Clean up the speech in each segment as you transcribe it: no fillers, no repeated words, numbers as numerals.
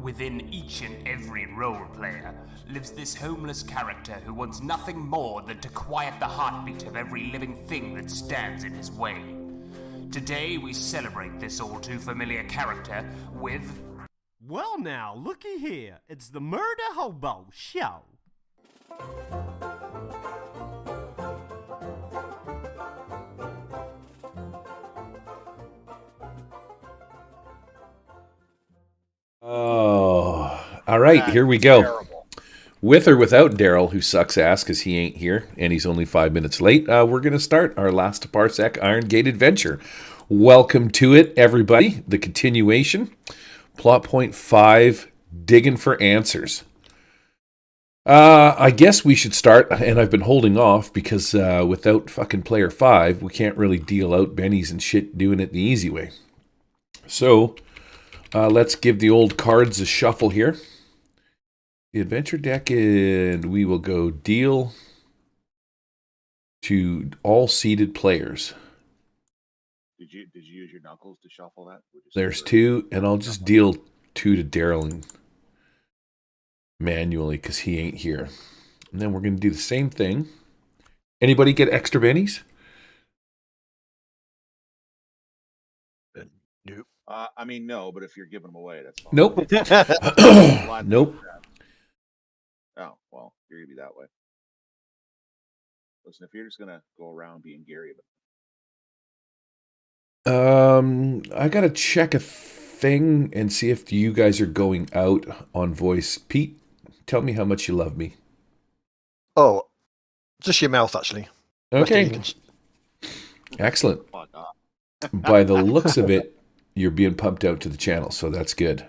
Within each and every role player lives this homeless character who wants nothing more than to quiet the heartbeat of every living thing that stands in his way. Today we celebrate this all too familiar character with... Well now, looky here. It's the Murder Hobo Show. Oh, all right, here we go. Terrible. With or without Daryl, who sucks ass because he ain't here and he's only 5 minutes late, we're going to start our Last Parsec Irongate adventure. Welcome to it, everybody. The continuation. Plot point 5, Diggin for answers. I guess we should start, and I've been holding off because without fucking player 5, we can't really deal out bennies and shit doing it the easy way. So... let's give the old cards a shuffle here. The adventure deck, and we will go deal to all seated players. Did you use your knuckles to shuffle that? There's 2, and I'll just deal 2 to Daryl manually because he ain't here. And then we're going to do the same thing. Anybody get extra bennies? Nope. I mean, no, but if you're giving them away, that's fine. Nope. Nope. Oh, well, you're going to be that way. Listen, if you're just going to go around being Gary. I got to check a thing and see if you guys are going out on voice. Pete, tell me how much you love me. Oh, just your mouth, actually. Okay. Excellent. By the looks of it, you're being pumped out to the channel, so that's good.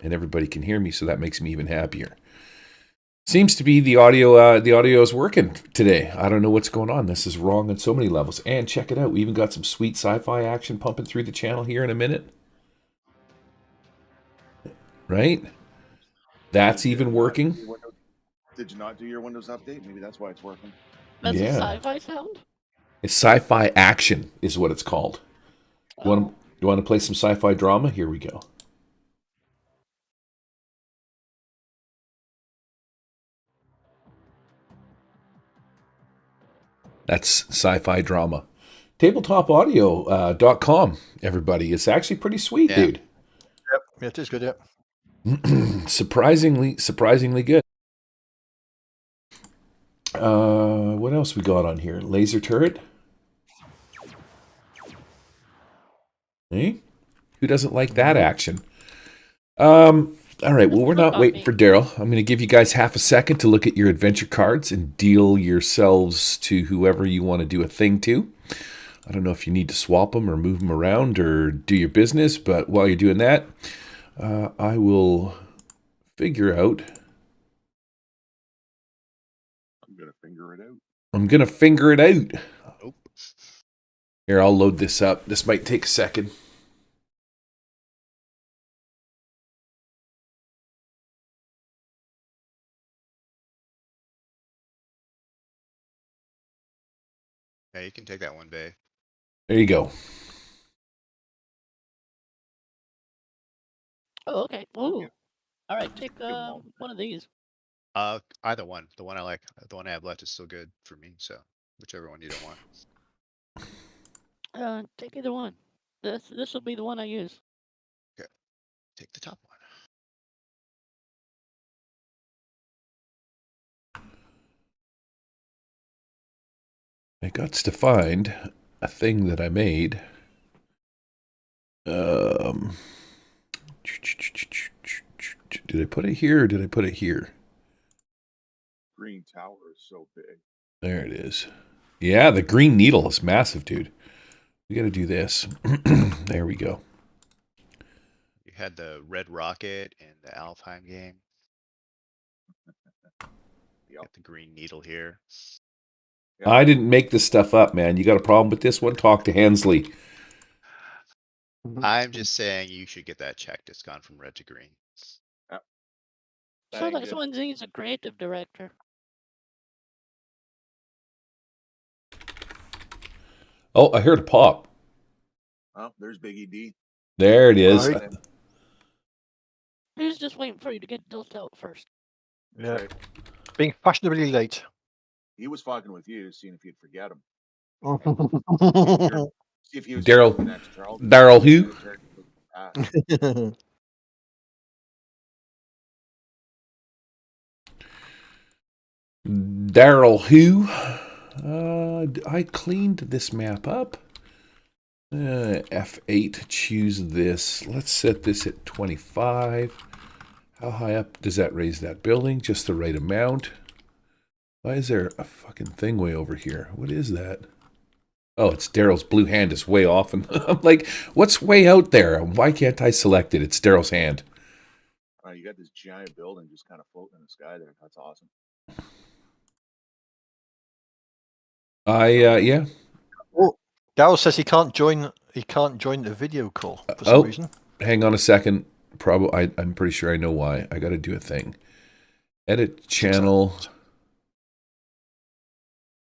And everybody can hear me, so that makes me even happier. Seems to be the audio is working today. I don't know what's going on. This is wrong on so many levels. And check it out. We even got some sweet sci-fi action pumping through the channel here in a minute. Right? That's even working. Did you not do your Windows update? Maybe that's why it's working. That's a sci-fi sound? It's sci-fi action is what it's called. You want to play some sci-fi drama? Here we go. That's sci-fi drama. Tabletopaudio.com, everybody. It's actually pretty sweet, dude. Yep, yeah, it is good, yep. Surprisingly good. What else we got on here? Laser turret. Hey? Who doesn't like that action? All right, well, we're not waiting for Daryl. I'm going to give you guys half a second to look at your adventure cards and deal yourselves to whoever you want to do a thing to. I don't know if you need to swap them or move them around or do your business, but while you're doing that, I will figure out. I'm going to figure it out. I'm going to figure it out. Nope. Here, I'll load this up. This might take a second. Yeah, you can take that one, Bay. There you go. Oh, okay. Ooh. All right, take one of these. Either one. The one I like, the one I have left is still good for me. So whichever one you don't want. Take either one. This will be the one I use. Okay. Take the top one. I got to find a thing that I made. Did I put it here or did I put it here? Green tower is so big. There it is. Yeah, the green needle is massive, dude. We got to do this. There we go. You had the red rocket in the Alfheim game. You got the green needle here. Yep. I didn't make this stuff up, man. You got a problem with this one? Talk to Hensley. I'm just saying you should get that checked. It's gone from red to green. Yep. So this one needs a creative director. Oh, I heard a pop. Oh, there's Biggie D. There it is. Right. He was just waiting for you to get dealt out first. Yeah. Right. Being fashionably late. He was fucking with you, seeing if you'd forget him. Daryl. See if he was Daryl- the next Charles. Daryl who? Daryl who? I cleaned this map up. F8, choose this. Let's set this at 25. How high up does that raise that building? Just the right amount. Why is there a fucking thing way over here? What is that? Oh, it's Daryl's blue hand is way off. And I'm like, what's way out there? Why can't I select it? It's Daryl's hand. You got this giant building just kind of floating in the sky there. That's awesome. Yeah. Daryl says he can't join. He can't join the video call for some reason. Hang on a second. Probably, I'm pretty sure I know why. I got to do a thing. Edit channel.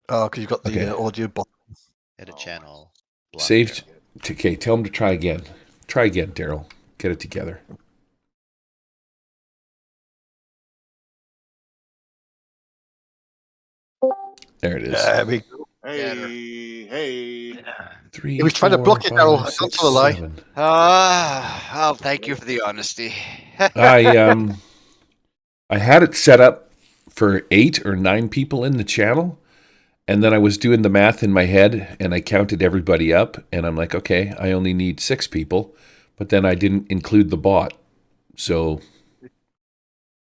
Oh, because you've got the audio button. Edit channel. Saved. Okay, tell him to try again. Try again, Daryl. Get it together. There it is. There we go. Hey. 3, He was trying to 4, block it, 5, Daryl. I 6, can't tell a lie. 7. Oh, thank you for the honesty. I had it set up for 8 or 9 people in the channel, and then I was doing the math in my head, and I counted everybody up, and I'm like, okay, I only need 6 people, but then I didn't include the bot, so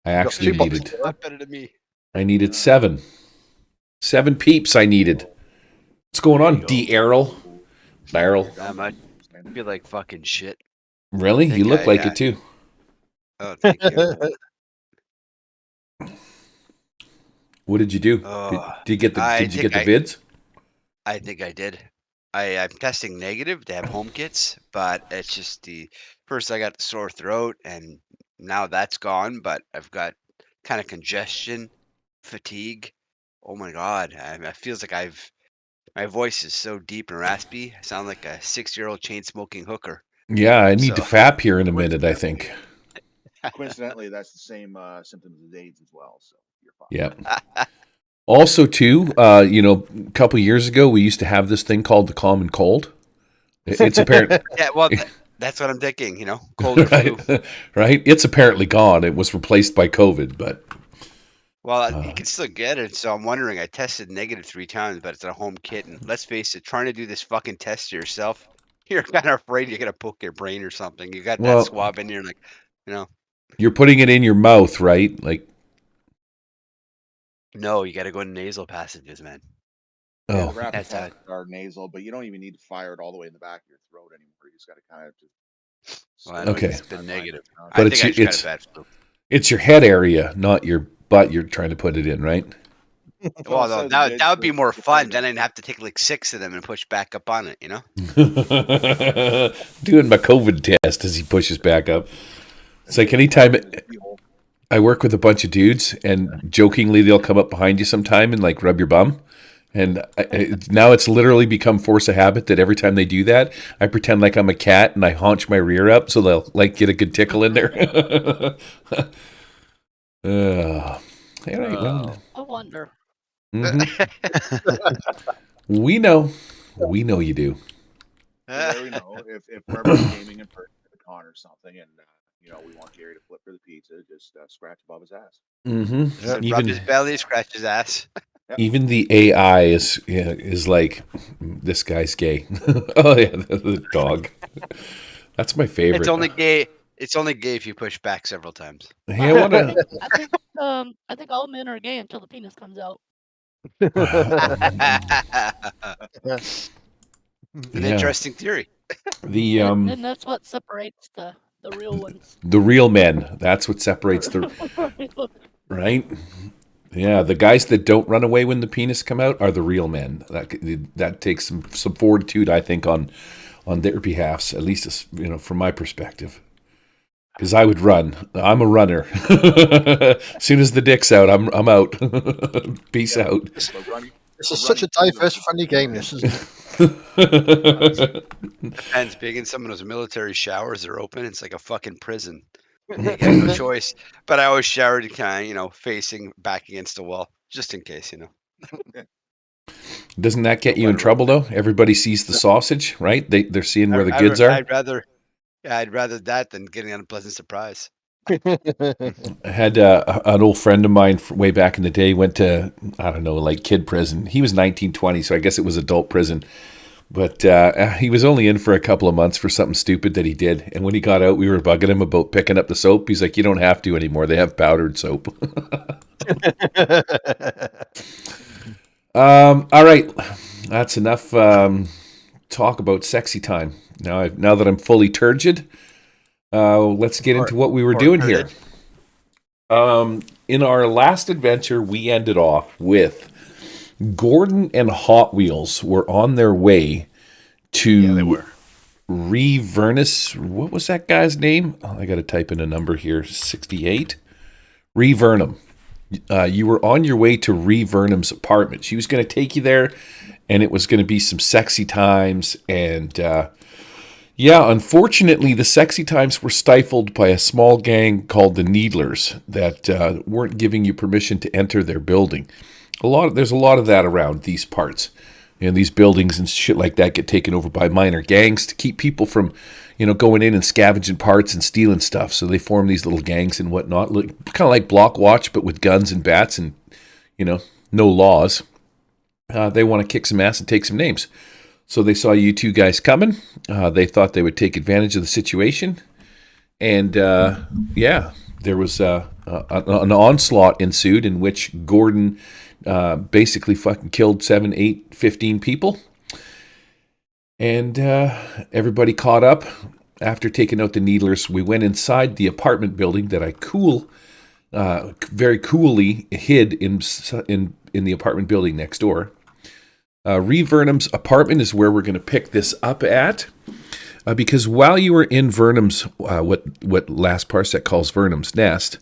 I actually needed. Not better than me. I needed 7. 7 peeps. I needed. What's going on, Daryl? I feel like fucking shit. Really? You look like it too. Oh, thank you. What did you do? Did you get the vids? I think I did. I'm testing negative to have home kits, but it's just first I got the sore throat, and now that's gone. But I've got kind of congestion, fatigue. Oh my god! It feels like my voice is so deep and raspy. I sound like a 6-year-old chain smoking hooker. Yeah, I need to fap here in a minute, I think. Coincidentally, that's the same symptoms as AIDS as well, so you're fine. Yeah. Also, too, a couple years ago, we used to have this thing called the common cold. It's apparent. Yeah, well, that's what I'm thinking. Cold or flu. Right? It's apparently gone. It was replaced by COVID, but. Well, you can still get it, so I'm wondering. I tested negative 3 times, but it's a home kit, and let's face it, trying to do this fucking test to yourself, you're kind of afraid you're gonna poke your brain or something. You got that swab in here, like, You're putting it in your mouth, right? Like. No, you got to go in nasal passages, man. Oh, yeah, that's our nasal, but you don't even need to fire it all the way in the back of your throat anymore. You just got to kind of just. Well, okay. It's been negative, but it's your head area, not your butt. You're trying to put it in, right? Well, no, that would be more fun. Then I'd have to take like 6 of them and push back up on it, Doing my COVID test as he pushes back up. It's like anytime I work with a bunch of dudes, and jokingly they'll come up behind you sometime and like rub your bum. And now it's literally become force of habit that every time they do that, I pretend like I'm a cat and I haunch my rear up so they'll like get a good tickle in there. I wonder. Mm-hmm. We know you do. There we know. If Murphy's gaming in person at a con or something, and we want Gary to flip for the pizza, just scratch above his ass. Mm-hmm. Rub his belly, scratch his ass. Even the AI is like, this guy's gay. Oh yeah, the dog. That's my favorite. It's only gay. It's only gay if you push back several times. Hey, I think all men are gay until the penis comes out. It's an interesting theory. And that's what separates the real ones. The real men. That's what separates the right. Yeah, the guys that don't run away when the penis come out are the real men. That takes some fortitude, I think, on their behalfs, at least from my perspective. Because I would run. I'm a runner. As soon as the dick's out, I'm out. Peace out. This is such a diverse, funny game. This isn't it? Depends. Being in some of those military showers that are open, it's like a fucking prison. You got no choice. But I always showered kind of, facing back against the wall, just in case. Doesn't that get No you in better trouble though? Everybody sees the sausage, right? They're seeing where the I, goods I, are. I'd rather that than getting an unpleasant surprise. I had an old friend of mine way back in the day went to, I don't know, like kid prison. He was 1920, so I guess it was adult prison. But he was only in for a couple of months for something stupid that he did. And when he got out, we were bugging him about picking up the soap. He's like, you don't have to anymore. They have powdered soap. All right. That's enough talk about sexy time. Now that I'm fully turgid, let's get into what we were doing here. In our last adventure, we ended off with Gordon and Hot Wheels were on their way to Yeah, they were. Vernus. What was that guy's name? Oh, I got to type in a number here. 68. Vernum. You were on your way to Vernum's apartment. She was going to take you there, and it was going to be some sexy times. And unfortunately, the sexy times were stifled by a small gang called the Needlers that weren't giving you permission to enter their building. There's a lot of that around these parts. These buildings and shit like that get taken over by minor gangs to keep people from, going in and scavenging parts and stealing stuff. So they form these little gangs and whatnot, kind of like Block Watch, but with guns and bats and, no laws. They want to kick some ass and take some names. So they saw you two guys coming. They thought they would take advantage of the situation. And, there was an onslaught ensued in which Gordon basically fucking killed 7, 8, 15 people. And everybody caught up. After taking out the Needlers, we went inside the apartment building that I very coolly hid in the apartment building next door. Vernum's apartment is where we're going to pick this up at. Because while you were in Vernum's, what Last Parsec calls Vernum's nest,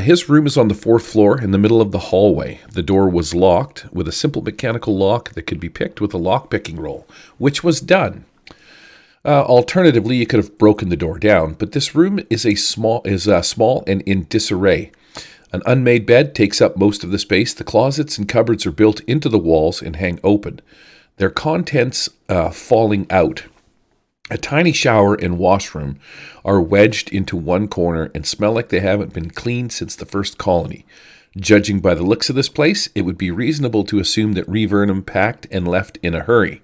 his room is on the 4th floor in the middle of the hallway. The door was locked with a simple mechanical lock that could be picked with a lock-picking roll, which was done. Alternatively, you could have broken the door down, but this room is small and in disarray. An unmade bed takes up most of the space. The closets and cupboards are built into the walls and hang open, their contents falling out. A tiny shower and washroom are wedged into one corner and smell like they haven't been cleaned since the first colony. Judging by the looks of this place, it would be reasonable to assume that Vernum packed and left in a hurry.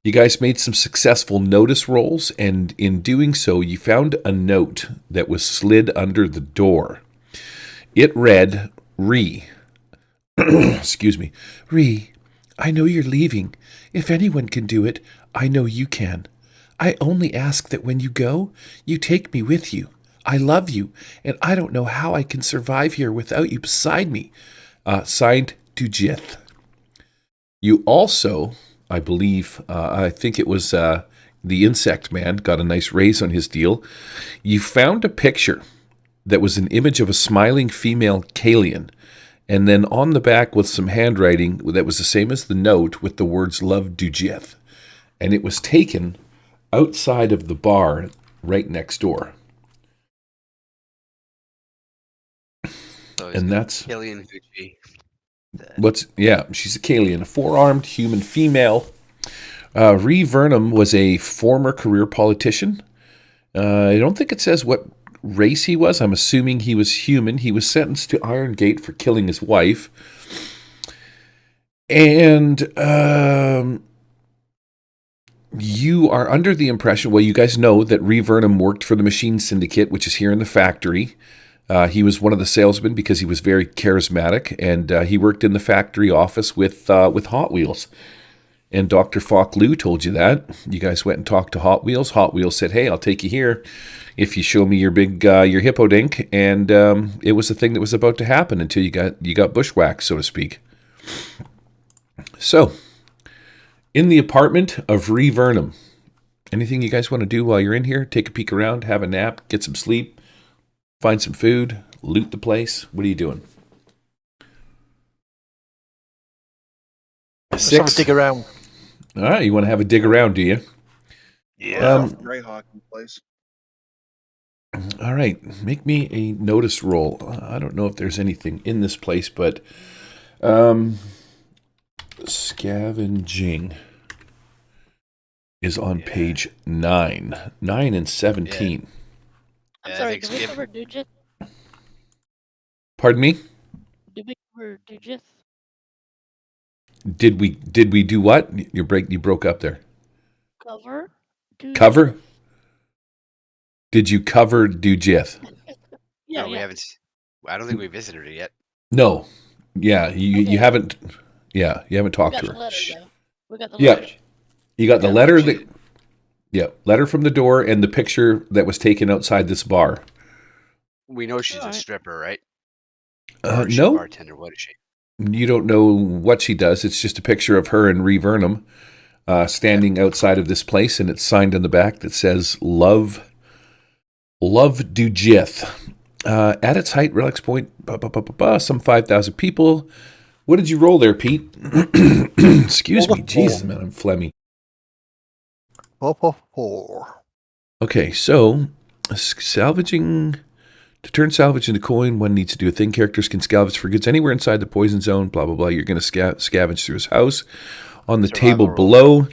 You guys made some successful notice rolls, and in doing so, you found a note that was slid under the door. It read, excuse me, Ree, I know you're leaving. If anyone can do it, I know you can. I only ask that when you go, you take me with you. I love you, and I don't know how I can survive here without you beside me. Signed, Dujith. You also, I believe, I think it was the Insect Man, got a nice raise on his deal. You found a picture that was an image of a smiling female Kalian, and then on the back with some handwriting that was the same as the note with the words Love Dujith. And it was taken outside of the bar right next door. So And that's Killian Gucci. she's a Kalian, a 4-armed human female. Vernum was a former career politician. I don't think it says what race he was. I'm assuming he was human. He was sentenced to Irongate for killing his wife. And you are under the impression, well, you guys know that Vernum worked for the Machine Syndicate, which is here in the factory. He was one of the salesmen because he was very charismatic, and he worked in the factory office with Hot Wheels. And Dr. Falk Liu told you that. You guys went and talked to Hot Wheels. Hot Wheels said, hey, I'll take you here if you show me your big, your hippodink. And it was a thing that was about to happen until you got bushwhacked, so to speak. So, in the apartment of Vernum, anything you guys want to do while you're in here? Take a peek around, have a nap, get some sleep, find some food, loot the place. What are you doing? Let's have a dig around. All right, you want to have a dig around, do you? Yeah. Greyhawk in place. All right, make me a notice roll. I don't know if there's anything in this place, but scavenging is on Yeah. page 9. 9 and 17. I'm Yeah, I sorry, think did we Skip- cover Dujith? Pardon me? Did we cover Dujith? Did we do what? You broke up there. Cover? Cover? Did you cover Dujith? Yeah, no, we yeah. haven't. I don't think we visited her yet. No. Yeah, you Okay. haven't. Yeah, you haven't We talked got to the her. letter, though. We got the Yeah. letter. You got the Yeah, letter she- that. Yeah, letter from the door and the picture that was taken outside this bar. We know she's a Alright. stripper, right? Or is she a No, bartender? What is she? you don't know what she does. It's just a picture of her and Reeve Vernum standing outside of this place, and it's signed on the back that says "Love Dujith." At its height, Relics Point, some 5,000 people. What did you roll there, Pete? Excuse me, Jesus, man, I'm phlegmy. 4. Okay, so salvaging. To turn salvage into coin, one needs to do a thing. Characters can scavenge for goods anywhere inside the poison zone, blah, blah, blah. You're going to scavenge through his house. On the table Survival roll. below,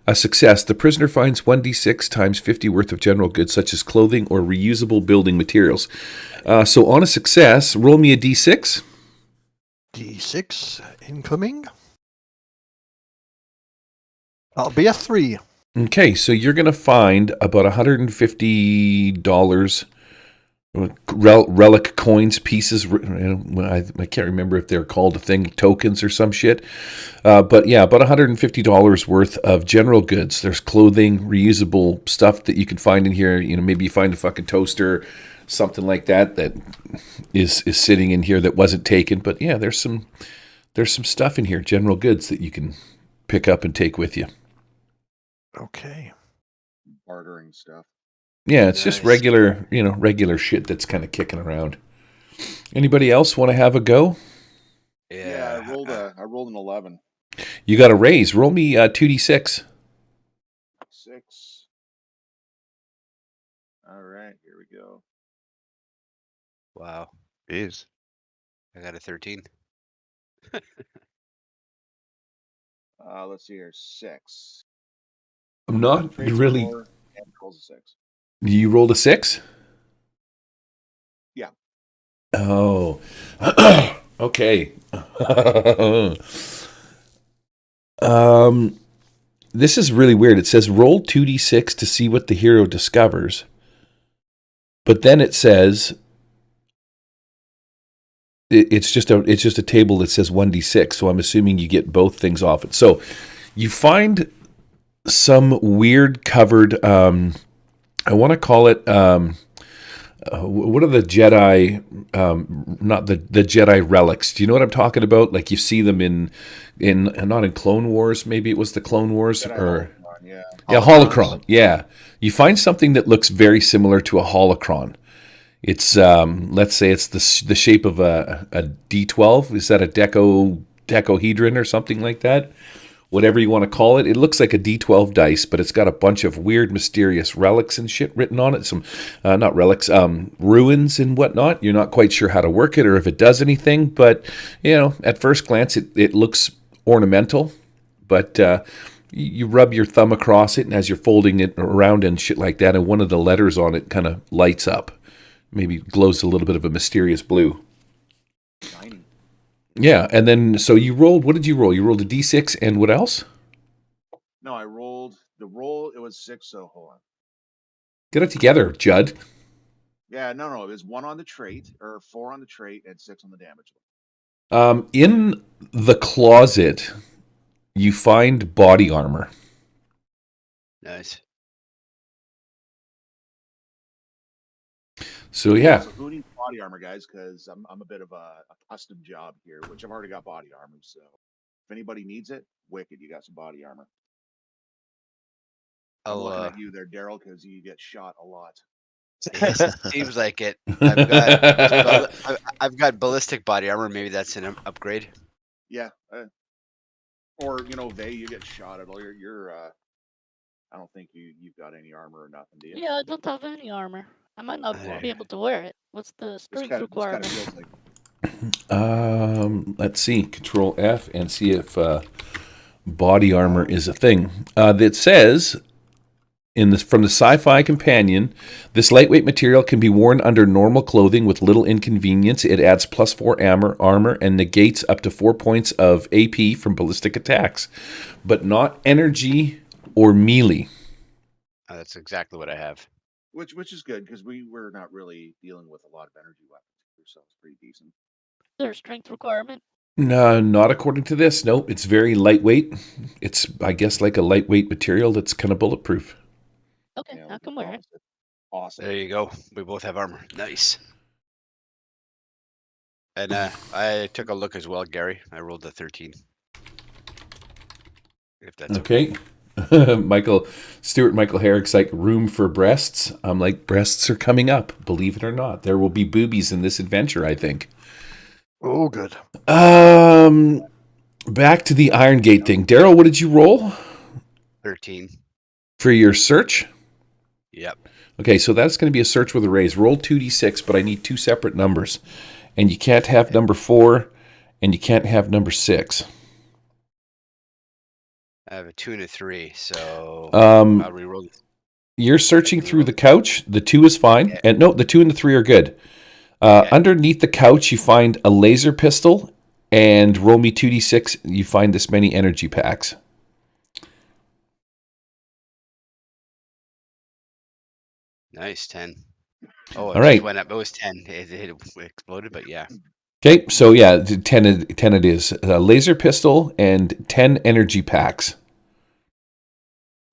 a success. The prisoner finds 1d6 times 50 worth of general goods, such as clothing or reusable building materials. So on a success, roll me a d6. D6 incoming. That'll be a 3. Okay, so you're going to find about $150 relic coins, pieces. I can't remember if they're called a thing, tokens or some shit. But yeah, about $150 worth of general goods. There's clothing, reusable stuff that you can find in here. You know, maybe you find a fucking toaster, something like that is sitting in here that wasn't taken. But yeah, there's some stuff in here, general goods that you can pick up and take with you. Okay. Bartering stuff. Yeah, it's just Nice. regular shit that's kind of kicking around. Anybody else want to have a go? Yeah, I rolled an 11. You got a raise. Roll me 2d6. 6. All right, here we go. Wow. Jeez. I got a 13. Let's see here. 6. I'm not Trades really. 4 and rolls a 6. You rolled a 6? Yeah. Oh. Okay. This is really weird. It says roll 2d6 to see what the hero discovers. But then it says it's just a table that says 1d6, so I'm assuming you get both things off it. So you find some weird covered I want to call it what are the Jedi not the Jedi relics? Do you know what I'm talking about? Like you see them in not in Clone Wars, maybe it was the Clone Wars Jedi or Holocron, yeah. yeah, holocron. Yeah. You find something that looks very similar to a holocron. It's let's say it's the shape of a D12. Is that a decohedron or something like that? Whatever you want to call it. It looks like a D12 dice, but it's got a bunch of weird, mysterious relics and shit written on it. Some, not relics, ruins and whatnot. You're not quite sure how to work it or if it does anything, but, you know, at first glance, it looks ornamental, but you rub your thumb across it, and as you're folding it around and shit like that, and one of the letters on it kind of lights up. Maybe glows a little bit of a mysterious blue. Shiny. Yeah, and then, so you rolled, what did you roll? You rolled a d6 and what else? No, I rolled the roll. It was 6. So hold on. Get it together, Judd. Yeah, no. It was 1 on the trait, or 4 on the trait, and 6 on the damage. In the closet, you find body armor. Nice. So yeah, So who needs body armor, guys? Because I'm a bit of a custom job here, which I've already got body armor. So if anybody needs it, wicked, you got some body armor. I'm I'll, looking at you there, Daryl, because you get shot a lot. seems like it. I've got ballistic body armor. Maybe that's an upgrade. Yeah. Or Vay, you get shot at all. You're I don't think you've got any armor or nothing, do you? Yeah, I don't have any armor. I might not There. be able to wear it. What's the This strength kind of requirement? feels like Let's see. Control F and see if body armor is a thing. That says from the Sci-Fi Companion, this lightweight material can be worn under normal clothing with little inconvenience. It adds +4 armor and negates up to 4 points of AP from ballistic attacks, but not energy or melee. That's exactly what I have. which is good because we're not really dealing with a lot of energy weapons here, so it's pretty decent. Is there a strength requirement? No, not according to this. Nope, it's very lightweight. It's, I guess, like a lightweight material that's kind of bulletproof. Okay, Yeah, I can wear it. Awesome. There you go. We both have armor. Nice. And I took a look as well, Gary. I rolled a 13. If that's okay. Michael Herrick's like, room for breasts. I'm like, breasts are coming up. Believe it or not, there will be boobies in this adventure, I think. Oh, good. Back to the Irongate thing. Daryl, what did you roll 13. for your search? Yep. Okay, so that's going to be a search with a raise. Roll 2d6, but I need 2 separate numbers. And you can't have number 4, and you can't have number 6. I have a 2 and a 3, so I'll re-roll. You're searching through the couch. The 2 is fine. Okay. And no, the 2 and the 3 are good. Underneath the couch, you find a laser pistol, and roll me 2d6. You find this many energy packs. Nice, 10. Oh, it All right. just went up. It was 10. It exploded, but yeah. Okay, so yeah, 10 it is. A laser pistol and 10 energy packs.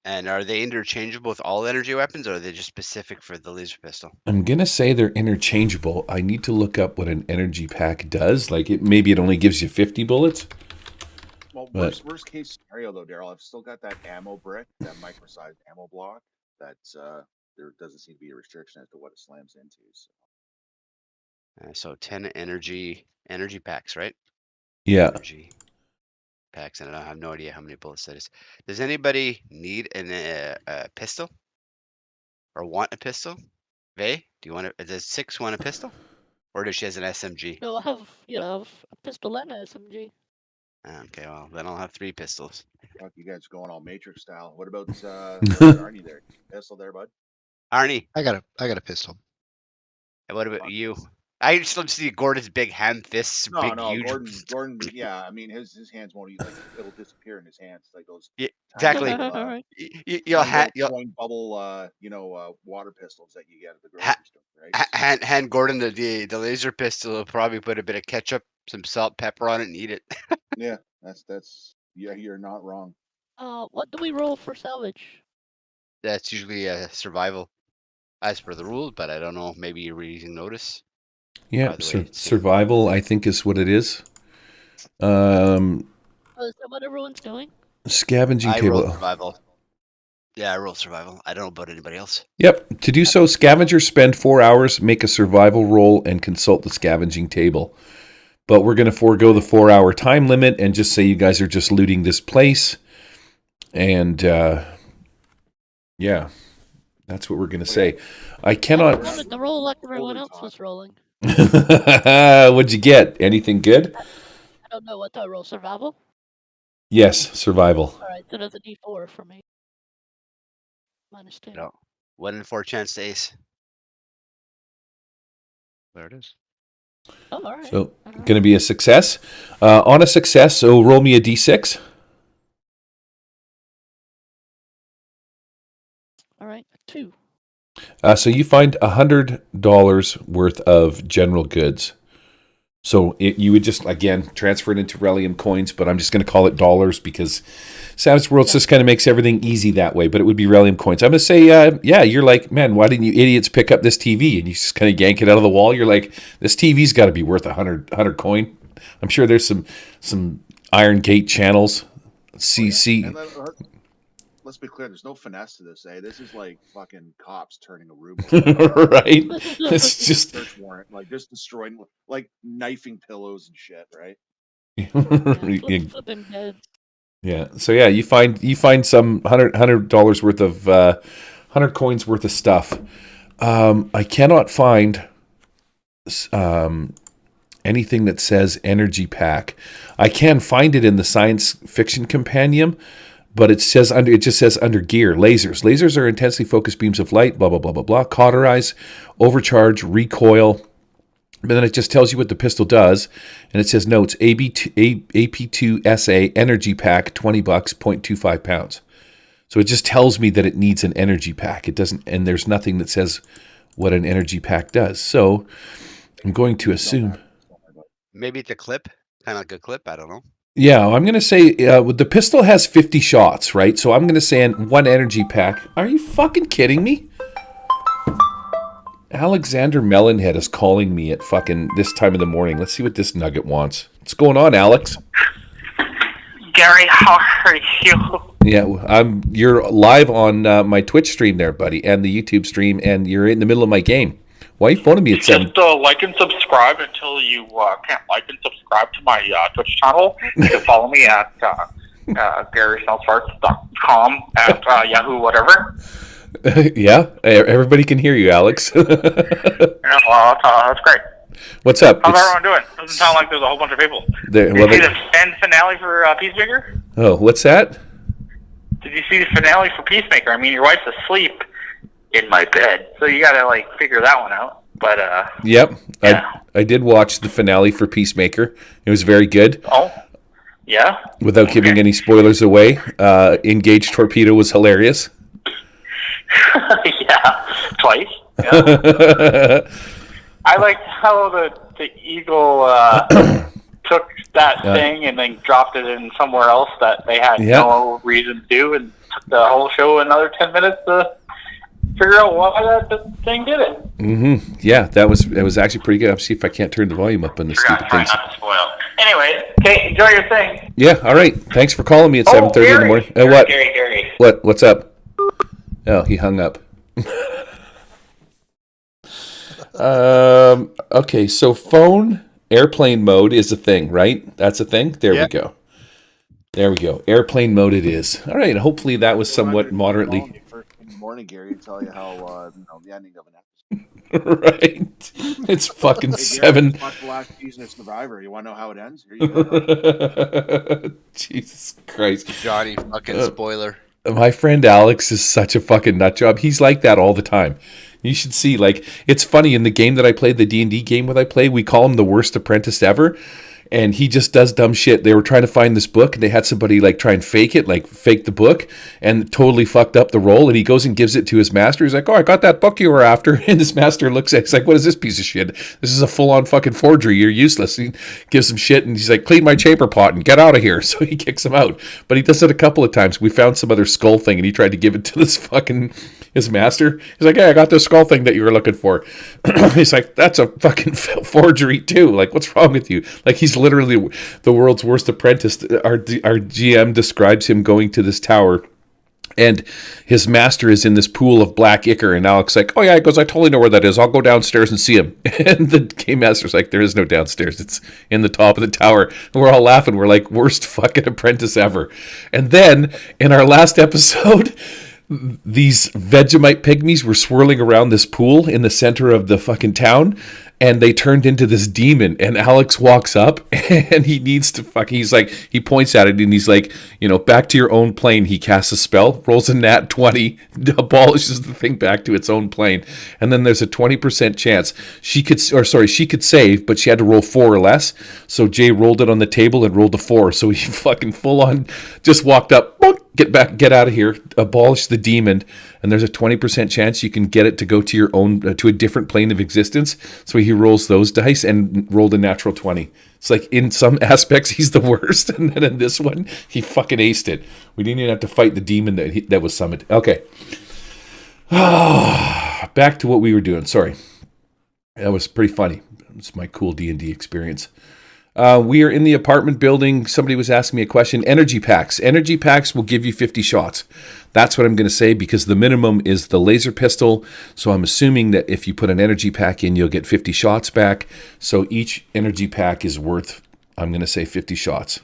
And are they interchangeable with all energy weapons, or are they just specific for the laser pistol? I'm going to say they're interchangeable. I need to look up what an energy pack does. Like, maybe it only gives you 50 bullets. Well, But- worst case scenario though, Daryl, I've still got that ammo brick, that micro-sized ammo block. That's there doesn't seem to be a restriction as to what it slams into. So. So 10 energy packs, right? Yeah. Energy packs, and I have no idea how many bullets that is. Does anybody need a pistol or want a pistol? Vay, do you want to? Does 6 want a pistol, or does she has an SMG? No, I have a pistol and a SMG. Okay, well then I'll have 3 pistols. Fuck, you guys going all Matrix style. What about Arnie there? Pistol there, bud? Arnie, I got a pistol. And what about you? I just don't see Gordon's big hand fists, No, huge. Gordon. Yeah, I mean his hands won't like it'll disappear in his hands like those. Yeah, exactly. Alright. You'll coin bubble, water pistols that you get at the grocery store, right? hand Gordon the laser pistol. Will probably put a bit of ketchup, some salt, pepper on it, and eat it. Yeah, that's you're not wrong. What do we roll for salvage? That's usually a survival, as per the rules. But I don't know. Maybe you're reading notice. Yeah, By the way, survival, I think, is what it is. Is that what everyone's doing? Scavenging I table. roll survival. Yeah, I roll survival. I don't know about anybody else. Yep. To do so, scavengers spend 4 hours, make a survival roll, and consult the scavenging table. But we're going to forego the 4-hour time limit and just say you guys are just looting this place. And, yeah, that's what we're going to say. I cannot... I wanted to roll like everyone else was rolling. What'd you get? Anything good? I don't know what do I roll. Survival? Yes, survival. Alright, so that's a D4 for me. -2. No. 1 in 4 chance to ace. There it is. Oh, alright. So, going to be a success. On a success, so roll me a d6. Alright, 2. So you find $100 worth of general goods. So you would just, again, transfer it into Relium coins, but I'm just going to call it dollars because Savage Worlds just kind of makes everything easy that way, but it would be Relium coins. I'm going to say, yeah, you're like, man, why didn't you idiots pick up this TV? And you just kind of yank it out of the wall. You're like, this TV's got to be worth 100 coin. I'm sure there's some Irongate channels. CC. And let's be clear, there's no finesse to this, eh? This is like fucking cops turning a room right? It's just search warrant, like just destroying, like knifing pillows and shit, right? Flipping dead. Yeah. So yeah, you find some $100 worth of 100 coins worth of stuff. I cannot find anything that says energy pack. I can find it in the science fiction compendium, but it just says under gear, lasers. Lasers are intensely focused beams of light, blah, blah, blah, blah, blah. Cauterize, overcharge, recoil. But then it just tells you what the pistol does. And it says notes, AP2SA energy pack, $20, 0.25 pounds. So it just tells me that it needs an energy pack. It doesn't, and there's nothing that says what an energy pack does. So I'm going to assume. Maybe it's a clip, kind of like a clip. I don't know. Yeah, I'm going to say the pistol has 50 shots, right? So I'm going to say in one energy pack. Are you fucking kidding me? Alexander Melonhead is calling me at fucking this time of the morning. Let's see what this nugget wants. What's going on, Alex? Gary, how are you? Yeah, you're live on my Twitch stream there, buddy, and the YouTube stream, and you're in the middle of my game. Why are you phoning me at 7? Just like and subscribe until you can't like and subscribe to my Twitch channel. You can follow me at GarySnellsfarts.com at Yahoo, whatever. Yeah, everybody can hear you, Alex. Yeah, well, that's great. What's up? How's everyone doing? Doesn't sound like there's a whole bunch of people. Did you see the end finale for Peacemaker? Oh, what's that? Did you see the finale for Peacemaker? I mean, your wife's asleep in my bed, so you gotta figure that one out. But yep, yeah. I did watch the finale for Peacemaker. It was very good. Oh, yeah. Without giving any spoilers away, Engaged Torpedo was hilarious. Yeah, twice. Yeah. I liked how the eagle took that thing and then dropped it in somewhere else that they had no reason to do, and took the whole show another 10 minutes to figure out why that thing did it. Mm-hmm. Yeah, that was actually pretty good. I'll see if I can't turn the volume up on this stupid thing. Not to spoil. Anyway, okay, enjoy your thing. Yeah, all right. Thanks for calling me at 7:30 in the morning. What? Gary. What's up? Oh, he hung up. Okay, so phone airplane mode is a thing, right? That's a thing? There we go. There we go. Airplane mode it is. All right, hopefully that was somewhat moderately. First thing in the morning, Gary, and tell you how the ending of an episode. Right. It's fucking 7. Watch the last season of Survivor. You want to know how it ends? Here you go. Jesus Christ. Johnny fucking spoiler. My friend Alex is such a fucking nut job. He's like that all the time. You should see, it's funny, in the game that I played, the D&D game that I play, we call him the worst apprentice ever. And he just does dumb shit. They were trying to find this book, and they had somebody try and fake it, fake the book, and totally fucked up the roll. And he goes and gives it to his master. He's like, "Oh, I got that book you were after." And his master looks at it. He's like, "What is this piece of shit? This is a full-on fucking forgery. You're useless." He gives him shit, and he's like, "Clean my chamber pot and get out of here." So he kicks him out. But he does it a couple of times. We found some other skull thing, and he tried to give it to his master. He's like, "Hey, I got this skull thing that you were looking for." He's like, "That's a fucking forgery too. What's wrong with you?" He's literally the world's worst apprentice. Our GM describes him going to this tower, and his master is in this pool of black ichor, and Alex like, "Oh yeah," he goes, "I totally know where that is. I'll go downstairs and see him." And the game master's like, "There is no downstairs. It's in the top of the tower." And we're all laughing. We're like, worst fucking apprentice ever. And then in our last episode, these Vegemite pygmies were swirling around this pool in the center of the fucking town, and they turned into this demon, and Alex walks up, and he needs to he's like, he points at it, and he's like, "Back to your own plane." He casts a spell, rolls a nat 20, abolishes the thing back to its own plane, and then there's a 20% chance she could save, but she had to roll 4 or less, so Jay rolled it on the table and rolled a 4, so he fucking full on just walked up, get out of here, abolish the demon, and there's a 20% chance you can get it to go to your own, to a different plane of existence. So he rolls those dice and rolled a natural 20. It's in some aspects he's the worst, and then in this one he fucking aced it. We didn't even have to fight the demon that was summoned. Okay, back to what we were doing. Sorry, that was pretty funny. It's my cool D&D experience. We are in the apartment building. Somebody was asking me a question. Energy packs. Energy packs will give you 50 shots. That's what I'm going to say, because the minimum is the laser pistol. So I'm assuming that if you put an energy pack in, you'll get 50 shots back. So each energy pack is worth, I'm going to say 50 shots,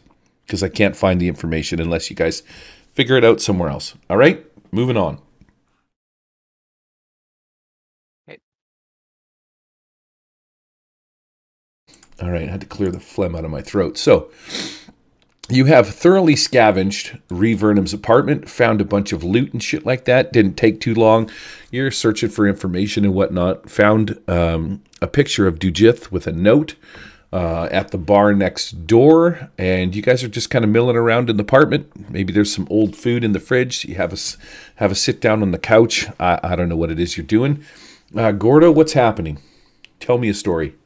because I can't find the information unless you guys figure it out somewhere else. All right, moving on. All right, I had to clear the phlegm out of my throat. So, you have thoroughly scavenged Ree Vernum's apartment, found a bunch of loot and shit like that. Didn't take too long. You're searching for information and whatnot. Found a picture of Dujith with a note at the bar next door. And you guys are just kind of milling around in the apartment. Maybe there's some old food in the fridge. You have a sit down on the couch. I don't know what it is you're doing. Gordo, what's happening? Tell me a story.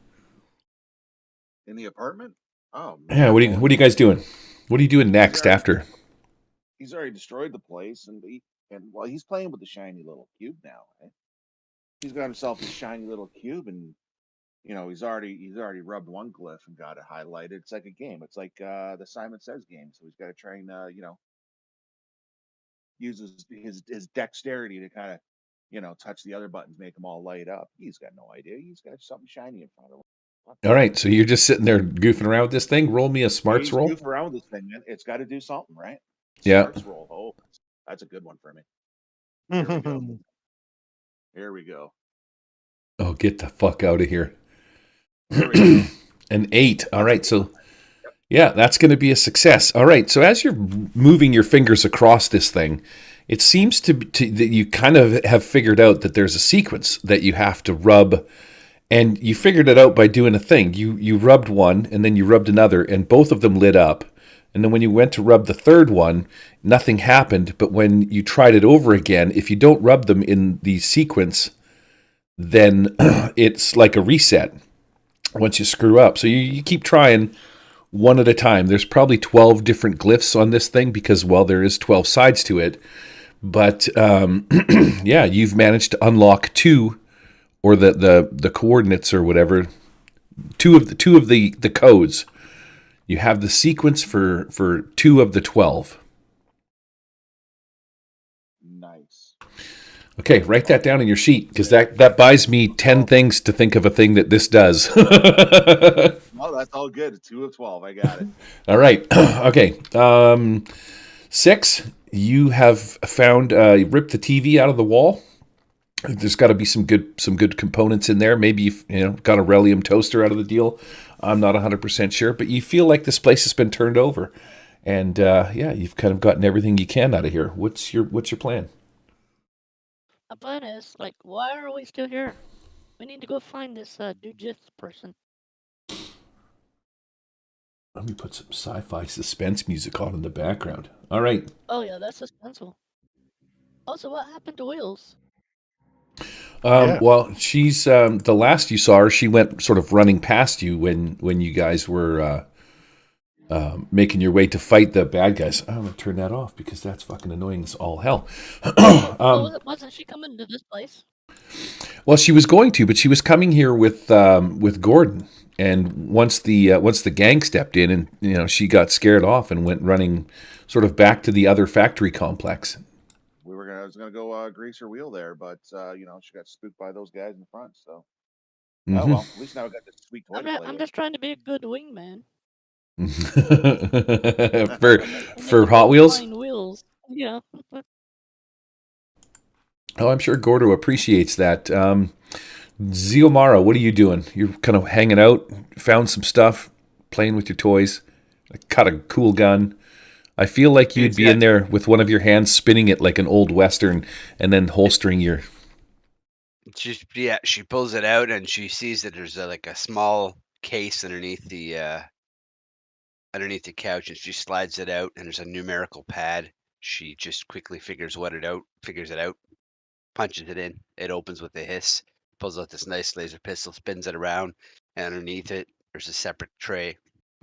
In the apartment? Oh, Yeah, man. what are you guys doing? What are you doing next after? He's already destroyed the place, and he's playing with the shiny little cube now. Right? He's got himself a shiny little cube, and he's already rubbed one glyph and got it highlighted. It's like a game. It's like the Simon Says game. So he's got to try and use his dexterity to kind of touch the other buttons, make them all light up. He's got no idea. He's got something shiny in front of him. All right, so you're just sitting there goofing around with this thing. Roll me a smarts roll. Goof around with this thing, man. It's got to do something, right? Yeah. Smarts roll. Oh, that's a good one for me. Here we go. Here we go. Oh, get the fuck out of here. Here we go. An 8. All right, so yeah, that's going to be a success. All right, so as you're moving your fingers across this thing, it seems to that you kind of have figured out that there's a sequence that you have to rub. And you figured it out by doing a thing. You rubbed one, and then you rubbed another, and both of them lit up. And then when you went to rub the third one, nothing happened. But when you tried it over again, if you don't rub them in the sequence, then it's like a reset once you screw up. So you keep trying one at a time. There's probably 12 different glyphs on this thing because, well, there is 12 sides to it. But, yeah, you've managed to unlock 2 or the coordinates or whatever, two of the codes. You have the sequence for 2 of the 12. Nice. Okay, write that down in your sheet because that buys me 10 things to think of a thing that this does. No, that's all good. 2 of 12. I got it. All right. Okay. 6. You have found ripped the TV out of the wall. There's got to be some good components in there. Maybe you've got a Relium toaster out of the deal. I'm not 100% sure, but you feel like this place has been turned over, and yeah, you've kind of gotten everything you can out of here. What's your plan? My plan is why are we still here? We need to go find this Dujith person. Let me put some sci-fi suspense music on in the background. All right. Oh yeah, that's suspenseful. Also, what happened to Wheels? Well, she's the last you saw her, she went sort of running past you when you guys were making your way to fight the bad guys. I'm going to turn that off because that's fucking annoying as all hell. Wasn't she coming to this place? Well, she was going to, but she was coming here with Gordon. And once the gang stepped in, and she got scared off and went running sort of back to the other factory complex. I was gonna go grease her wheel there, but she got spooked by those guys in the front. So, oh well, at least now I got this sweet toy. I'm just trying to be a good wingman. for Hot Wheels. Wheels, yeah. Oh, I'm sure Gordo appreciates that. Ziomara, what are you doing? You're kind of hanging out, found some stuff, playing with your toys, got a cool gun. I feel like you'd be in there with one of your hands spinning it like an old Western and then holstering your... She pulls it out and she sees that there's a small case underneath the couch, and she slides it out and there's a numerical pad. She just quickly figures it out, punches it in. It opens with a hiss, pulls out this nice laser pistol, spins it around, and underneath it there's a separate tray,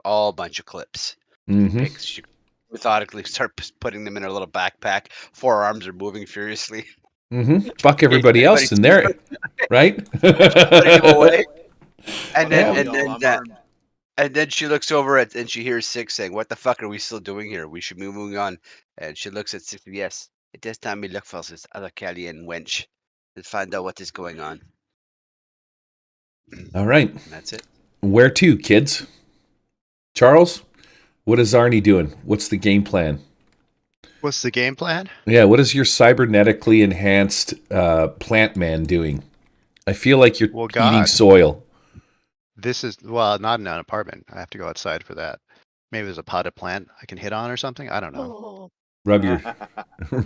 all a bunch of clips. Mm-hmm. She methodically start putting them in her little backpack. Forearms are moving furiously. Mm-hmm. Fuck everybody else in there, right? Putting them away. And then she looks over at and she hears Six saying, "What the fuck are we still doing here? We should be moving on." And she looks at Six. Yes, it is time we look for this other Callian wench and find out what is going on. All right. And that's it. Where to, kids? Charles? What is Arnie doing? What's the game plan? What's the game plan? Yeah, what is your cybernetically enhanced plant man doing? I feel like you're eating soil. This is, well, not in an apartment. I have to go outside for that. Maybe there's a potted plant I can hit on or something. I don't know. Oh, Rub your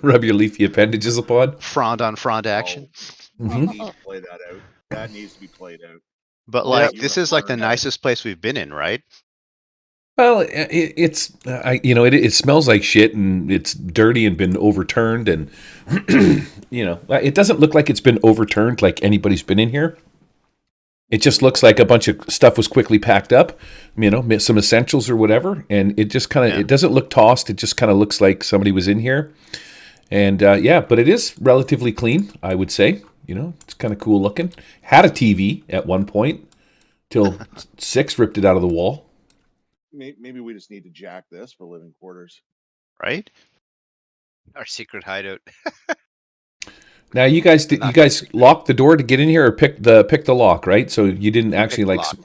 rub your leafy appendages upon. Frond on frond action. We Mhm. need to play that out. That needs to be played out. But Yeah, like, you this were is like the wondering. nicest place we've been in, right? Well, it's it smells like shit and it's dirty and been overturned and it doesn't look like it's been overturned like anybody's been in here. It just looks like a bunch of stuff was quickly packed up, some essentials or whatever, and it just kind of it doesn't look tossed. It just kind of looks like somebody was in here, and but it is relatively clean, I would say. It's kind of cool looking. Had a TV at one point till 6 ripped it out of the wall. Maybe we just need to jack this for living quarters. Right? Our secret hideout. Now you guys lock the door to get in here or pick the lock, right? So you didn't actually the like. lock.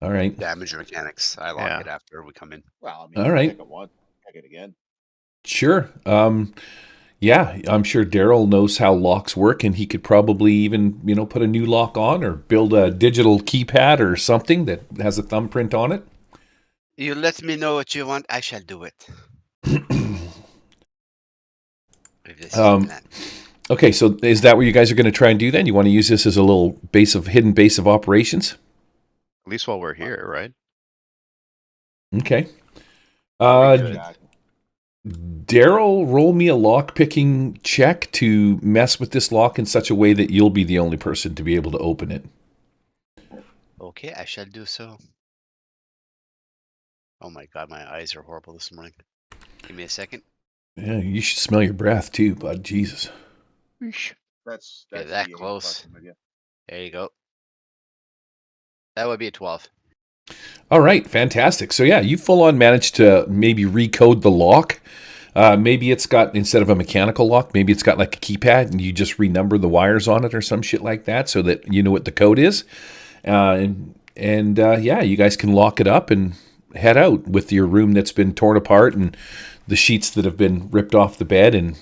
All right. Damage mechanics. I lock Yeah. it after we come in. Well, All right. Pick it once, pick it again. Sure. Yeah, I'm sure Daryl knows how locks work, and he could probably even put a new lock on or build a digital keypad or something that has a thumbprint on it. You let me know what you want. I shall do it. If this is the plan. Okay, so is that what you guys are going to try and do then? You want to use this as a little hidden base of operations? At least while we're here, right? Okay. Good. Jack. Daryl, roll me a lock picking check to mess with this lock in such a way that you'll be the only person to be able to open it. Okay, I shall do so. Oh my god, my eyes are horrible this morning. Give me a second. Yeah, you should smell your breath too, bud. Jesus. That's Yeah, that EA close. fucking with you. There you go. That would be a 12. All right, fantastic. So yeah, you full on managed to maybe recode the lock. Maybe it's got, instead of a mechanical lock, maybe it's got like a keypad and you just renumber the wires on it or some shit like that so that you know what the code is. You guys can lock it up and head out with your room that's been torn apart and the sheets that have been ripped off the bed and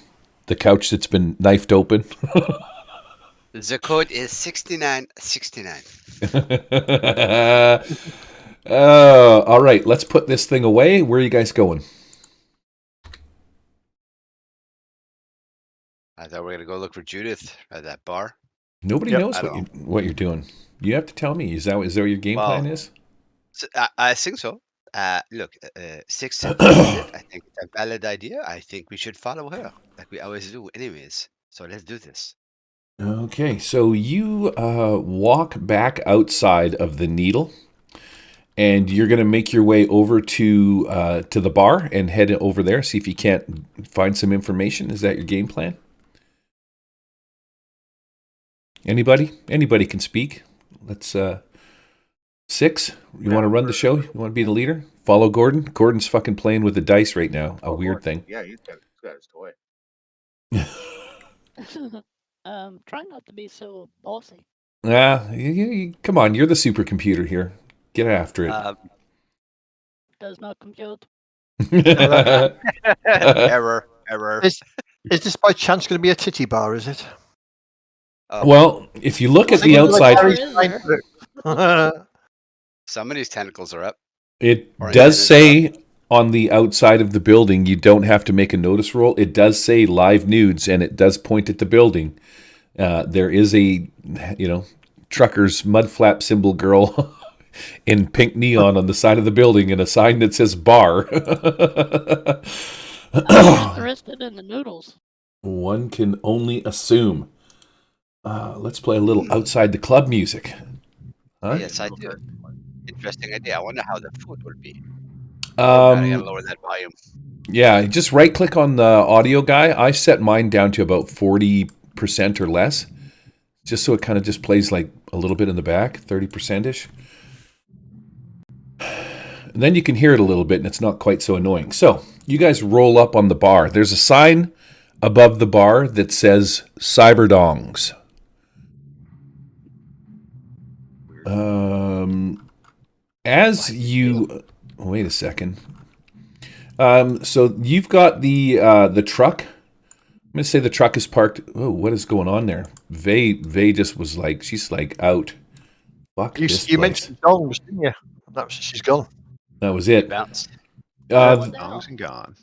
the couch that's been knifed open. The code is 6969. All right, let's put this thing away. Where are you guys going? I thought we were going to go look for Judith at that bar. Nobody Yep, knows I what you're doing. You have to tell me. Is that what your game plan is? So, I think so. Look, 6 I think it's a valid idea. I think we should follow her, like we always do anyways. So let's do this. Okay, so you walk back outside of the Needle, and you're going to make your way over to the bar and head over there, see if you can't find some information. Is that your game plan? Anybody? Anybody can speak. Let's 6. You want to run the show? You want to be the leader? Follow Gordon? Gordon's fucking playing with the dice right now. A weird thing. Yeah, he's got his toy. try not to be so bossy. Come on, you're the supercomputer here. Get after it. Does not compute. Error. Is this by chance going to be a titty bar, is it? Well, if you look at the outside, Some of these tentacles are up. it Or does antennas say on the outside of the building, you don't have to make a notice roll. It does say live nudes, and it does point at the building. There is a, trucker's mud flap symbol girl in pink neon on the side of the building and a sign that says bar. I'm interested in the noodles. One can only assume. Let's play a little outside the club music. Huh? Yes, I do. Interesting idea. I wonder how the food will be. I gotta lower that volume. Yeah, just right click on the audio guy. I set mine down to about 40% or less, just so it kind of just plays like a little bit in the back, 30%ish. And then you can hear it a little bit and it's not quite so annoying. So you guys roll up on the bar. There's a sign above the bar that says Cyberdongs. As you wait a second. So you've got the truck. I'm gonna say the truck is parked. Oh, what is going on there? Vay just was like, she's like out. Fuck You, this you place. mentioned dongs, didn't you? She's gone. That was it. Bounce. Dongs and gone.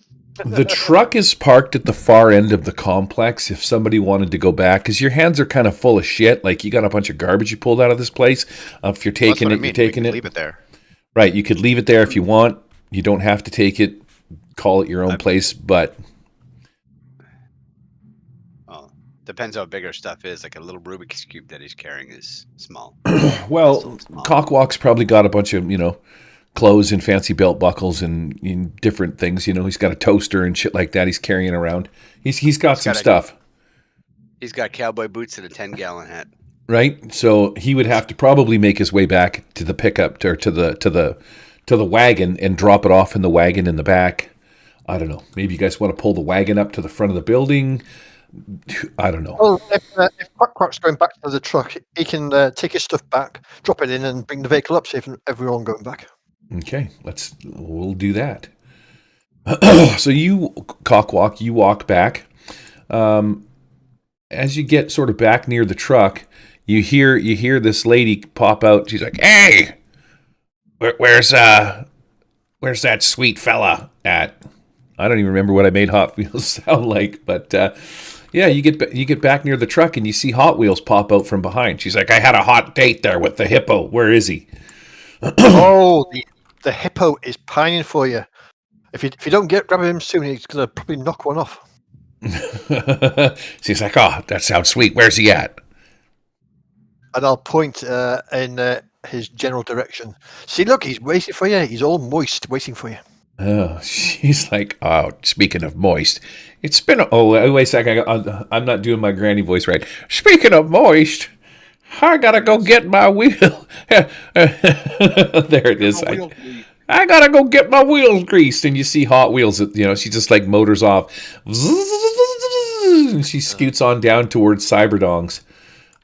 The truck is parked at the far end of the complex if somebody wanted to go back, because your hands are kind of full of shit. Like, you got a bunch of garbage you pulled out of this place. If you're taking it, you're taking it. Leave it there. Right, you could leave it there if you want. You don't have to take it. Call it your own place, but... Oh, depends how big our stuff is. Like a little Rubik's Cube that he's carrying is small. Well, Small. Cockwalk's probably got a bunch of, clothes and fancy belt buckles and different things. He's got a toaster and shit like that he's carrying around. He's got some stuff. He's got cowboy boots and a 10-gallon hat. Right? So he would have to probably make his way back to the pickup or to the wagon and drop it off in the wagon in the back. I don't know. Maybe you guys want to pull the wagon up to the front of the building. I don't know. Well, if Quack's going back to the truck, he can take his stuff back, drop it in, and bring the vehicle up, save everyone going back. Okay, we'll do that. So you Cockwalk, you walk back. As you get sort of back near the truck, you hear this lady pop out. She's like, "Hey, where's that sweet fella at?" I don't even remember what I made Hot Wheels sound like, but yeah, you get back near the truck and you see Hot Wheels pop out from behind. She's like, "I had a hot date there with the hippo. Where is he?" Oh, the hippo is pining for you. If you don't grab him soon, he's gonna probably knock one off. She's like, "Oh, that sounds sweet. Where's he at?" And I'll point in his general direction. See, look, he's waiting for you. He's all moist, waiting for you. Oh, she's like, "Oh, speaking of moist, it's been wait a second. I'm not doing my granny voice right. Speaking of moist, I gotta go get my wheel." There it is. I gotta go get my wheels greased, and you see Hot Wheels. She just like motors off, and she scoots on down towards Cyberdongs.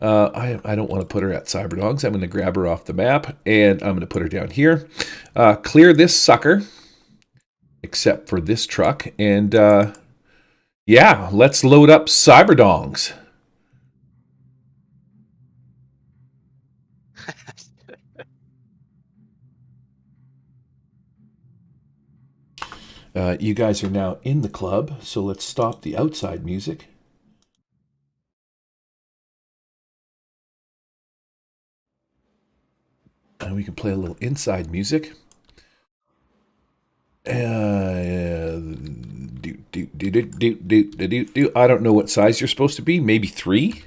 I don't want to put her at Cyberdongs. I'm going to grab her off the map, and I'm going to put her down here. Clear this sucker, except for this truck, and yeah, let's load up Cyberdongs. You guys are now in the club, so let's stop the outside music. And we can play a little inside music. I don't know what size you're supposed to be. Maybe 3?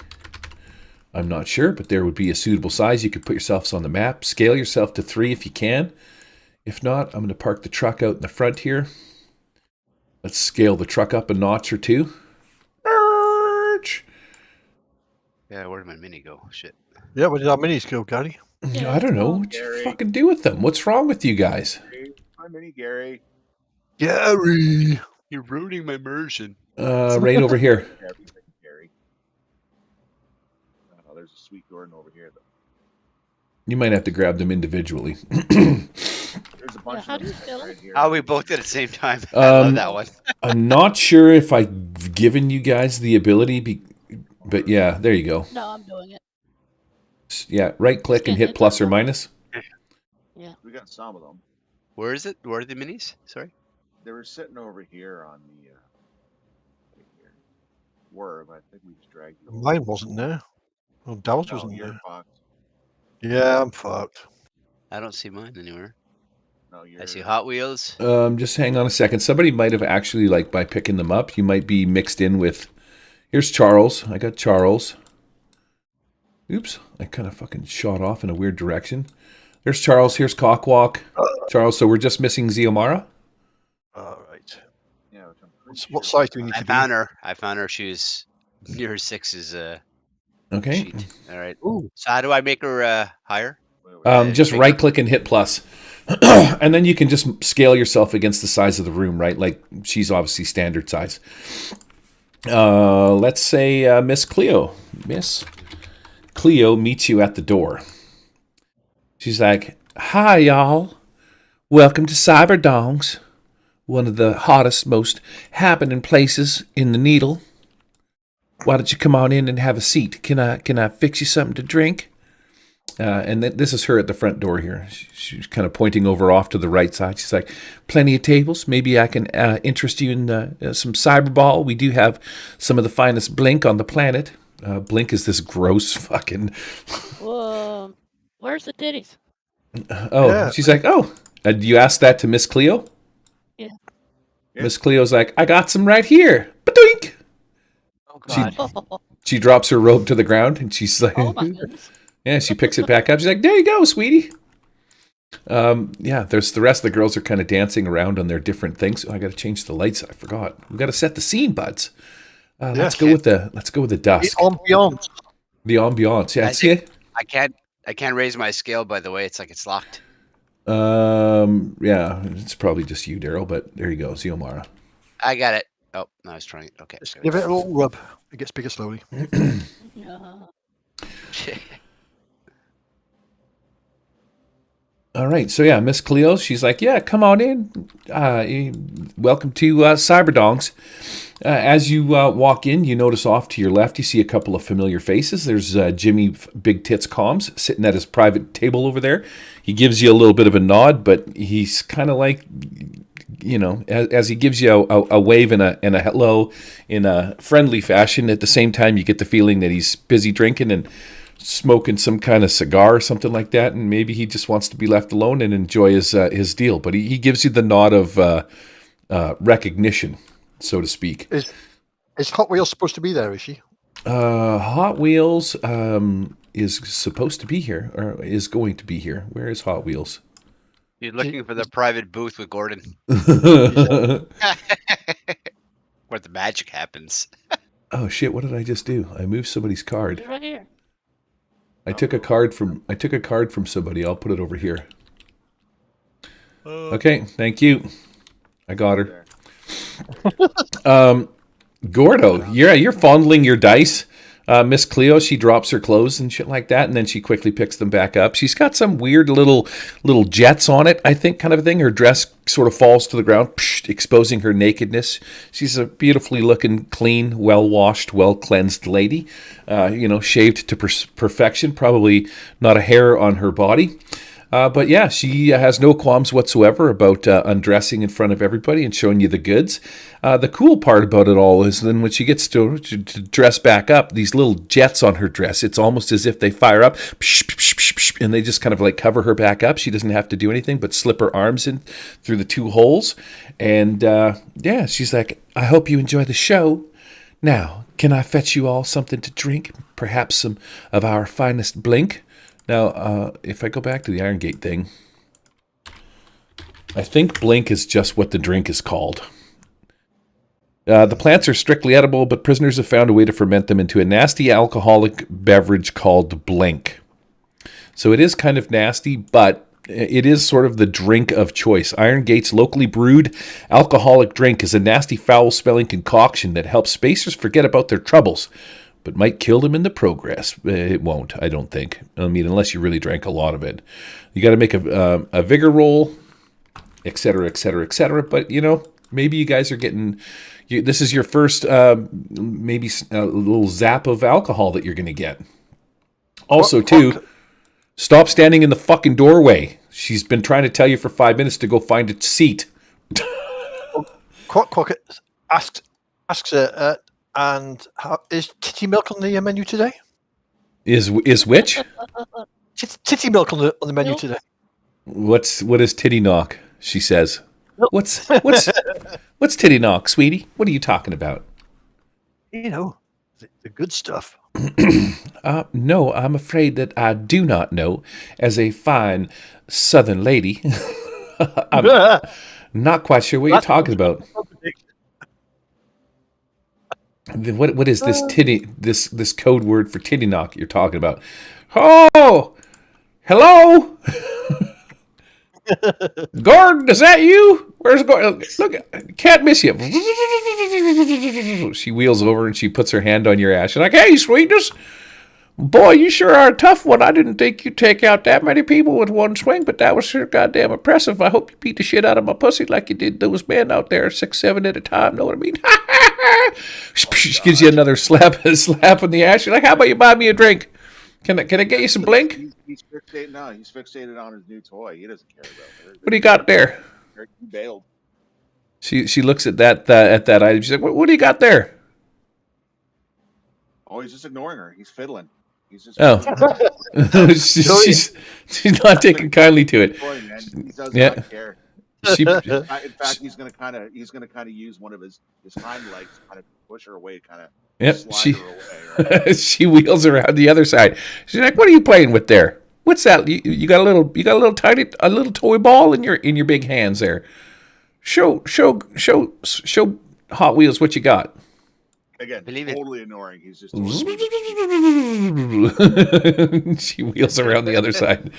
I'm not sure, but there would be a suitable size. You could put yourselves on the map. Scale yourself to 3 if you can. If not, I'm going to park the truck out in the front here. Let's scale the truck up a notch or 2. Yeah, where did my mini go? Shit. Yeah, where did our minis go, Gary? Yeah, I don't know. What you fucking do with them? What's wrong with you guys? Hi, Mini Gary. Gary! You're ruining my immersion. Right over here. Gary. Oh, there's a sweet Gordon over here. You might have to grab them individually. There's a bunch how of do you them spell right it? here. Oh, we both did at the same time. I love that one. I'm not sure if I've given you guys the ability, but yeah, there you go. No, I'm doing it. Yeah, right click and hit plus or minus. Yeah. We got some of them. Where is it? Where are the minis? Sorry. They were sitting over here on the. Right here. But I think we just dragged you. Mine wasn't there. Well, Dow's No, wasn't you're there. fucked. Yeah, I'm fucked. I don't see mine anywhere. No, you're. I see Hot Wheels. Just hang on a second. Somebody might have actually, like, by picking them up, you might be mixed in with. Here's Charles. I got Charles. Oops, I kind of fucking shot off in a weird direction. There's Charles. Here's Cockwalk. Charles, so we're just missing Ziomara? All right. Yeah, which I'm pretty What sure- size do we need I to be? found her. She was near 6's Okay. sheet. All right. Ooh. So how do I make her higher? Just bigger? right click and hit plus. And then you can just scale yourself against the size of the room, right? Like, she's obviously standard size. Let's say Miss Cleo. Miss Cleo meets you at the door. She's like, "Hi, y'all. Welcome to Cyberdongs, one of the hottest, most happening places in the Needle. Why don't you come on in and have a seat? Can I fix you something to drink?" And this is her at the front door here. She's kind of pointing over off to the right side. She's like, plenty of tables. Maybe I can interest you in some cyberball. We do have some of the finest Blink on the planet. Blink is this gross fucking... Whoa. Where's the titties? Oh, Yeah. she's like, oh, you asked that to Miss Cleo? Yeah. Miss Cleo's like, I got some right here. Ba-doink! Oh God. She drops her robe to the ground and she's like, Oh my goodness. yeah, she picks it back up. She's like, there you go, sweetie. Yeah, there's the rest of the girls are kind of dancing around on their different things. Oh, I got to change the lights. I forgot. We got to set the scene, buds. Let's go with the The dusk. ambiance. The ambiance. Yeah, I see it? I can't raise my scale, by the way. It's like it's locked. Yeah, it's probably just you, Daryl, but there you go, Ziomara. I got it. Oh, no, I was trying. Okay. Just give it a little rub. It gets bigger slowly. No. All right, so yeah, Miss Cleo, she's like, yeah, come on in. Welcome to Cyberdongs. As you walk in, you notice off to your left, you see a couple of familiar faces. There's Jimmy Big Tits Comms sitting at his private table over there. He gives you a little bit of a nod, but he's kind of like, you know, as he gives you a wave and a hello in a friendly fashion, at the same time you get the feeling that he's busy drinking and smoking some kind of cigar or something like that, and maybe he just wants to be left alone and enjoy his deal. But he gives you the nod of recognition, so to speak. Is Hot Wheels supposed to be there, is she? Hot Wheels is supposed to be here, or is going to be here. Where is Hot Wheels? You're looking for the private booth with Gordon. Where the magic happens. Oh shit! What did I just do? I moved somebody's card. It's right here. I took a card from somebody. I'll put it over here. Okay, thank you. I got her. Gordo, you're fondling your dice. Miss Cleo, she drops her clothes and shit like that, and then she quickly picks them back up. She's got some weird little jets on it, I think, kind of a thing. Her dress sort of falls to the ground, exposing her nakedness. She's a beautifully looking, clean, well-washed, well-cleansed lady. Shaved to perfection, probably not a hair on her body. But yeah, she has no qualms whatsoever about undressing in front of everybody and showing you the goods. The cool part about it all is then when she gets to dress back up, these little jets on her dress, it's almost as if they fire up and they just kind of like cover her back up. She doesn't have to do anything but slip her arms in through the two holes. And yeah, she's like, I hope you enjoy the show. Now, can I fetch you all something to drink? Perhaps some of our finest Blink? Now, if I go back to the Irongate thing, I think Blink is just what the drink is called. The plants are strictly edible, but prisoners have found a way to ferment them into a nasty alcoholic beverage called Blink. So it is kind of nasty, but it is sort of the drink of choice. Irongate's locally brewed alcoholic drink is a nasty, foul-smelling concoction that helps spacers forget about their troubles, but might kill them in the progress. It won't, I don't think. I mean, unless you really drank a lot of it. You got to make a vigor roll, etc., etc., etc. But, maybe you guys are getting... this is your first, maybe a little zap of alcohol that you're going to get. Also, too, stop standing in the fucking doorway. She's been trying to tell you for 5 minutes to go find a seat. Quack asks her, and is titty milk on the menu today? Is which? Titty milk on the menu Milk? today. What is titty knock? She says. Nope. What's titty knock, sweetie? What are you talking about? The good stuff. No, I'm afraid that I do not know. As a fine Southern lady, I'm not quite sure what you're talking about. What is this titty? This code word for titty knock you're talking about? Oh, hello, Gordon. Is that you? Where's Gordon? Look, can't miss you. She wheels over and she puts her hand on your ass. She's like, "Hey, sweetness, boy, you sure are a tough one. I didn't think you'd take out that many people with one swing, but that was sure goddamn impressive. I hope you beat the shit out of my pussy like you did those men out there, 6, 7 at a time. Know what I mean?" She gives you another slap in the ass. She's like, "How about you buy me a drink?" Can I get you some blink? He's fixated. No, he's fixated on his new toy. He doesn't care about her. What do you got there? He bailed. She looks at that item. She's like, what do you got there? Oh, he's just ignoring her. He's fiddling. He's just. she's not taking kindly to it. Toy, man. He does not care. She, in fact, he's gonna kind of use one of his hind legs to kind of push her away, kind of slide her away. Right? She wheels around the other side. She's like, "What are you playing with there? What's that? You got a little toy ball in your big hands there. Show Hot Wheels what you got." Again, totally ignoring. He's just. She wheels around the other side.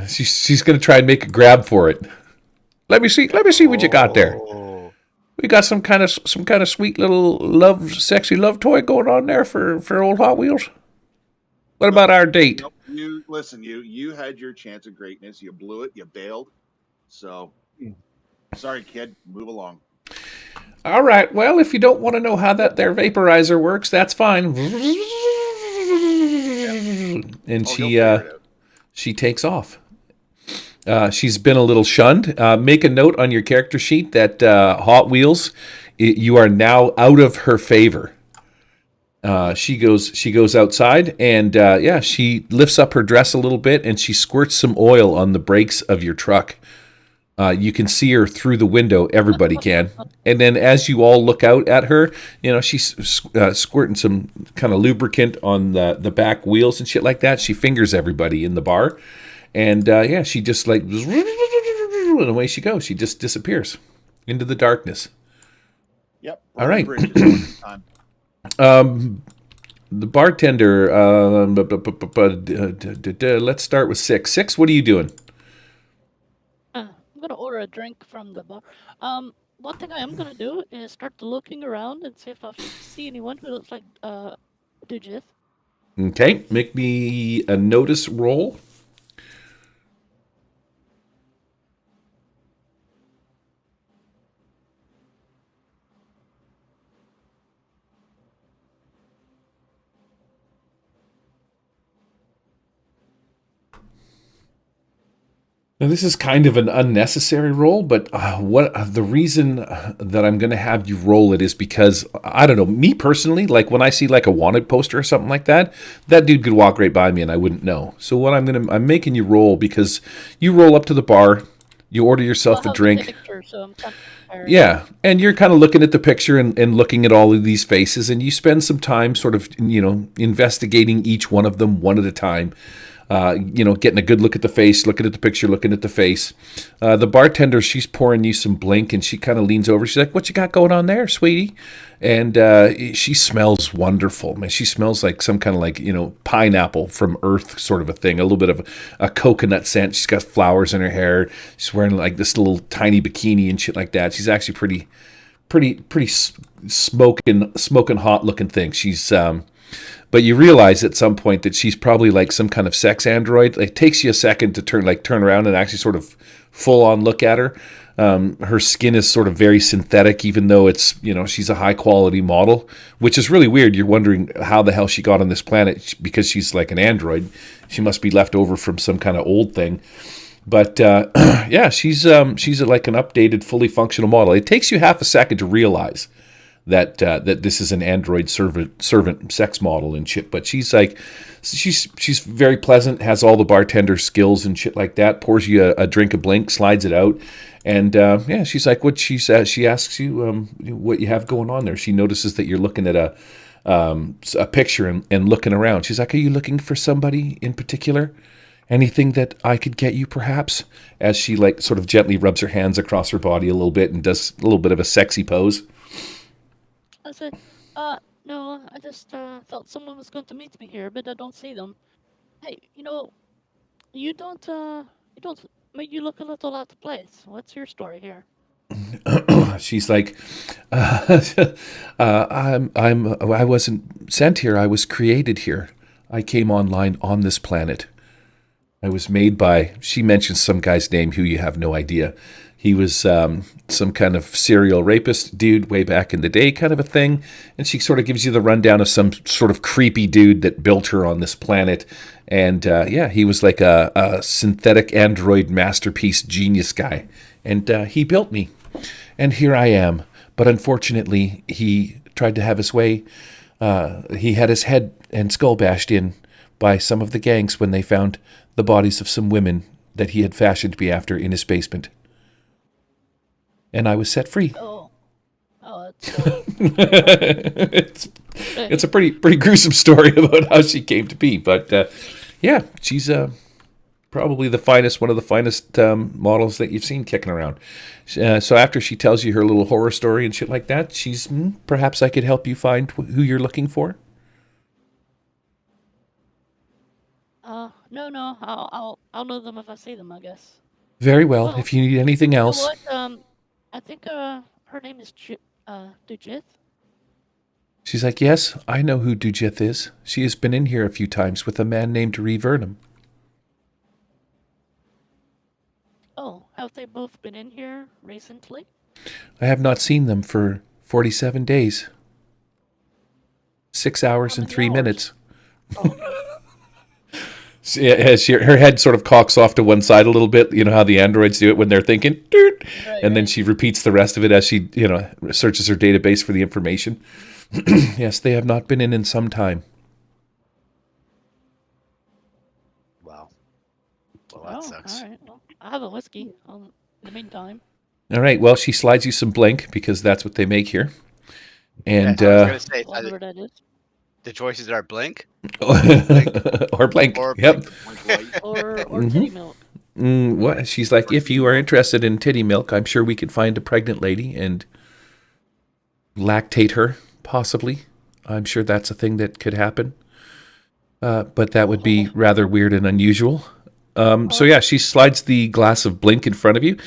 She's gonna try and make a grab for it. Let me see what you got there. We got some kind of sweet little sexy love toy going on there for old Hot Wheels. What about our date? Nope. You had your chance of greatness. You blew it. You bailed. So, sorry, kid. Move along. All right. Well, if you don't want to know how that there vaporizer works, that's fine. And she takes off. She's been a little shunned. Make a note on your character sheet that Hot Wheels, you are now out of her favor. She goes outside and she lifts up her dress a little bit and she squirts some oil on the brakes of your truck. You can see her through the window. Everybody can. And then as you all look out at her, she's squirting some kind of lubricant on the back wheels and shit like that. She fingers everybody in the bar. And she just like, and away she goes. She just disappears into the darkness. Yep. All right. The bartender, let's start with Six. Six, what are you doing? I'm gonna order a drink from the bar. One thing I am gonna do is start looking around and see if I see anyone who looks like Digith. Okay, make me a notice roll. Now, this is kind of an unnecessary roll, but the reason that I'm going to have you roll it is because, I don't know, me personally, like when I see like a wanted poster or something like that, that dude could walk right by me and I wouldn't know. So what I'm making you roll because you roll up to the bar, you order yourself a drink. Picture, so I'm kind of yeah, and you're kind of looking at the picture and looking at all of these faces, and you spend some time sort of, investigating each one of them one at a time. Getting a good look at the face, looking at the picture, looking at the face. The bartender, she's pouring you some blink, and she kind of leans over. She's like, "What you got going on there, sweetie?" And she smells wonderful. Man, she smells like some kind of like, pineapple from Earth sort of a thing. A little bit of a coconut scent. She's got flowers in her hair. She's wearing like this little tiny bikini and shit like that. She's actually pretty smoking hot looking thing. She's but you realize at some point that she's probably like some kind of sex android. It takes you a second to turn around and actually sort of full on look at her. Her skin is sort of very synthetic, even though it's, she's a high quality model, which is really weird. You're wondering how the hell she got on this planet because she's like an android. She must be left over from some kind of old thing. But she's like an updated, fully functional model. It takes you half a second to realize that this is an android servant sex model and shit, but she's very pleasant, has all the bartender skills and shit like that. Pours you a drink of blink, slides it out, and she's like, what she says. She asks you what you have going on there. She notices that you're looking at a picture and looking around. She's like, "Are you looking for somebody in particular? Anything that I could get you, perhaps?" As she like sort of gently rubs her hands across her body a little bit and does a little bit of a sexy pose. I said, no, I just thought someone was going to meet me here, but I don't see them. Hey, you don't make you look a little out of place. What's your story here? She's like, I wasn't sent here. I was created here. I came online on this planet. I was made by, she mentions some guy's name who you have no idea. He was some kind of serial rapist dude way back in the day, kind of a thing. And she sort of gives you the rundown of some sort of creepy dude that built her on this planet. And he was like a synthetic android masterpiece genius guy. And he built me. And here I am. But unfortunately, he tried to have his way. He had his head and skull bashed in by some of the gangs when they found the bodies of some women that he had fashioned me after in his basement. And I was set free. Oh, that's it's a pretty gruesome story about how she came to be. But she's probably one of the finest models that you've seen kicking around. So after she tells you her little horror story and shit like that, she's perhaps I could help you find who you're looking for. No. I'll know them if I see them, I guess. Very well. Well, If you need anything else. You know what? I think her name is Dujith. She's like, yes, I know who Dujith is. She has been in here a few times with a man named Revernum. Oh, have they both been in here recently? I have not seen them for 47 days. 6 hours and 3 minutes. Oh. Her head sort of cocks off to one side a little bit. You know how the androids do it when they're thinking, and then she repeats the rest of it as she, searches her database for the information. Yes, they have not been in some time. Wow. Well, that sucks. All right. Well, I have a whiskey in the meantime. All right. Well, she slides you some blink because that's what they make here. And I was gonna say, Whatever that is. the choices are Blink or blank. or Yep. Or titty milk. What? She's like, if you are interested in titty milk, I'm sure we could find a pregnant lady and lactate her, possibly. I'm sure that's a thing that could happen. But that would be rather weird and unusual. She slides the glass of blink in front of you.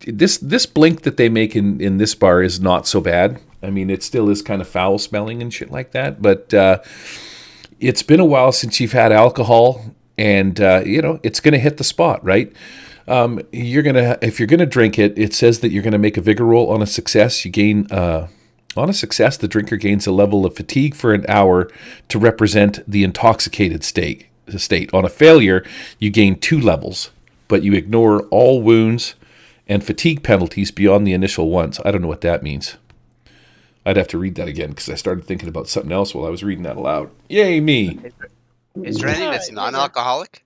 This blink that they make in this bar is not so bad. I mean, it still is kind of foul smelling and shit like that, but it's been a while since you've had alcohol, and it's going to hit the spot, right? If you're gonna drink it, it says that you're going to make a vigor roll. On a success, you gain on a success, the drinker gains a level of fatigue for an hour to represent the intoxicated state. On a failure, you gain 2 levels, but you ignore all wounds and fatigue penalties beyond the initial ones. I don't know what that means. I'd have to read that again because I started thinking about something else while I was reading that aloud. Yay, me! Is there anything that's non-alcoholic?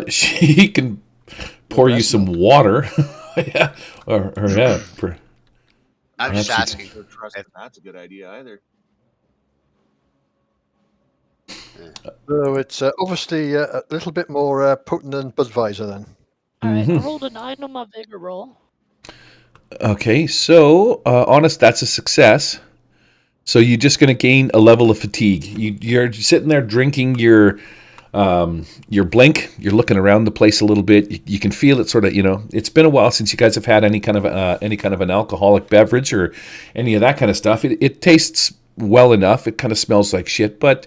She can pour you some water. Yeah. I'm just asking. Don't trust if that's a good idea either. So it's obviously a little bit more potent than Budweiser then. All right, I rolled a 9 on my vigor roll. Okay, so honest, that's a success. So you're just going to gain a level of fatigue. You're sitting there drinking your blink. You're looking around the place a little bit. You can feel it sort of. It's been a while since you guys have had any kind of an alcoholic beverage or any of that kind of stuff. It tastes well enough. It kind of smells like shit, but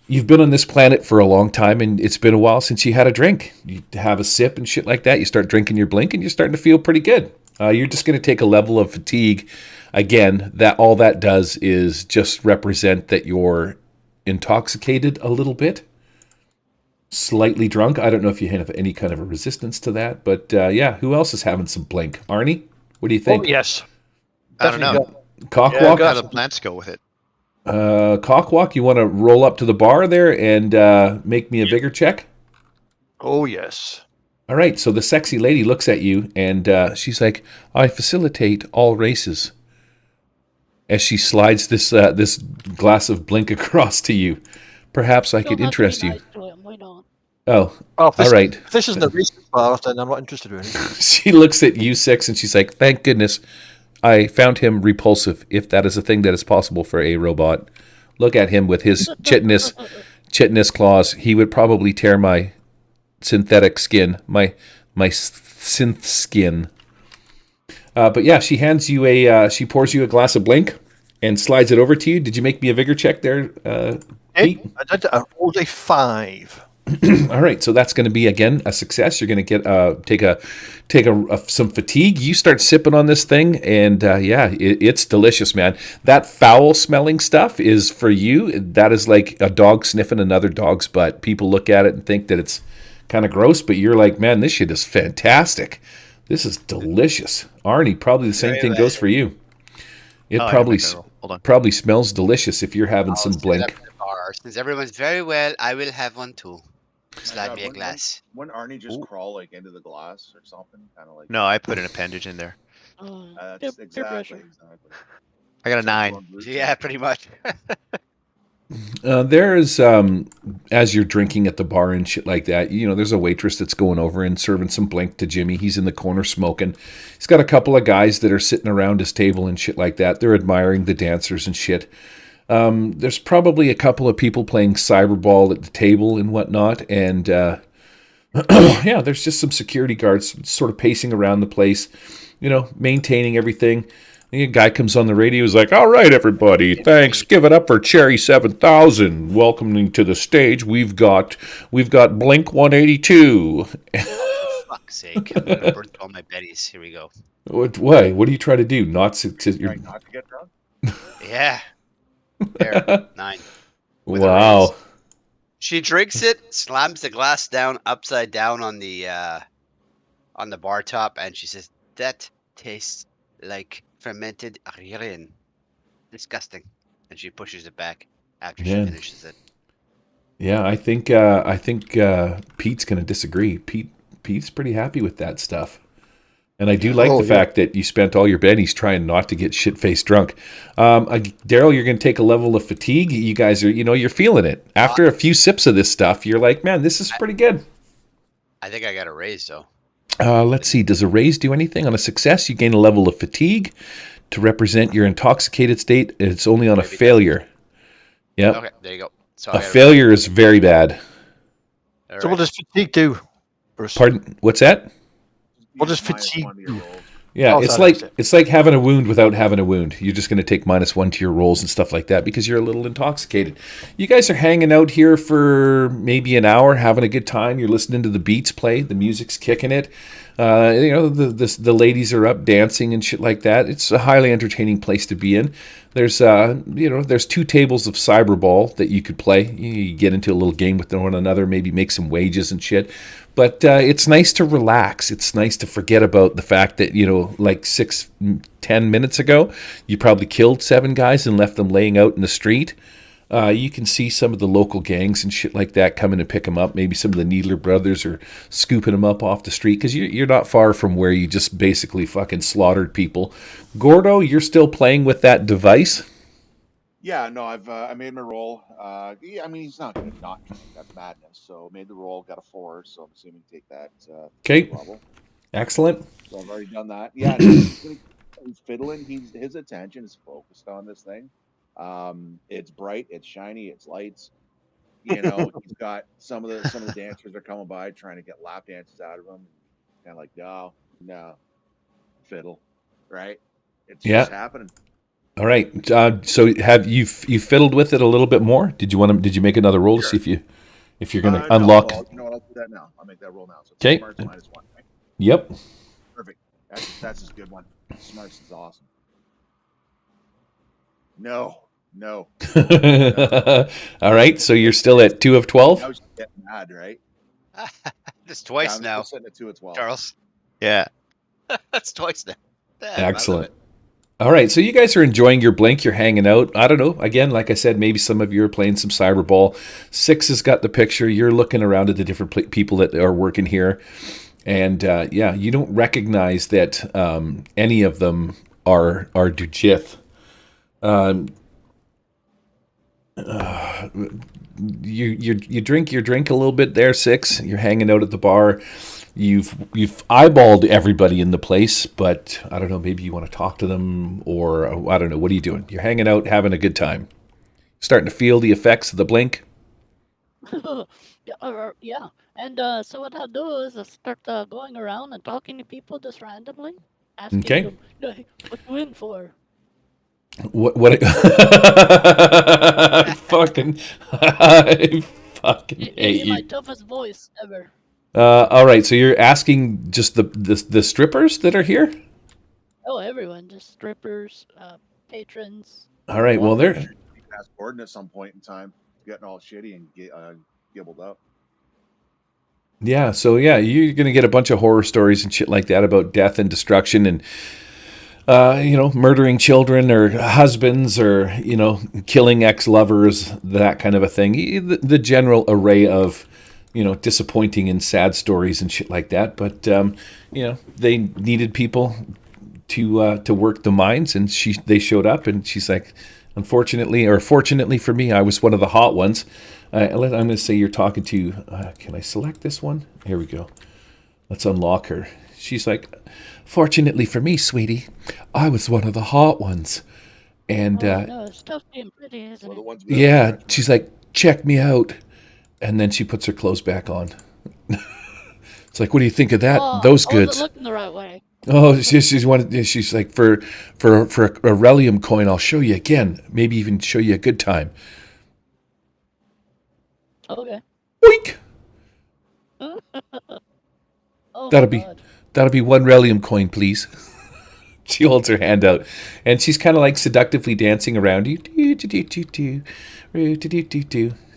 you've been on this planet for a long time, and it's been a while since you had a drink. You have a sip and shit like that. You start drinking your blink, and you're starting to feel pretty good. You're just going to take a level of fatigue. Again, all that does is just represent that you're intoxicated a little bit, slightly drunk. I don't know if you have any kind of a resistance to that, but who else is having some blink? Arnie, what do you think? Oh, yes. I don't know. Cockwalk? How do the plants go with it? Cockwalk, you want to roll up to the bar there and make me a vigor check? Oh, yes. All right, so the sexy lady looks at you, and she's like, I facilitate all races. As she slides this glass of blink across to you. Perhaps I could interest you. Nice to him. We don't. Oh, Well, all right. If this isn't a racist bar, then I'm not interested in it. She looks at you, Six, and she's like, thank goodness I found him repulsive, if that is a thing that is possible for a robot. Look at him with his chitinous claws. He would probably tear my synthetic skin, my synth skin. But yeah, she hands you she pours you a glass of blink and slides it over to you. Did you make me a vigor check there, Pete? I rolled a 5. All right, so that's going to be again a success. You're going to get take some fatigue. You start sipping on this thing, and it's delicious, man. That foul smelling stuff is for you. That is like a dog sniffing another dog's butt. People look at it and think that it's kind of gross, but you're like, man, this shit is fantastic. This is delicious. Arnie, probably the same thing goes for you. It probably smells delicious if you're having some blink. Since everyone's very well, I will have one too. Slide me a glass. Wouldn't Arnie just crawl like into the glass or something? Kind of like. No, I put an appendage in there. That's exactly. I got a 9. Yeah, pretty much. There's as you're drinking at the bar and shit like that, there's a waitress that's going over and serving some blink to Jimmy. He's in the corner smoking. He's got a couple of guys that are sitting around his table and shit like that. They're admiring the dancers and shit. There's probably a couple of people playing cyberball at the table and whatnot, and there's just some security guards sort of pacing around the place, maintaining everything. A guy comes on the radio, he's like, all right, everybody, thanks. Give it up for Cherry 7000. Welcoming to the stage, we've got Blink 182. For fuck's sake. I'm going to burn all my betties. Here we go. Why? What do you try to do? Not to get drunk? Yeah. There. 9. Wow. She drinks it, slams the glass down upside down on the bar top, and she says, that tastes like fermented urine. Disgusting. And she pushes it back after she finishes it. Yeah, I think Pete's going to disagree. Pete's pretty happy with that stuff. And I do like the fact that you spent all your bennies trying not to get shit-faced drunk. Daryl, you're going to take a level of fatigue. You guys are, you're feeling it. After a few sips of this stuff, you're like, man, this is pretty good. I think I got a raise, though. Let's see. Does a raise do anything? On a success, you gain a level of fatigue to represent your intoxicated state. It's only on a failure. Yep. Okay, there you go. So a failure is very bad. So what does fatigue do, Bruce? Pardon? What's that? What does fatigue do? Yeah, it's like having a wound without having a wound. You're just going to take -1 to your rolls and stuff like that because you're a little intoxicated. You guys are hanging out here for maybe an hour, having a good time. You're listening to the beats play. The music's kicking it. The ladies are up dancing and shit like that. It's a highly entertaining place to be in. There's there's 2 tables of cyberball that you could play. You get into a little game with one another, maybe make some wages and shit. But it's nice to relax. It's nice to forget about the fact that, like 6-10 minutes ago, you probably killed 7 guys and left them laying out in the street. You can see some of the local gangs and shit like that coming and pick them up. Maybe some of the Needler brothers are scooping them up off the street because you're not far from where you just basically fucking slaughtered people. Gordo, you're still playing with that device? Yeah, no, I made my roll. He's not going to not that madness, so made the roll, got a 4, so I'm assuming take that. Okay. Level. Excellent. So I've already done that. Yeah, he's fiddling. His attention is focused on this thing. It's bright, it's shiny, it's lights. He's got some of the dancers are coming by trying to get lap dances out of him. Kind of like, no, fiddle, right? It's just happening. All right. So have you fiddled with it a little bit more? Did you make another roll to see if you're going to unlock? I'll do that now. I'll make that roll now. So okay. Smarts -1. Right? Yep. Perfect. That's a good one. Smarts is awesome. No. All right. So you're still at 2 of 12. I was just getting mad, right? That's twice I'm now. sitting at 2 of 12. Charles. Yeah. That's twice now. Damn, excellent. All right, so you guys are enjoying your blink. You're hanging out. I don't know. Again, like I said, maybe some of you are playing some cyberball. 6 has got the picture. You're looking around at the different people that are working here. And, you don't recognize that any of them are Dujith. You drink your drink a little bit there, 6. You're hanging out at the bar. You've eyeballed everybody in the place, but I don't know, maybe you want to talk to them, or I don't know. What are you doing? You're hanging out, having a good time. Starting to feel the effects of the blink? Yeah. And so what I'll do is I'll start going around and talking to people just randomly, asking them, hey, what you in for? What I fucking hate In my you. toughest voice ever. All right, so you're asking just the strippers that are here? Oh, everyone, just strippers, patrons. All right, well, they're... You can ask Gordon at some point in time, getting all shitty and gibbled up. Yeah, so yeah, you're going to get a bunch of horror stories and shit like that about death and destruction and, murdering children or husbands or, killing ex-lovers, that kind of a thing. The general array of, disappointing and sad stories and shit like that. But, they needed people to work the mines, and they showed up, and she's like, unfortunately, or fortunately for me, I was one of the hot ones. I'm going to say you're talking to, can I select this one? Here we go. Let's unlock her. She's like, fortunately for me, sweetie, I was one of the hot ones. And no, it's tough being pretty, isn't it? yeah, she's like, check me out. And then she puts her clothes back on. It's like, what do you think of that? Those I goods. wasn't looking the right way. Oh, she's like, for a Relium coin, I'll show you again. Maybe even show you a good time. Okay. Boink! Oh, That'll God. be one Relium coin, please. She holds her hand out, and she's kind of like seductively dancing around you.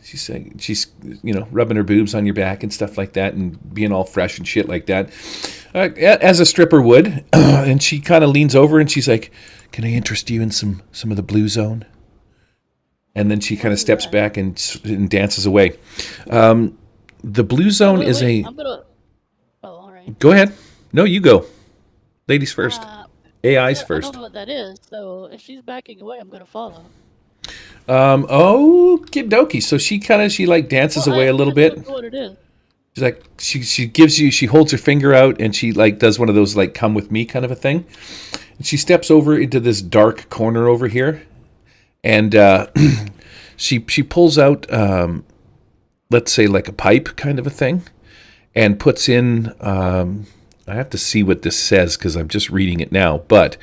She's saying, rubbing her boobs on your back and stuff like that, and being all fresh and shit like that, as a stripper would. And she kind of leans over and she's like, "Can I interest you in some of the Blue Zone?" And then she kind of steps back and dances away. The Blue Zone is a... I'm gonna... Oh, all right. Go ahead. No, you go. Ladies first. AIs I first. don't know what that is, so if she's backing away, I'm gonna follow. Okie dokie. So she dances away a little bit. I don't know what it is. She's like, she holds her finger out and she like does one of those like come with me kind of a thing. And she steps over into this dark corner over here. And she pulls out, let's say like a pipe kind of a thing, and puts in, I have to see what this says because I'm just reading it now, but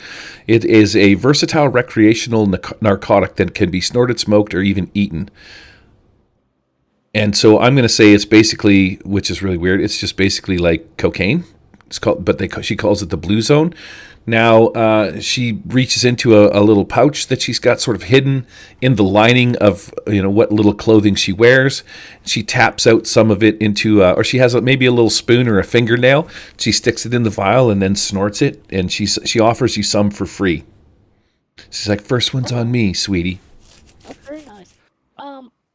it is a versatile recreational narcotic that can be snorted, smoked, or even eaten. And so I'm going to say it's basically, which is really weird, it's just basically like cocaine. It's called, but she calls it the Blue Zone. Now she reaches into a little pouch that she's got sort of hidden in the lining of what little clothing she wears. She taps out some of it into, or she has maybe a little spoon or a fingernail. She sticks it in the vial and then snorts it, and she offers you some for free. She's like, "First one's on me, sweetie." That's very nice.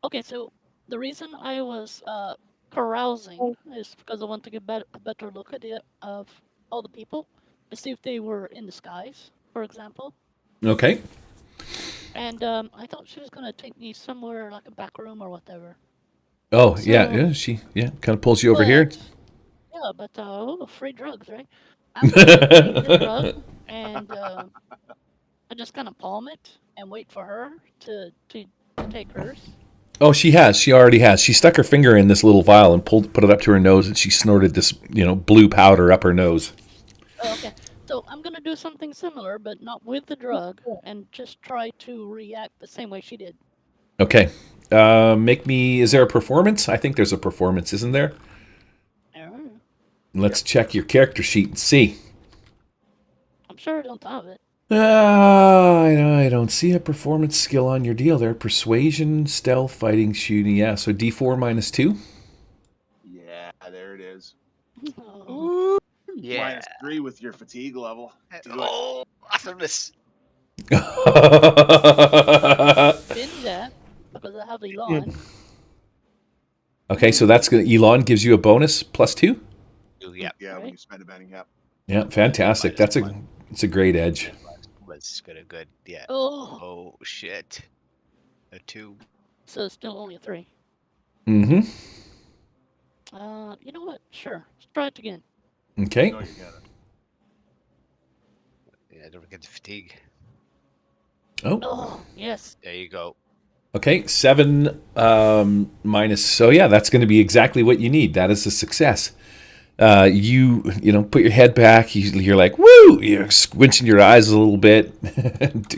Okay, so the reason I was carousing is because I want to get a better look at it of all the people. To see if they were in disguise, for example. Okay. And I thought she was gonna take me somewhere like a back room or whatever. Oh, so, yeah, she kind of pulls you over here. Yeah, but free drugs, right? I'm gonna take the drug and I just kind of palm it and wait for her to take hers. Oh, she has. She already has. She stuck her finger in this little vial and put it up to her nose, and she snorted this, blue powder up her nose. Oh, okay. So I'm gonna do something similar, but not with the drug, and just try to react the same way she did. Okay. Is there a performance? I think there's a performance, isn't there? Let's check your character sheet and see. I'm sure I don't have it. I don't see a performance skill on your deal there. Persuasion, stealth, fighting, shooting. Yeah, so D4 minus 2? Yeah, there it is. Oh. Yeah. -3 with your fatigue level. Awesomeness. Been that because I have Elon. Okay, so that's good. Elon gives you a bonus +2? Yeah. Yeah, when you spend a betting, yep. Yeah, fantastic. It's a great edge. Was good. Yeah. Oh Shit. A 2. So it's still only a 3. Mm-hmm. You know what? Sure. Let's try it again. Okay. No, you got it. Yeah, don't forget the fatigue. Oh, yes. There you go. Okay, 7 minus. So yeah, that's going to be exactly what you need. That is a success. You know, put your head back. You're like, woo! You're squinching your eyes a little bit,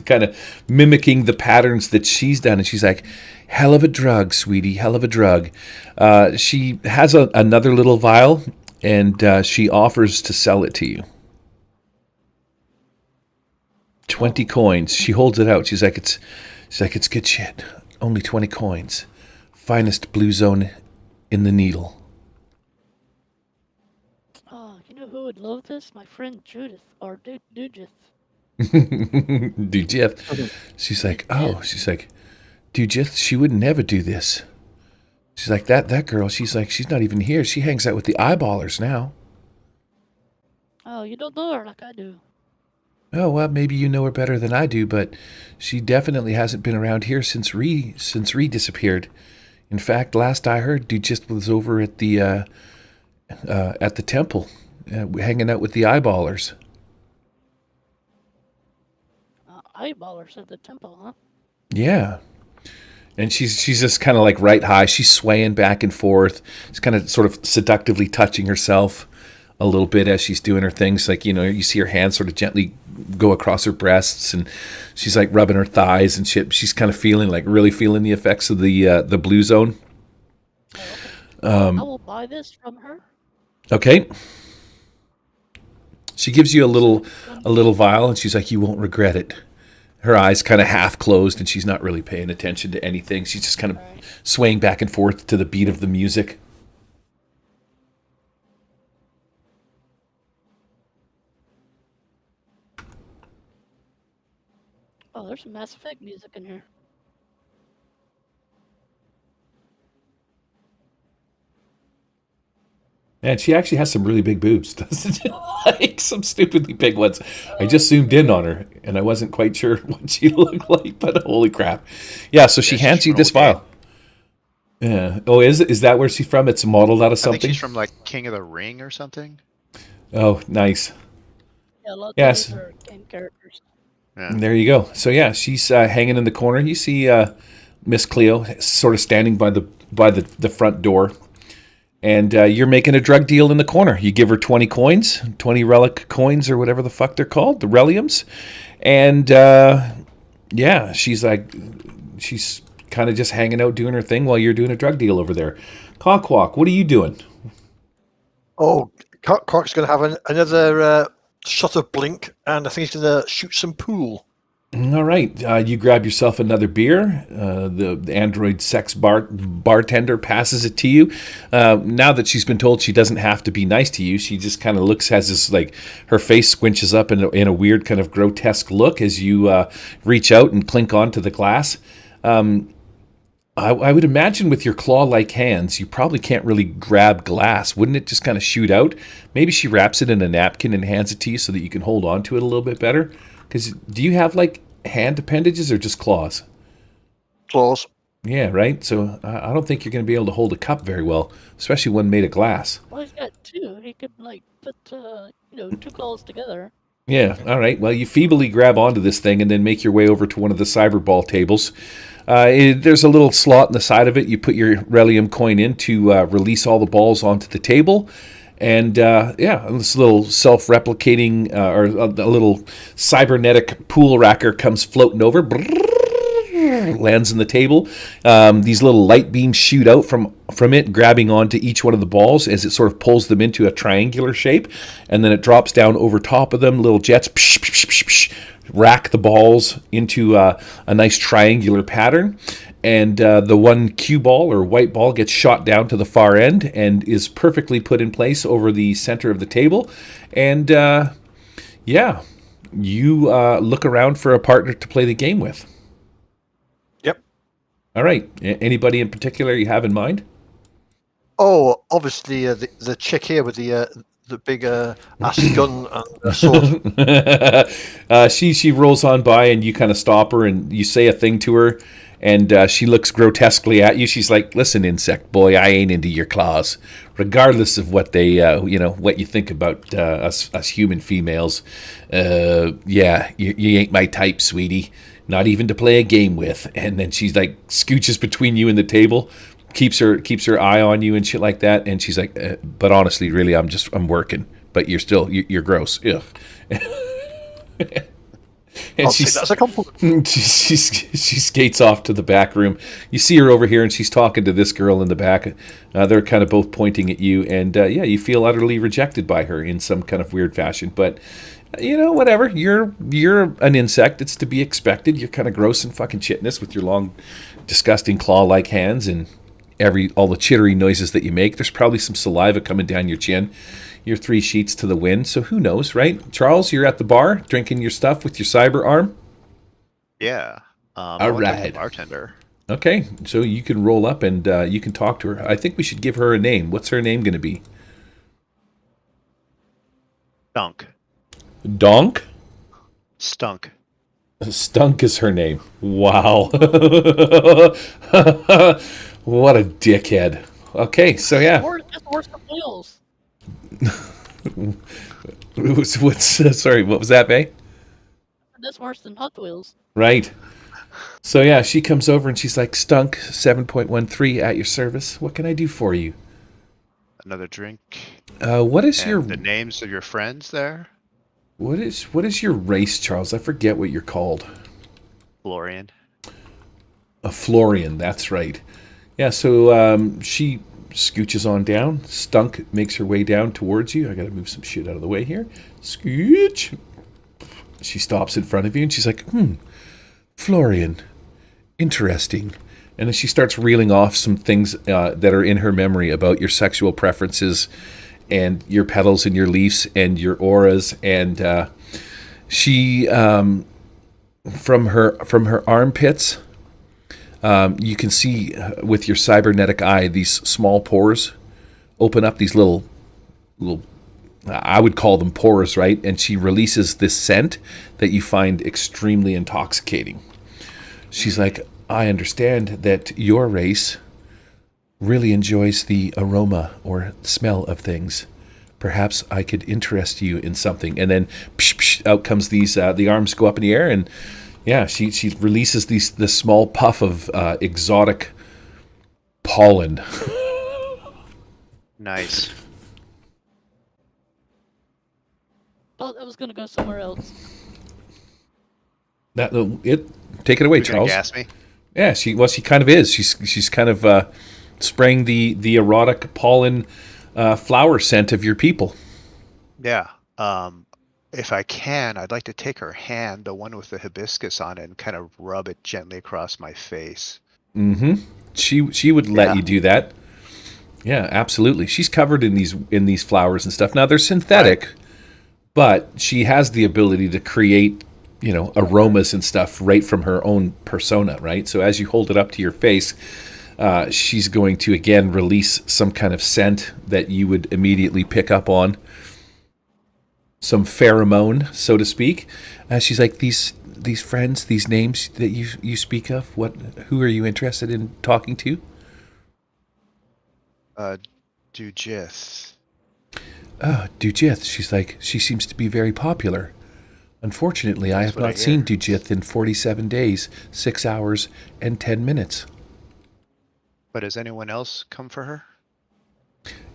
kind of mimicking the patterns that she's done. And she's like, hell of a drug, sweetie, hell of a drug. She has another little vial, and she offers to sell it to you. 20 coins. She holds it out. She's like, it's good shit. Only 20 coins. Finest blue zone in the needle. Oh, you know who would love this? My friend Judith, or Dujith. Dujith. She's like, oh, she's like, Dujith, she would never do this. She's like, that girl, she's like, she's not even here. She hangs out with the eyeballers now. Oh, you don't know her like I do. Oh, well, maybe you know her better than I do, but she definitely hasn't been around here since Ree disappeared. In fact, last I heard, Dujith was over at the temple, hanging out with the eyeballers. Eyeballers at the temple, huh? Yeah. And she's just kind of like right high. She's swaying back and forth. She's kind of sort of seductively touching herself a little bit as she's doing her things. Like, you know, you see her hands sort of gently go across her breasts, and she's like rubbing her thighs and shit. She's kind of really feeling the effects of the blue zone. I will buy this from her. Okay. She gives you a little vial, and she's like, you won't regret it. Her eyes kind of half closed, and she's not really paying attention to anything. She's just kind of swaying back and forth to the beat of the music. Oh, there's some Mass Effect music in here. And she actually has some really big boobs, doesn't she? Like some stupidly big ones. I just zoomed in on her, and I wasn't quite sure what she looked like, but holy crap. Yeah, so she hands you this vial. Yeah. Oh, is that where she's from? It's modeled out of something? I think she's from, like, King of the Ring or something. Oh, nice. Yeah, lots Yes. of these are game characters. Yeah. There you go. So yeah, she's hanging in the corner. You see Miss Cleo sort of standing by the front door. And you're making a drug deal in the corner. You give her 20 coins, 20 relic coins or whatever the fuck they're called, the reliums. And yeah, she's kind of just hanging out doing her thing while you're doing a drug deal over there. Conquak, what are you doing? Oh, Cork's going to have another shot of Blink, and I think he's going to shoot some pool. All right. You grab yourself another beer. The android sex bartender passes it to you. Now that she's been told she doesn't have to be nice to you, she just kind of has this, like, her face squinches up in a weird kind of grotesque look as you reach out and clink onto the glass. I would imagine with your claw-like hands, you probably can't really grab glass. Wouldn't it just kind of shoot out? Maybe she wraps it in a napkin and hands it to you so that you can hold on to it a little bit better. Because do you have, like, hand appendages or just claws? Claws. Yeah, right? So I don't think you're going to be able to hold a cup very well, especially one made of glass. Well, he's got two. He could, like, put, two claws together. Yeah, all right. Well, you feebly grab onto this thing and then make your way over to one of the cyberball tables. There's a little slot in the side of it. You put your Relium coin in to release all the balls onto the table. And yeah, this little self-replicating or a little cybernetic pool racker comes floating over, lands on the table. These little light beams shoot out from it, grabbing onto each one of the balls as it sort of pulls them into a triangular shape, and then it drops down over top of them. Little jets rack the balls into a nice triangular pattern. And the one cue ball or white ball gets shot down to the far end and is perfectly put in place over the center of the table. And yeah, you look around for a partner to play the game with. Yep. All right. Anybody in particular you have in mind? Oh, obviously the chick here with the big acid gun and sword. She rolls on by and you kind of stop her and you say a thing to her. And she looks grotesquely at you. She's like, "Listen, insect boy, I ain't into your claws. Regardless of what they, what you think about us human females. Yeah, you ain't my type, sweetie. Not even to play a game with." And then she's like, scooches between you and the table, keeps her eye on you and shit like that. And she's like, but honestly, really, I'm working. But you're gross. Ugh. And that's a compliment. She skates off to the back room. You see her over here, and she's talking to this girl in the back. They're kind of both pointing at you, and you feel utterly rejected by her in some kind of weird fashion. But whatever. You're an insect. It's to be expected. You're kind of gross and fucking chitinous with your long, disgusting claw-like hands and all the chittery noises that you make. There's probably some saliva coming down your chin. You're 3 sheets to the wind, so who knows, right? Charles, you're at the bar drinking your stuff with your cyber arm? Yeah. All right. Bartender. Okay, so you can roll up and you can talk to her. I think we should give her a name. What's her name going to be? Stunk. Donk? Stunk. Stunk is her name. Wow. What a dickhead. Okay, so yeah. That's worse than wheels. Sorry, what was that, Bay? That's worse than Hot Wheels. Right. So yeah, she comes over and she's like, Stunk 7.13 at your service. What can I do for you? Another drink. What is the names of your friends there? What is your race, Charles? I forget what you're called. Florian. A Florian, that's right. Yeah, so she scooches on down. Stunk makes her way down towards you. I gotta move some shit out of the way here. Scooch. She stops in front of you and she's like, Florian, interesting. And then she starts reeling off some things that are in her memory about your sexual preferences and your petals and your leaves and your auras. And she, from her armpits, you can see with your cybernetic eye these small pores open up, these little, I would call them pores, right? And she releases this scent that you find extremely intoxicating. She's like, I understand that your race really enjoys the aroma or smell of things. Perhaps I could interest you in something. And then out comes these, the arms go up in the air, and yeah, she releases this small puff of exotic pollen. Nice. Thought I was gonna go somewhere else. Take it away, You're Charles. gonna gas me? Yeah, she kind of is. She's kind of spraying the erotic pollen flower scent of your people. Yeah. If I can, I'd like to take her hand, the one with the hibiscus on it, and kind of rub it gently across my face. Mm-hmm. She would let you do that. Yeah, absolutely. She's covered in these flowers and stuff. Now they're synthetic, right, but she has the ability to create, aromas and stuff right from her own persona, right? So as you hold it up to your face, she's going to again release some kind of scent that you would immediately pick up on. Some pheromone, so to speak. She's like, these friends, these names that you speak of, who are you interested in talking to? Dujith. Oh, Dujith. She's like, she seems to be very popular. Unfortunately, I have not seen Dujith in 47 days, 6 hours, and 10 minutes. But has anyone else come for her?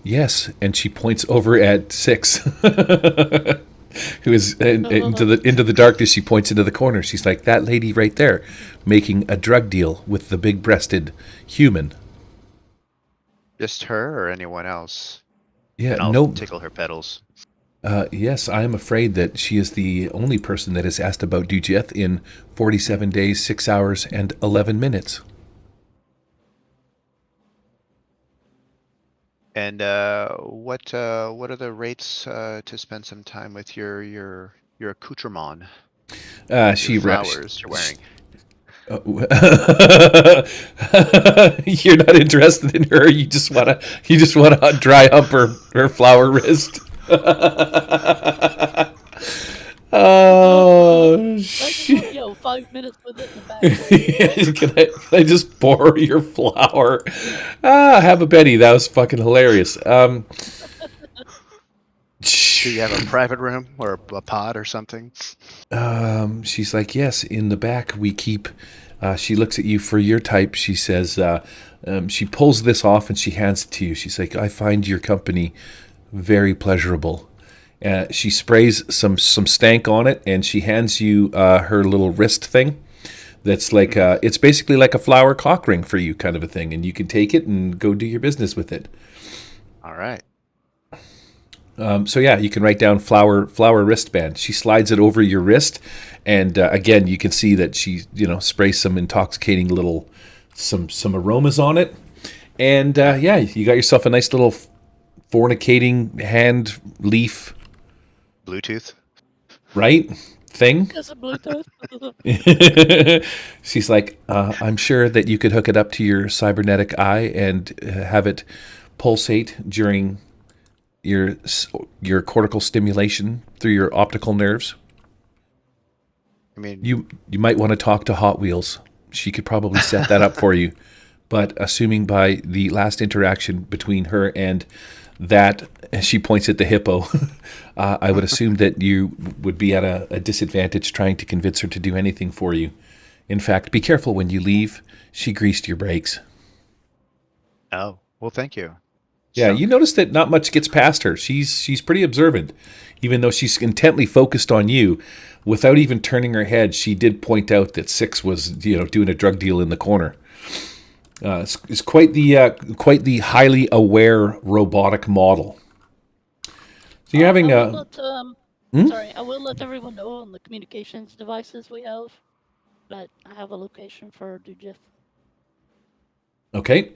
Yes, and she points over at Six, who is into the darkness. She points into the corner. She's like, that lady right there, making a drug deal with the big-breasted human. Just her or anyone else? Yeah, and I'll no. tickle her petals. Yes, I am afraid that she is the only person that has asked about Dujeth in 47 days, 6 hours, and 11 minutes. And what are the rates to spend some time with your accoutrement? Flowers you're wearing. You're not interested in her. You just wanna dry hump her flower wrist. Oh shit! 5 minutes with it in the back. Can I just borrow your flower? Have a Betty. That was fucking hilarious. Do you have a private room or a pod or something? She's like, yes, in the back we keep. She looks at you for your type. She says, She pulls this off and she hands it to you. She's like, I find your company very pleasurable. She sprays some stank on it, and she hands you her little wrist thing. That's like it's basically like a flower cock ring for you, kind of a thing, and you can take it and go do your business with it. All right. So yeah, you can write down flower wristband. She slides it over your wrist, and again, you can see that she sprays some intoxicating little some aromas on it, and yeah, you got yourself a nice little fornicating hand leaf, Bluetooth. right? Thing. Is it Bluetooth? She's like, I'm sure that you could hook it up to your cybernetic eye and have it pulsate during your cortical stimulation through your optical nerves. I mean, You might want to talk to Hot Wheels. She could probably set that up for you. But assuming by the last interaction between her and that, she points at the hippo, I would assume that you would be at a disadvantage trying to convince her to do anything for you. In fact, be careful when you leave. She greased your brakes. oh, well, thank you. Yeah, you notice that not much gets past her. She's pretty observant. Even though she's intently focused on you, without even turning her head, she did point out that Six was, doing a drug deal in the corner. It's quite the highly aware robotic model. So you're having I a. will Sorry, I will let everyone know on the communications devices we have that I have a location for Dujith. Okay.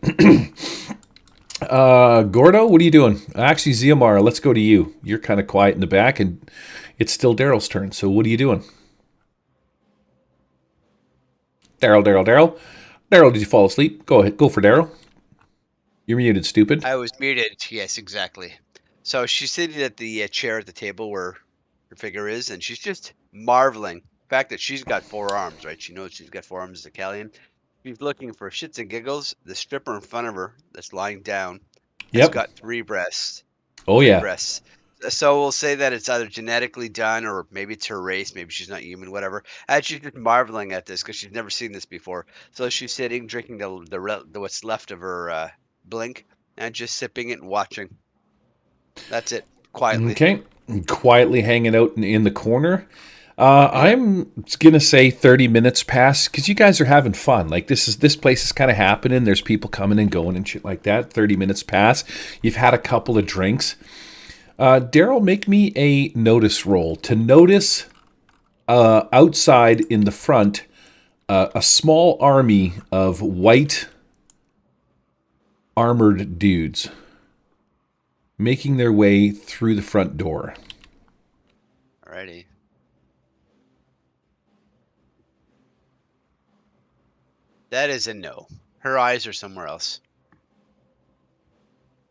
Gordo, what are you doing? Actually, Ziamara, let's go to you. You're kind of quiet in the back, and it's still Daryl's turn. So what are you doing? Daryl. Daryl, did you fall asleep? Go ahead. Go for Daryl. You're muted, stupid. I was muted. Yes, exactly. So she's sitting at the chair at the table where her figure is, and she's just marveling the fact that she's got 4 arms, right? She knows she's got 4 arms as a Callian. She's looking for shits and giggles. The stripper in front of her that's lying down has Yep. got 3 breasts. Oh, 3 yeah. breasts. So we'll say that it's either genetically done or maybe it's her race. Maybe she's not human, whatever. And she's just marveling at this because she's never seen this before. So she's sitting, drinking the what's left of her blink and just sipping it and watching. That's it. Quietly. Okay. Quietly hanging out in the corner. I'm going to say 30 minutes pass because you guys are having fun. Like this place is kind of happening. There's people coming and going and shit like that. 30 minutes pass. You've had a couple of drinks. Daryl, make me a notice roll to notice outside in the front a small army of white armored dudes making their way through the front door. Alrighty. That is a no. Her eyes are somewhere else.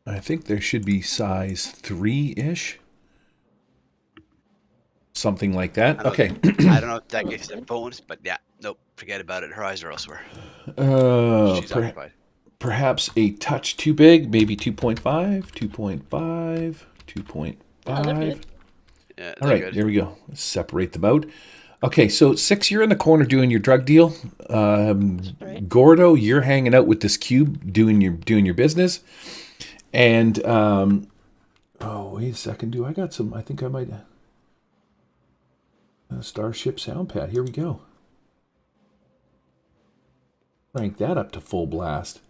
I think there should be size 3-ish. Something like that. Okay. I don't know if that gives a bonus, but yeah, nope, forget about it. Her eyes are elsewhere. She's occupied. Perhaps a touch too big, maybe 2.5, 2.5, 2.5. Yeah, All right, good. there we go. Let's separate them out. Okay, so Six, you're in the corner doing your drug deal. Right. Gordo, you're hanging out with this cube doing your business. And wait a second, I got some? I think I might. Starship sound pad. Here we go. Crank that up to full blast.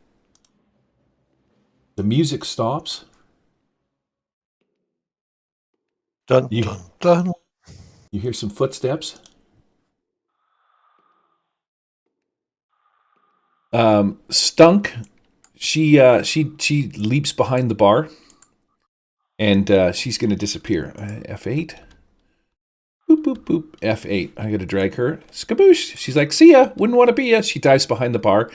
The music stops. Dun, dun. You hear some footsteps. Stunk. She leaps behind the bar, and she's going to disappear. F8. Boop, boop, boop. F8. I got to drag her. Skaboosh. She's like, see ya. Wouldn't want to be ya. She dives behind the bar.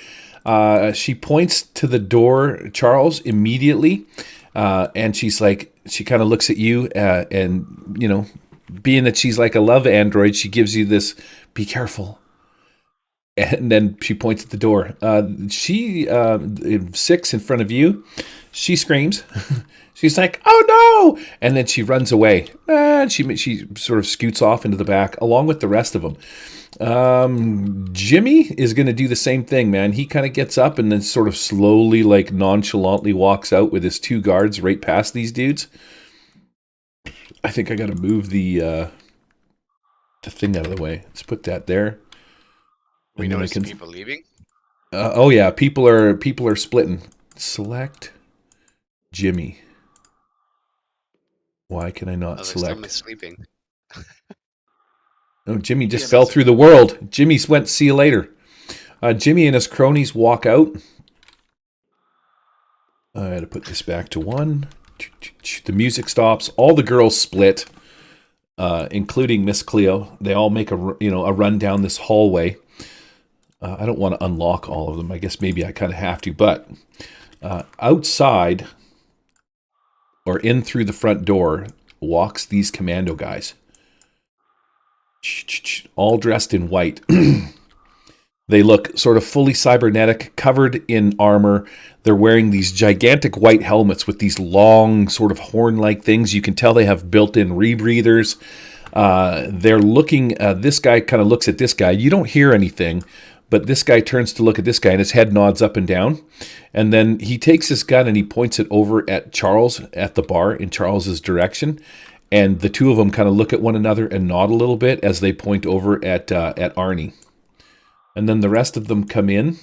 She points to the door, Charles, immediately. And she's like, she kind of looks at you, and, being that she's like a love android, she gives you this, be careful. And then she points at the door. She, 6 in front of you, she screams. She's like, "Oh no!" And then she runs away. And she sort of scoots off into the back along with the rest of them. Jimmy is going to do the same thing, man. He kind of gets up and then sort of slowly, like nonchalantly walks out with his 2 guards right past these dudes. I think I got to move the thing out of the way. Let's put that there. We notice people leaving. Oh yeah, people are splitting. Select Jimmy. Why can I not select? Someone's sleeping. No, Jimmy just fell through the world. Jimmy went, see you later. Jimmy and his cronies walk out. I had to put this back to 1. The music stops. All the girls split, including Miss Cleo. They all make a run down this hallway. I don't want to unlock all of them. I guess maybe I kind of have to. But outside, or in through the front door, walks these commando guys. All dressed in white. They look sort of fully cybernetic, covered in armor. They're wearing these gigantic white helmets with these long sort of horn-like things. You can tell they have built-in rebreathers. They're looking, this guy kind of looks at this guy. You don't hear anything, but this guy turns to look at this guy and his head nods up and down. And then he takes his gun and he points it over at Charles at the bar in Charles's direction. And the 2 of them kind of look at one another and nod a little bit as they point over at Arnie. And then the rest of them come in,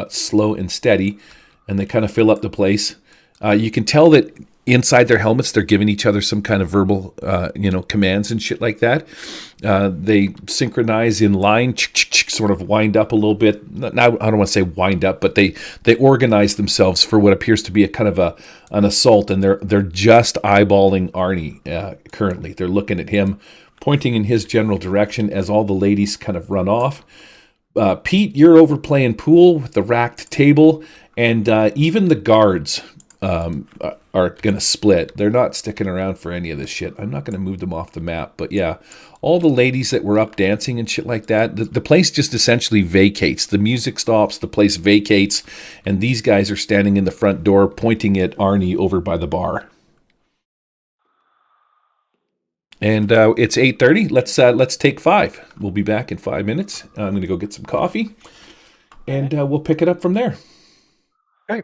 slow and steady, and they kind of fill up the place. You can tell that inside their helmets, they're giving each other some kind of verbal, commands and shit like that. They synchronize in line, sort of wind up a little bit. Now, I don't want to say wind up, but they organize themselves for what appears to be a kind of an assault, and they're just eyeballing Arnie currently. They're looking at him, pointing in his general direction as all the ladies kind of run off. Pete, you're over playing pool with the racked table, and even the guards are going to split. They're not sticking around for any of this shit. I'm not going to move them off the map. But yeah, all the ladies that were up dancing and shit like that, the place just essentially vacates. The music stops, the place vacates, and these guys are standing in the front door pointing at Arnie over by the bar. And it's 8:30. Let's take 5. We'll be back in 5 minutes. I'm going to go get some coffee, and we'll pick it up from there. Okay.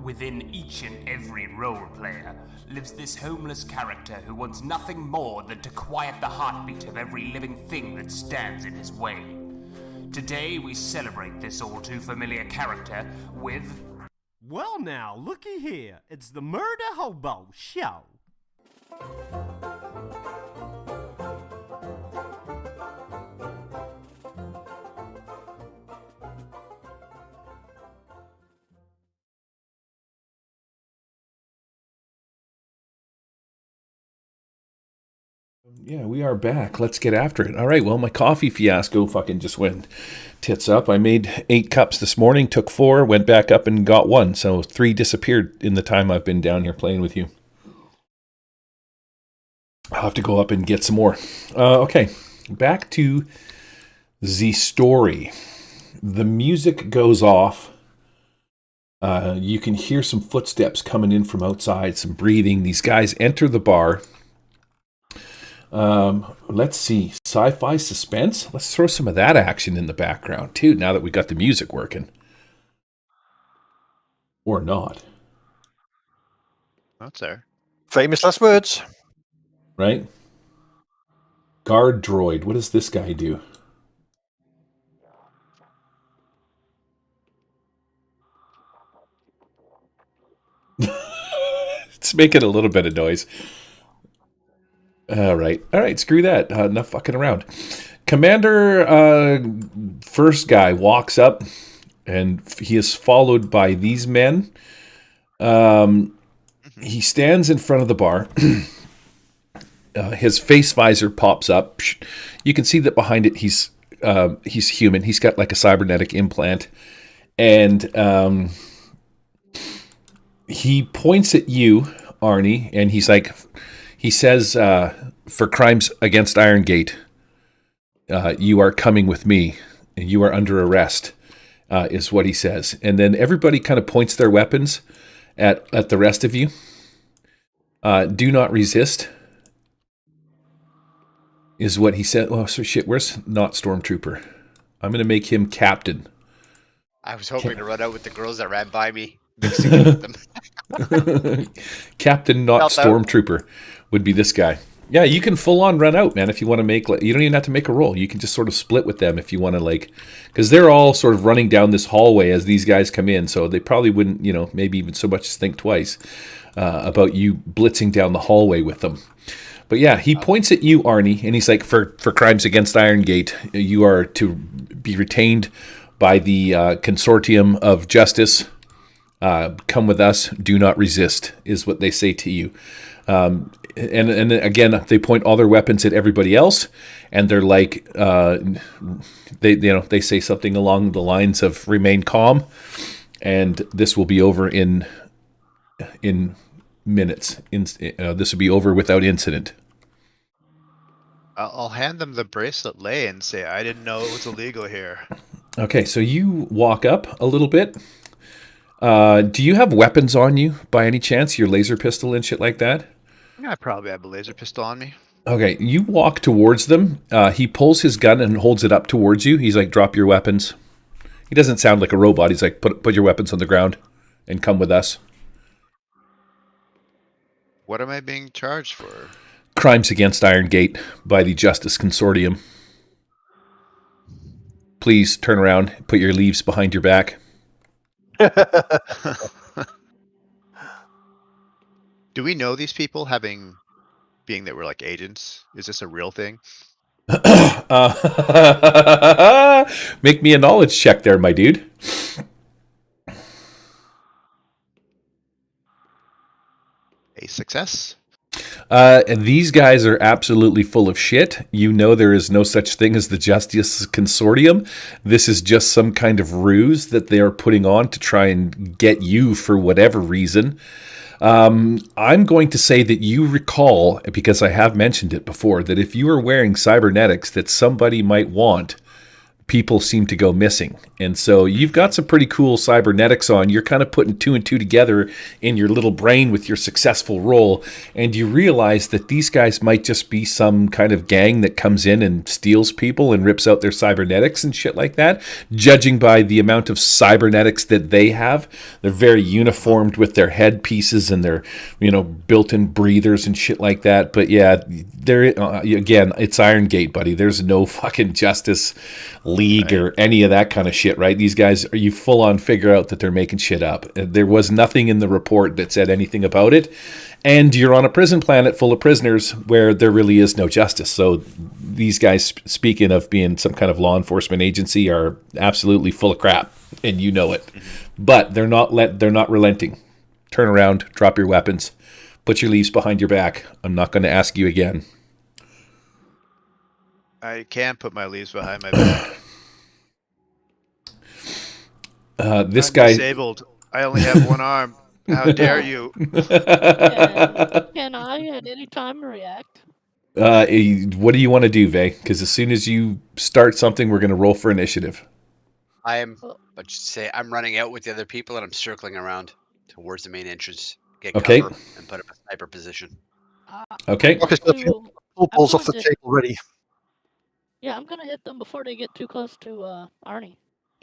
Within each and every role player lives this homeless character who wants nothing more than to quiet the heartbeat of every living thing that stands in his way. Today we celebrate this all too familiar character with... Well now, looky here. It's the Murder Hobo Show. Yeah, we are back. Let's get after it. All right, well, my coffee fiasco fucking just went tits up. I made 8 cups this morning, took 4, went back up and got 1. So 3 disappeared in the time I've been down here playing with you. I'll have to go up and get some more. Okay, back to the story. The music goes off. You can hear some footsteps coming in from outside, some breathing. These guys enter the bar. Let's see. Sci-fi suspense? Let's throw some of that action in the background, too, now that we got the music working. Or not. That's there. Famous last words. Right? Guard droid. What does this guy do? It's making a little bit of noise. All right, screw that. Enough fucking around. Commander, first guy walks up, and he is followed by these men. He stands in front of the bar. His face visor pops up. You can see that behind it, he's human. He's got like a cybernetic implant, and he points at you, Arnie, and he's like. He says, for crimes against Irongate, you are coming with me, and you are under arrest, is what he says. And then everybody kind of points their weapons at the rest of you. Do not resist, is what he said. Oh, so shit, where's not Stormtrooper? I'm going to make him captain. I was hoping to run out with the girls that ran by me, mixing with them. Captain, not Stormtrooper, would be this guy. Yeah, you can full on run out, man, if you want to make... You don't even have to make a roll. You can just sort of split with them if you want to, like... Because they're all sort of running down this hallway as these guys come in, so they probably wouldn't, maybe even so much as think twice about you blitzing down the hallway with them. But yeah, he points at you, Arnie, and he's like, for crimes against Irongate, you are to be retained by the Consortium of Justice. Come with us, do not resist, is what they say to you. And again, they point all their weapons at everybody else, and they're like, they say something along the lines of "remain calm," and this will be over in minutes. This will be over without incident. I'll hand them the bracelet lay and say, I didn't know it was illegal here. Okay, so you walk up a little bit. Do you have weapons on you by any chance? Your laser pistol and shit like that? I probably have a laser pistol on me. Okay, you walk towards them. He pulls his gun and holds it up towards you. He's like, drop your weapons. He doesn't sound like a robot. He's like, put your weapons on the ground and come with us. What am I being charged for? Crimes against Irongate by the Justice Consortium. Please turn around, put your leaves behind your back. Do we know these people, being that we're like agents? Is this a real thing? Make me a knowledge check there, my dude. A success. And these guys are absolutely full of shit. You know there is no such thing as the Justice Consortium. This is just some kind of ruse that they are putting on to try and get you for whatever reason. I'm going to say that you recall, because I have mentioned it before, that if you are wearing cybernetics that somebody might want, people seem to go missing. And so you've got some pretty cool cybernetics on. You're kind of putting 2 and 2 together in your little brain with your successful roll, and you realize that these guys might just be some kind of gang that comes in and steals people and rips out their cybernetics and shit like that. Judging by the amount of cybernetics that they have, they're very uniformed with their headpieces and their, built-in breathers and shit like that. But yeah, again, it's Irongate, buddy. There's no fucking Justice League or any of that kind of shit, right? These guys, you full on figure out that they're making shit up. There was nothing in the report that said anything about it. And you're on a prison planet full of prisoners where there really is no justice. So these guys, speaking of being some kind of law enforcement agency, are absolutely full of crap, and you know it. But they're not relenting. Turn around, drop your weapons, put your leaves behind your back. I'm not going to ask you again. I can't put my leaves behind my back. I'm disabled. I only have one arm. How dare you? Can I at any time react? What do you want to do, Vay? Because as soon as you start something, we're going to roll for initiative. I'm running out with the other people, and I'm circling around towards the main entrance. Get cover and put up a sniper position. Okay. Balls off the table ready. Yeah, I'm gonna hit them before they get too close to Arnie.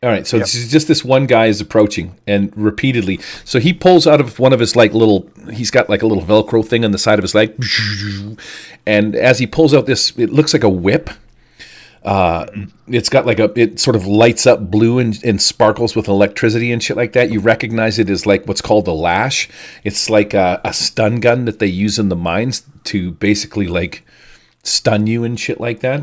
All right, so this is just this one guy is approaching, and repeatedly. So he pulls out of one of his he's got like a little Velcro thing on the side of his leg, and as he pulls out this, it looks like a whip. It's got it sort of lights up blue and sparkles with electricity and shit like that. You recognize it as like what's called the lash. It's like a stun gun that they use in the mines to basically like stun you and shit like that.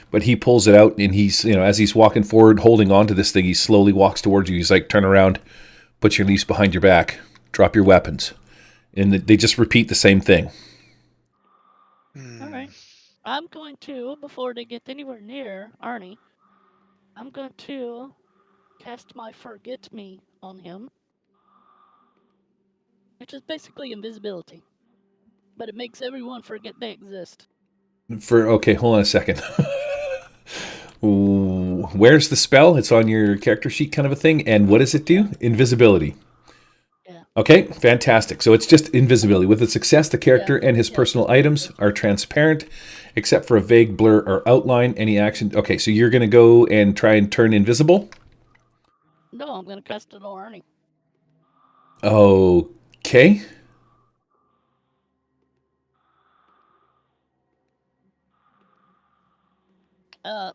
But he pulls it out, and he's, as he's walking forward, holding on to this thing, he slowly walks towards you. He's like, turn around, put your leaves behind your back, drop your weapons. And they just repeat the same thing. All right. I'm going to, before they get anywhere near Arnie, I'm going to cast my Forget Me on him, which is basically invisibility. But it makes everyone forget they exist. Okay, hold on a second. Where's the spell? It's on your character sheet kind of a thing. And what does it do? Invisibility. Yeah. Okay, fantastic. So it's just invisibility. With its success, the character and his personal items are transparent, except for a vague blur or outline. Any action. Okay, so you're going to go and try and turn invisible? No, I'm going to cast it on Arnie. Okay.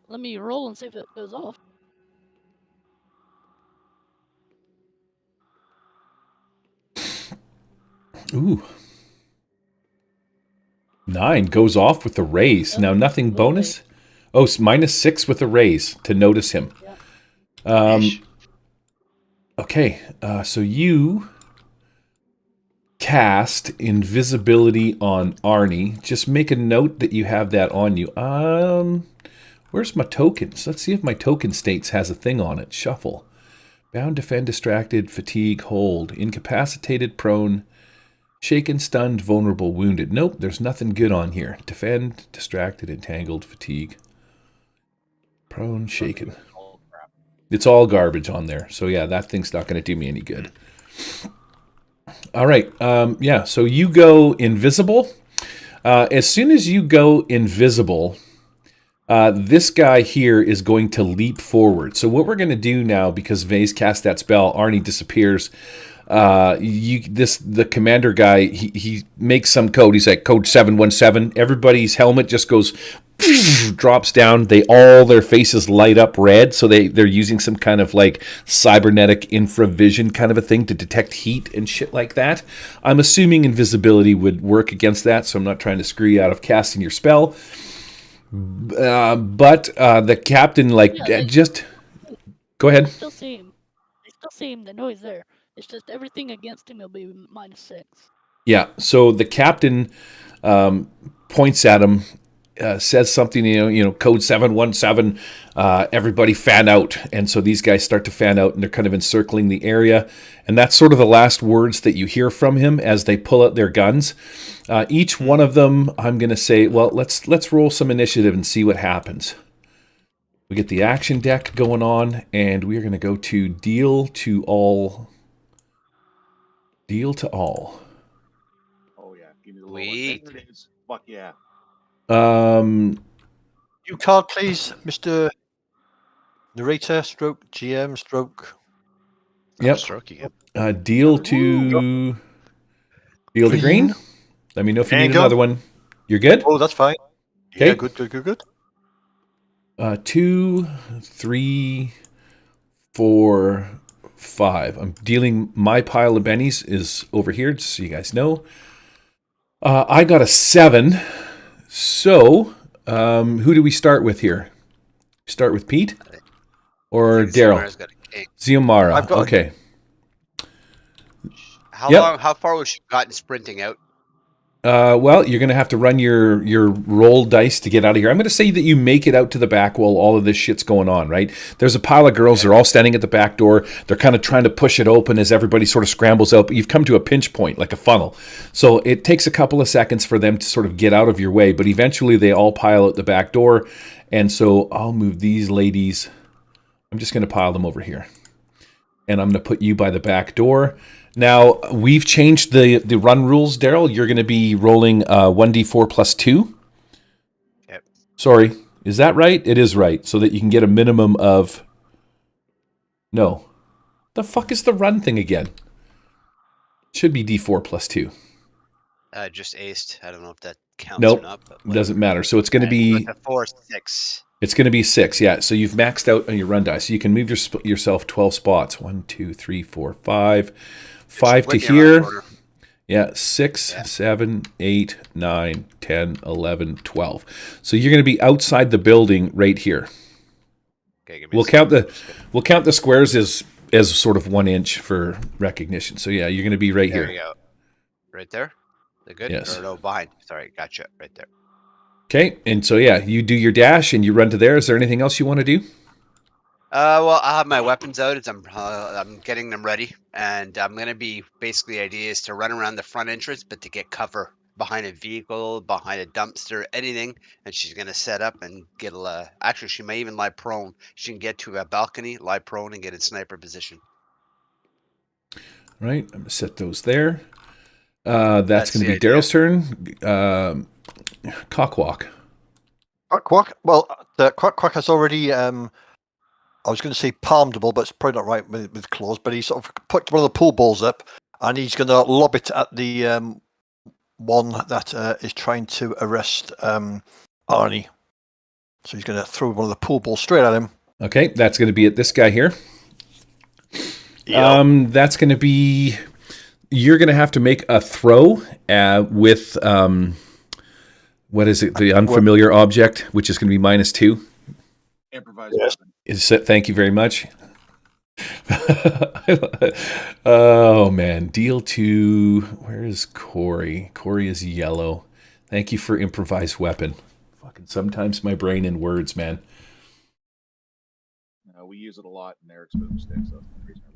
Let me roll and see if it goes off. Ooh. 9 goes off with a raise. Now nothing bonus? Oh, it's -6 with a raise to notice him. Yeah. Okay, so you cast invisibility on Arnie. Just make a note that you have that on you. Where's my tokens? Let's see if my token states has a thing on it. Shuffle. Bound, defend, distracted, fatigue, hold, incapacitated, prone, shaken, stunned, vulnerable, wounded. Nope, there's nothing good on here. Defend, distracted, entangled, fatigue, prone, shaken. It's all garbage on there. So yeah, that thing's not going to do me any good. All right. So you go invisible. As soon as you go invisible, this guy here is going to leap forward. So what we're going to do now, because Vay's cast that spell, Arnie disappears. The commander guy, he makes some code. He's like, code 717. Everybody's helmet just goes, drops down. Their faces light up red. So they're using some kind of like cybernetic infravision kind of a thing to detect heat and shit like that. I'm assuming invisibility would work against that. So I'm not trying to screw you out of casting your spell. But the captain, just go ahead. They still see him. They know he's there. It's just everything against him will be -6. Yeah. So the captain points at him, says something. Code 717. Everybody fan out. And so these guys start to fan out, and they're kind of encircling the area. And that's sort of the last words that you hear from him as they pull out their guns. Each one of them, I'm going to say, well, let's roll some initiative and see what happens. We get the action deck going on, and we are going to go to deal to all. Deal to all. Oh yeah, give me the Sweet. There it is. Fuck yeah. New card, please, Mr. Narrator, stroke, GM, stroke. Yep. Stroking it. Deal to green. Let me know if you There need you go. another one. You're good? Oh, that's fine. Okay. Yeah, good. 2, 3, 4, 5. I'm dealing my pile of bennies is over here, just so you guys know. I got a 7. So, who do we start with here? Start with Pete or Daryl? Xiomara's got a king. Xiomara. I've got Okay. How far was she gotten sprinting out? Well, you're going to have to run your roll dice to get out of here. I'm going to say that you make it out to the back while all of this shit's going on, right? There's a pile of girls. They're all standing at the back door. They're kind of trying to push it open as everybody sort of scrambles out. But you've come to a pinch point, like a funnel. So it takes a couple of seconds for them to sort of get out of your way. But eventually they all pile out the back door. And so I'll move these ladies. I'm just going to pile them over here. And I'm going to put you by the back door. Now, we've changed the run rules, Daryl. You're going to be rolling 1d4 plus 2. Yep. Sorry, is that right? It is right, so that you can get a minimum of... No. The fuck is the run thing again? Should be d4 plus 2. Just aced. I don't know if that counts Nope, or not. But doesn't matter. So it's going to be... 4, 6. It's going to be 6, yeah. So you've maxed out on your run dice. So you can move yourself 12 spots. 1, 2, 3, 4, 5... 5 to here. Yeah, 6, 7, 8, 9, 10, 11, 12. So you're going to be outside the building right here. Okay, We'll count the squares as sort of 1 inch for recognition. So yeah, you're going to be right here. There you go. Right there? They're good? Yes. Or no, behind. Sorry, gotcha. Right there. Okay, and so yeah, you do your dash and you run to there. Is there anything else you want to do? Well, I'll have my weapons out as I'm getting them ready, and I'm gonna be basically idea is to run around the front entrance, but to get cover behind a vehicle, behind a dumpster, anything, and she's gonna set up and get actually she may even lie prone. She can get to a balcony, lie prone, and get in sniper position. Right, I'm gonna set those there. That's going to be the idea. Daryl's turn. Cockwalk. Quack. Well, the Quack has already. I was going to say palmed the ball, but it's probably not right with claws. But he sort of put one of the pool balls up, and he's going to lob it at the one that is trying to arrest Arnie. So he's going to throw one of the pool balls straight at him. Okay, that's going to be at this guy here. Yep. That's going to be. You're going to have to make a throw with what is it? The unfamiliar object, which is going to be -2. Improvised weapon. Thank you very much. Oh man, deal to. Where is Corey? Corey is yellow. Thank you for improvised weapon. Fucking sometimes my brain in words, man. We use it a lot in Eric's boomstick.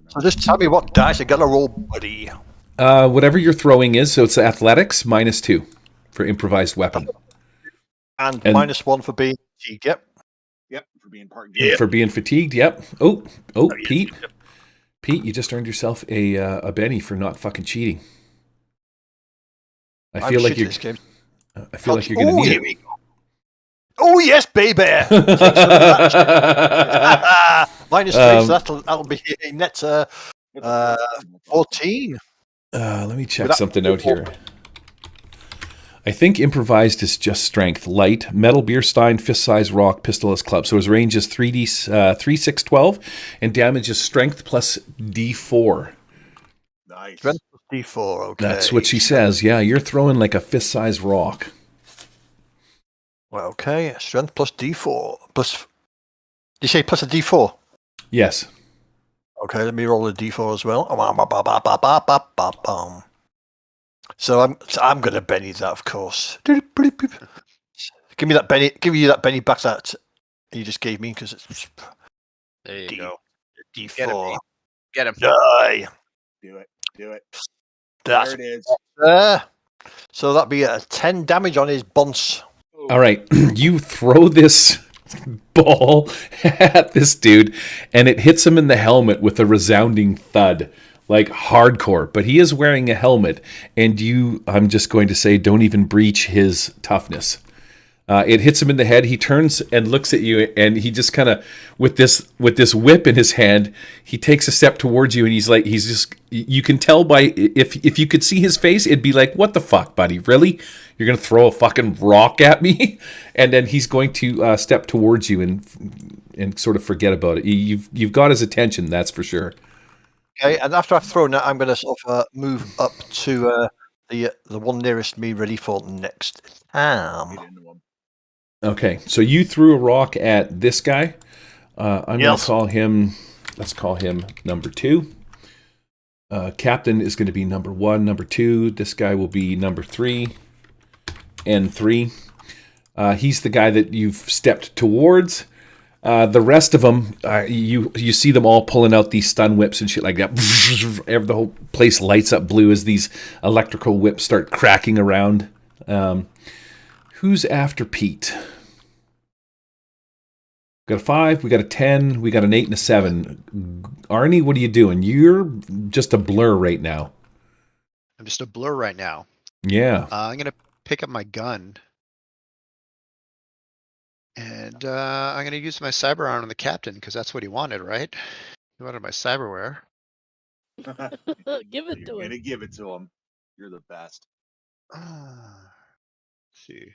So just tell me what dice I got to roll, buddy. Whatever your throwing is, so it's athletics -2 for improvised weapon. And -1 for being fatigued. Yep, for being part For being fatigued. Yep. Oh, Pete. Pete, you just earned yourself a Benny for not fucking cheating. I feel like you're. I feel like you're going to need it. Oh yes, baby! -3, so that'll be a net 14. Let me check something out here. I think improvised is just strength. Light, metal beer stein, fist size rock, pistol as club. So his range is 3, 6, 12, and damage is strength plus D4. Nice. Strength plus D4, okay. That's what she says. Yeah, you're throwing like a fist size rock. Well, okay, strength plus D4. Plus, did you say plus a D4? Yes. Okay, let me roll a D4 as well. So I'm going to Benny that, of course. Give me that Benny. Give you that Benny back that you just gave me because it's. There you go. D4. Get him. Die. Do it. That's there it is. So that'd be a 10 damage on his bonce. All right, you throw this ball at this dude, and it hits him in the helmet with a resounding thud, like hardcore. But he is wearing a helmet, and I'm just going to say, don't even breach his toughness. It hits him in the head. He turns and looks at you, and he just kind of, with this whip in his hand, he takes a step towards you, and you can tell by, if you could see his face, it'd be like, what the fuck, buddy? Really? You're going to throw a fucking rock at me? And then he's going to step towards you and sort of forget about it. You've got his attention, that's for sure. Okay, and after I've thrown that, I'm going to sort of move up to the one nearest me, ready for next time. Okay, so you threw a rock at this guy. I'm going to call him, let's call him number 2. Captain is going to be number 1, number 2. This guy will be number 3 and 3. He's the guy that you've stepped towards. The rest of them, you see them all pulling out these stun whips and shit like that. The whole place lights up blue as these electrical whips start cracking around. Who's after Pete? We got a 5, we got a 10, we got an 8 and a 7. Arnie, what are you doing? You're just a blur right now. I'm just a blur right now. Yeah. I'm gonna pick up my gun. And I'm going to use my cyber arm on the captain, because that's what he wanted, right? He wanted my cyberware. Give it to You're him. gonna give it to him. You're the best. Let's see.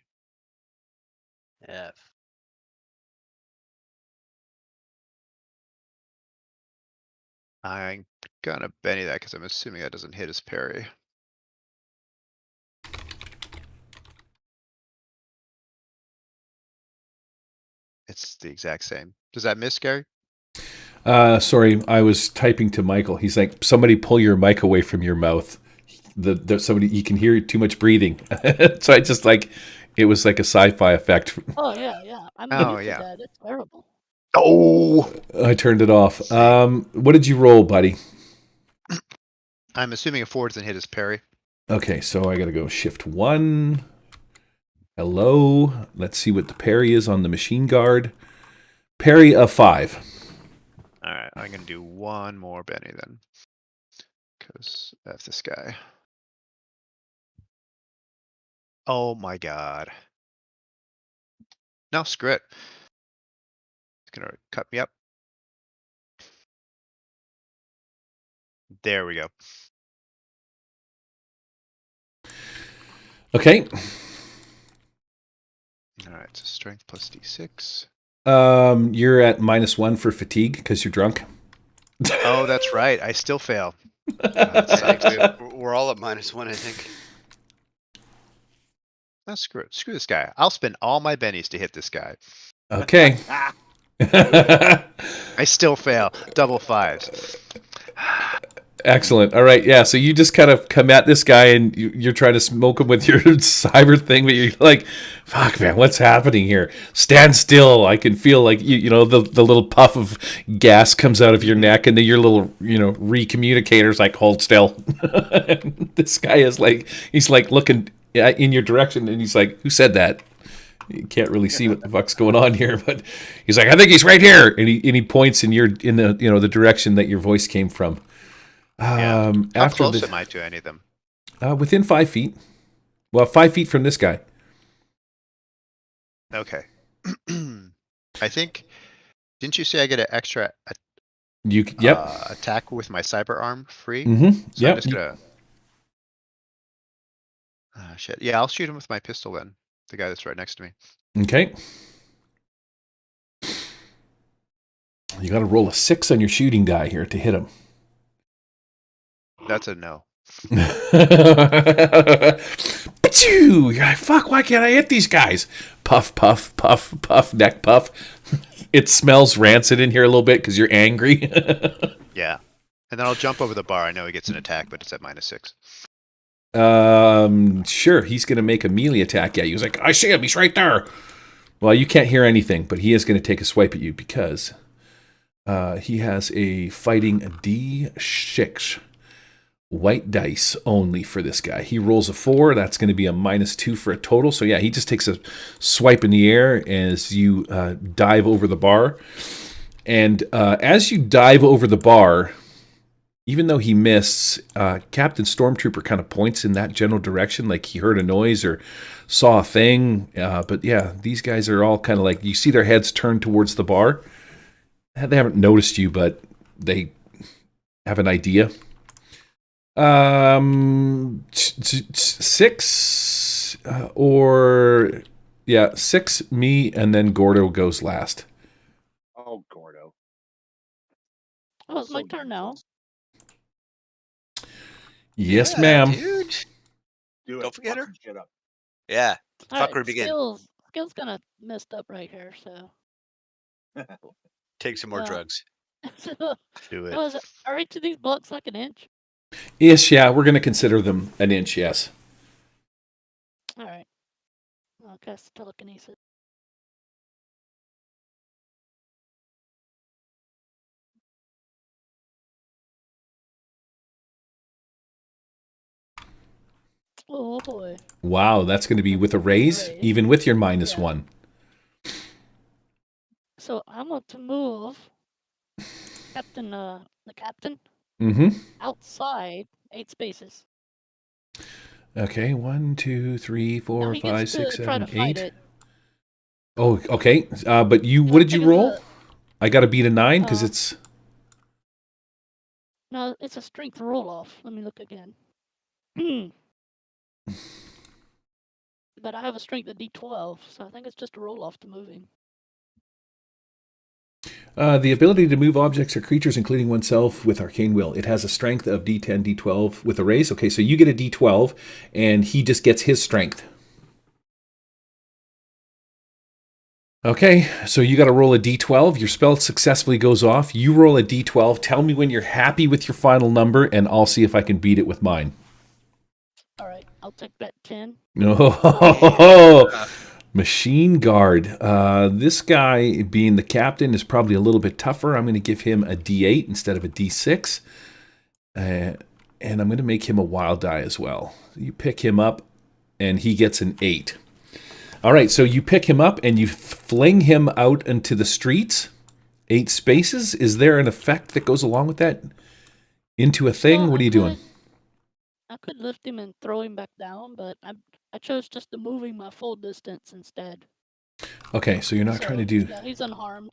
F. I'm going to Benny that, because I'm assuming that doesn't hit his parry. It's the exact same. Does that miss, Gary? Sorry, I was typing to Michael. He's like, somebody pull your mic away from your mouth. Somebody, you can hear too much breathing. So I just it was like a sci-fi effect. Oh yeah. I'm used to that. It's terrible. Oh, I turned it off. What did you roll, buddy? I'm assuming a 4 doesn't hit his parry. Okay, so I got to go shift 1. Hello. Let's see what the parry is on the machine guard. Parry of 5. All right, I'm going to do one more Benny then. Because that's this guy. Oh my god. No, screw it. It's going to cut me up. There we go. Okay. All right, so strength plus D6. You're at -1 for fatigue because you're drunk. Oh, that's right. I still fail. We're all at -1, I think. Oh, screw it. Screw this guy. I'll spend all my bennies to hit this guy. Okay. I still fail. Double 5s. Excellent. All right. Yeah. So you just kind of come at this guy and you're trying to smoke him with your cyber thing, but you're like, fuck, man, what's happening here? Stand still. I can feel like, the little puff of gas comes out of your neck and then your little, recommunicator's like, hold still. This guy is like, he's like looking in your direction and he's like, who said that? You can't really see what the fuck's going on here, but he's like, I think he's right here. And he points in the, the direction that your voice came from. How close am I to any of them? Within 5 feet. Well, 5 feet from this guy. Okay. I think. Didn't you say I get an extra attack with my cyber arm free? Mm-hmm. So I'm just gonna. Shit. Yeah, I'll shoot him with my pistol then. The guy that's right next to me. Okay. You got to roll a 6 on your shooting die here to hit him. That's a no. You're like, fuck, why can't I hit these guys? Puff, puff, puff, puff, neck puff. It smells rancid in here a little bit because you're angry. Yeah. And then I'll jump over the bar. I know he gets an attack, but it's at -6. Sure, he's going to make a melee attack at you. He's like, I see him, he's right there. Well, you can't hear anything, but he is going to take a swipe at you because he has a fighting D6. white dice only for this guy. He rolls a 4. That's going to be a -2 for a total. So yeah, he just takes a swipe in the air as you dive over the bar. And as you dive over the bar, even though he missed, Captain Stormtrooper kind of points in that general direction, like he heard a noise or saw a thing. But yeah, these guys are all kind of like, you see their heads turned towards the bar. They haven't noticed you, but they have an idea. 6 or 6, me, and then Gordo goes last. Oh, Gordo. Oh, it's my turn now. Yes, Yeah, ma'am. Dude. Do it. Don't forget her. Fuck some shit up. Yeah. All Fuck right, her begin. Skill's kind of messed up right here, so. Take some more Well, drugs. so Do it. are each of these blocks like an inch? Yes, yeah, we're going to consider them an inch, yes. All right. I'll cast telekinesis. Oh boy. Wow, that's going to be with a raise, Raise. even with your -1. So I'm going to move the captain Mm-hmm. outside 8 spaces. Okay, 1, 2, 3, 4, he 5, gets 6, to try 7, to fight 8. it. Oh, okay. But you, what I'm did you thinking roll? I got to beat a 9 because Uh, it's... No, it's a strength roll off. Let me look again. But I have a strength of D12, so I think it's just a roll off to moving. The ability to move objects or creatures, including oneself, with Arcane Will. It has a strength of D10, D12 with a raise. Okay, so you get a D12, and he just gets his strength. Okay, so you got to roll a D12. Your spell successfully goes off. You roll a D12. Tell me when you're happy with your final number, and I'll see if I can beat it with mine. All right, I'll take that 10. No. Machine Guard. This guy, being the captain, is probably a little bit tougher. I'm going to give him a D8 instead of a D6. And I'm going to make him a wild die as well. You pick him up, and he gets an 8. All right, so you pick him up, and you fling him out into the streets. 8 spaces. Is there an effect that goes along with that? Into a thing? Well, What are you doing? I could lift him and throw him back down, but I chose just to move him my full distance instead. Okay, so you're not trying to do... Yeah, he's unharmed.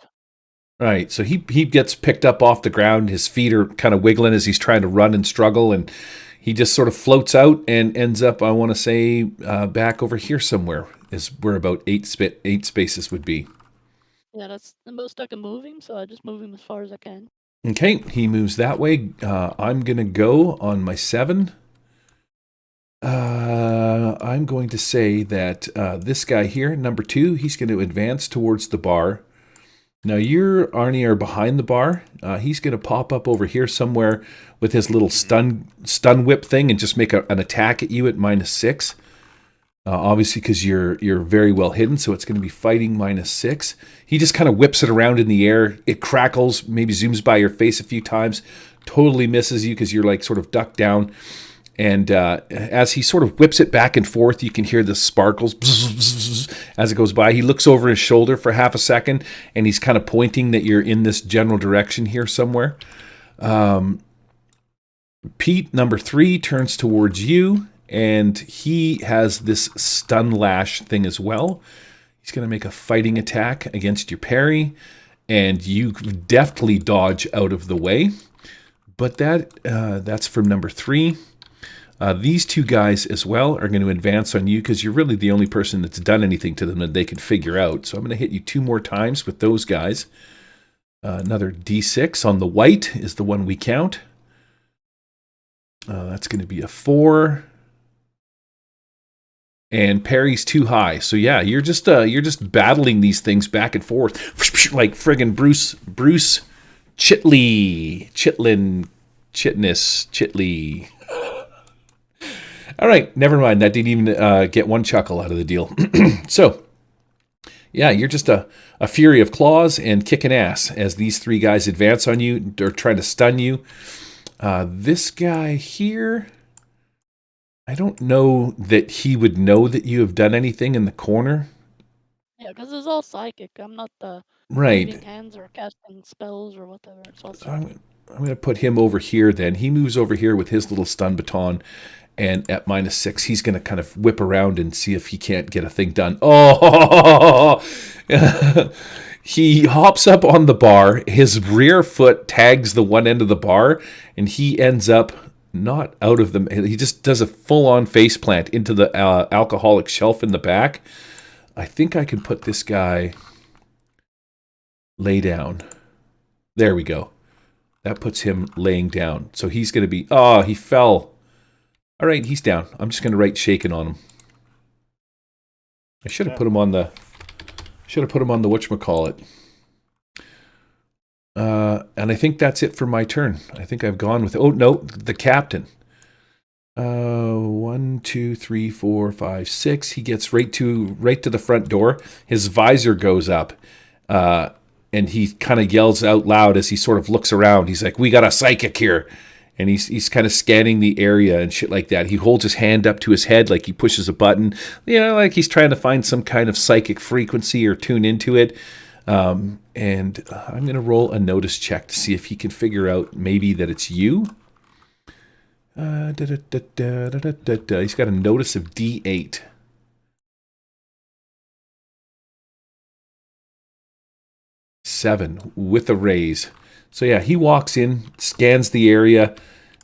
Right, so he gets picked up off the ground. His feet are kind of wiggling as he's trying to run and struggle, and he just sort of floats out and ends up, I want to say, back over here somewhere is where about 8 spaces would be. Yeah, that's the most I can move him, so I just move him as far as I can. Okay, he moves that way. I'm going to go on my 7. I'm going to say that this guy here, number 2, he's going to advance towards the bar. Now Arnie are behind the bar. He's going to pop up over here somewhere with his little stun whip thing and just make an attack at you at -6. Obviously, because you're very well hidden, so it's going to be fighting -6. He just kind of whips it around in the air. It crackles, maybe zooms by your face a few times, totally misses you because you're like sort of ducked down. And as he sort of whips it back and forth, you can hear the sparkles as it goes by. He looks over his shoulder for half a second, and he's kind of pointing that you're in this general direction here somewhere. Pete, number 3, turns towards you, and he has this stun lash thing as well. He's going to make a fighting attack against your parry, and you deftly dodge out of the way. But that's from number 3. These 2 guys as well are going to advance on you because you're really the only person that's done anything to them that they can figure out. So I'm going to hit you 2 more times with those guys. Another D6 on the white is the one we count. That's going to be a 4. And parry's too high. So yeah, you're just battling these things back and forth like friggin' Bruce Chitley. All right, never mind. That didn't even get one chuckle out of the deal. So, yeah, you're just a fury of claws and kicking ass as these 3 guys advance on you. They're trying to stun you. This guy here, I don't know that he would know that you have done anything in the corner. Yeah, because it's all psychic. I'm not Right. waving hands or casting spells or whatever. It's all So psychic. I'm going to put him over here then. He moves over here with his little stun baton. And at -6, he's going to kind of whip around and see if he can't get a thing done. Oh! He hops up on the bar. His rear foot tags the one end of the bar. And he ends up not out of the... He just does a full-on face plant into the alcoholic shelf in the back. I think I can put this guy... lay down. There we go. That puts him laying down. So he's going to be... Oh, he fell. All right, he's down. I'm just going to write shaken on him. I should have put him on the... whatchamacallit. And I think that's it for my turn. I think I've gone with... Oh, no, the captain. 1, 2, 3, 4, 5, 6. He gets right to the front door. His visor goes up. And he kind of yells out loud as he sort of looks around. He's like, "We got a psychic here." And he's kind of scanning the area and shit like that. He holds his hand up to his head like he pushes a button. You know, like he's trying to find some kind of psychic frequency or tune into it. And I'm going to roll a notice check to see if he can figure out maybe that it's you. He's got a notice of D8. 7 with a raise. So yeah, he walks in, scans the area,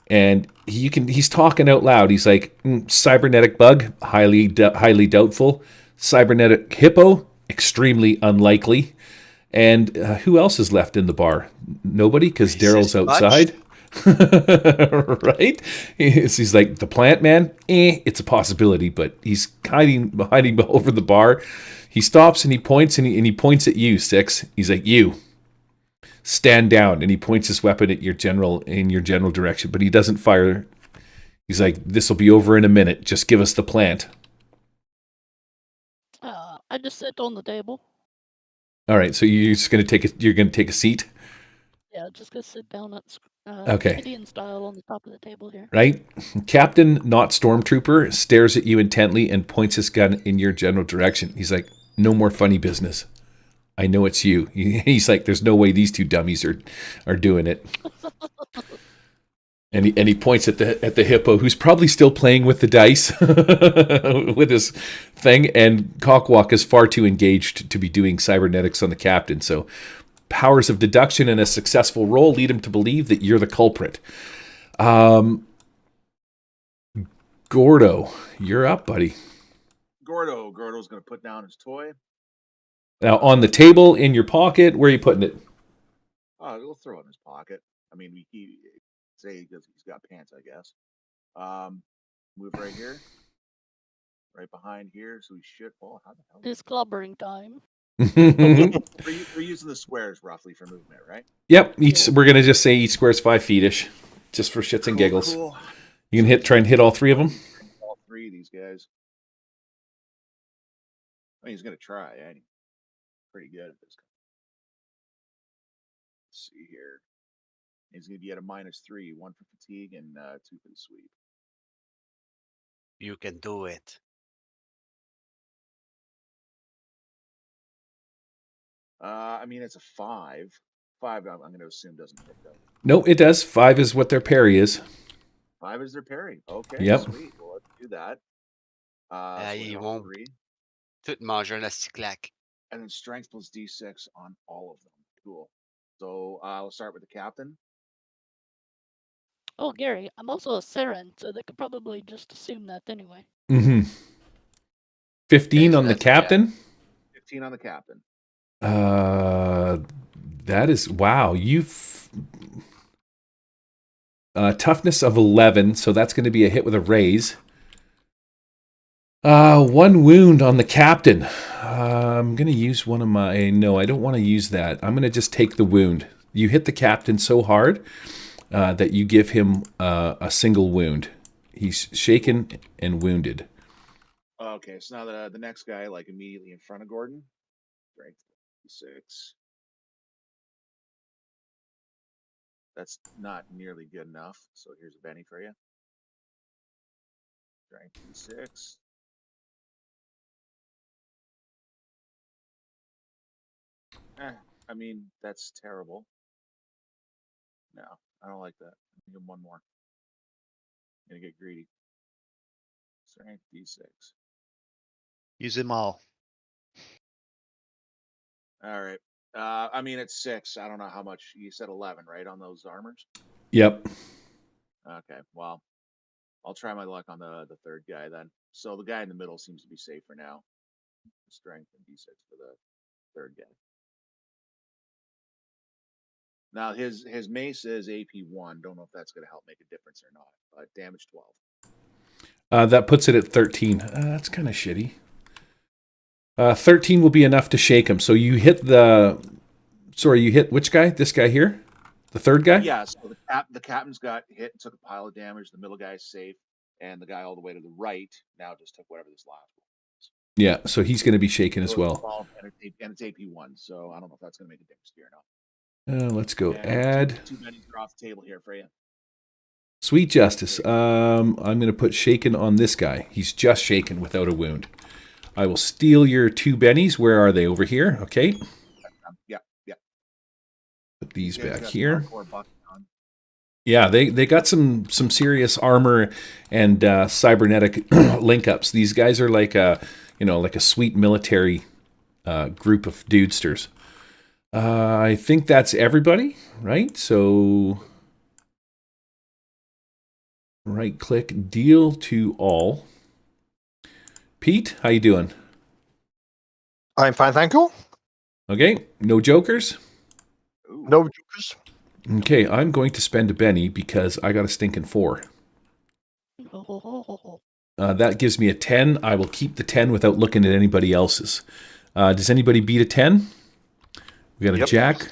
and he's talking out loud. He's like, cybernetic bug, highly doubtful. Cybernetic hippo, extremely unlikely. And who else is left in the bar? Nobody, because Daryl's outside. Right? He's like, the plant man, it's a possibility, but he's hiding over the bar. He stops and he points and he points at you, Six. He's like, "You stand down," and he points his weapon at in your general direction, but he doesn't fire. He's like, "This will be over in a minute. Just give us the plant." I just sit on the table. All right, so you're just gonna take a seat. Yeah, just gonna sit down at Okay. Indian style on the top of the table here. Right? Captain, not Stormtrooper, stares at you intently and points his gun in your general direction. He's like, "No more funny business. I know it's you." He's like, "There's no way these two dummies are doing it." And he points at the hippo, who's probably still playing with the dice with his thing. And Cockwalk is far too engaged to be doing cybernetics on the captain. So powers of deduction and a successful roll lead him to believe that you're the culprit. Gordo, you're up, buddy. Gordo's going to put down his toy. Now, on the table, in your pocket, where are you putting it? Oh, he'll throw it in his pocket. I mean, he say because he's got pants, I guess. Move right here, right behind here. So he should. Oh, how the hell? It's clobbering time. We're using the squares roughly for movement, right? Yep. We're gonna just say each square's 5 feet-ish, just for shits and giggles. Cool. You can try and hit all 3 of them. All 3 of these guys. I mean, he's gonna try. He's pretty good at this. Let's see here. He's gonna be at a -3, 1 for fatigue and 2 for the sweep. You can do it. I mean, it's a 5. 5, I'm going to assume doesn't hit though. No, it does. 5 is what their parry is. 5 is their parry. Okay, yep. Sweet. Well, let's do that. You won't. 3. Tout manger la cyclac. And then strength plus D6 on all of them. Cool. So we'll start with the captain. Oh, Gary, I'm also a Seren, so they could probably just assume that anyway. 15 on the captain? 15 on the captain. That is, wow. You've toughness of 11, so that's going to be a hit with a raise. 1 wound on the captain. I'm going to use one of my... No, I don't want to use that. I'm going to just take the wound. You hit the captain so hard that you give him a single wound. He's shaken and wounded. Okay, so now the next guy, like immediately in front of Gordon. Strength 6. That's not nearly good enough. So here's a Benny for you. Strength D6. I mean, that's terrible. No, I don't like that. Give him one more. I'm gonna get greedy. Strength D6. Use them all. All right. I mean, it's 6. I don't know how much. You said 11, right, on those armors? Yep. Okay. Well, I'll try my luck on the third guy then. So the guy in the middle seems to be safe for now. Strength and D6 for the third guy. Now his mace is AP1. Don't know if that's going to help make a difference or not. But damage 12. That puts it at 13. That's kind of shitty. 13 will be enough to shake him. So you hit the... Sorry, you hit which guy? This guy here? The third guy? Yeah, so the captain's got hit and took a pile of damage. The middle guy's safe. And the guy all the way to the right now just took whatever this last one was. Yeah, so he's going to be shaken as well. And it's AP1, so I don't know if that's going to make a difference here or not. Let's go And add... Two bennies are off the table here for you. Sweet justice. I'm going to put shaken on this guy. He's just shaken without a wound. I will steal your 2 bennies. Where are they? Over here? Okay. Yeah. Put these Yeah, back here. hardcore bucket on. Yeah, they got some serious armor and cybernetic link-ups. These guys are like a sweet military group of dudesters. I think that's everybody, right? So right-click, deal to all. Pete, how you doing? I'm fine, thank you. Okay, no jokers? No jokers. Okay, I'm going to spend a Benny because I got a stinking 4. That gives me a 10. I will keep the 10 without looking at anybody else's. Does anybody beat a 10? We got a Jack.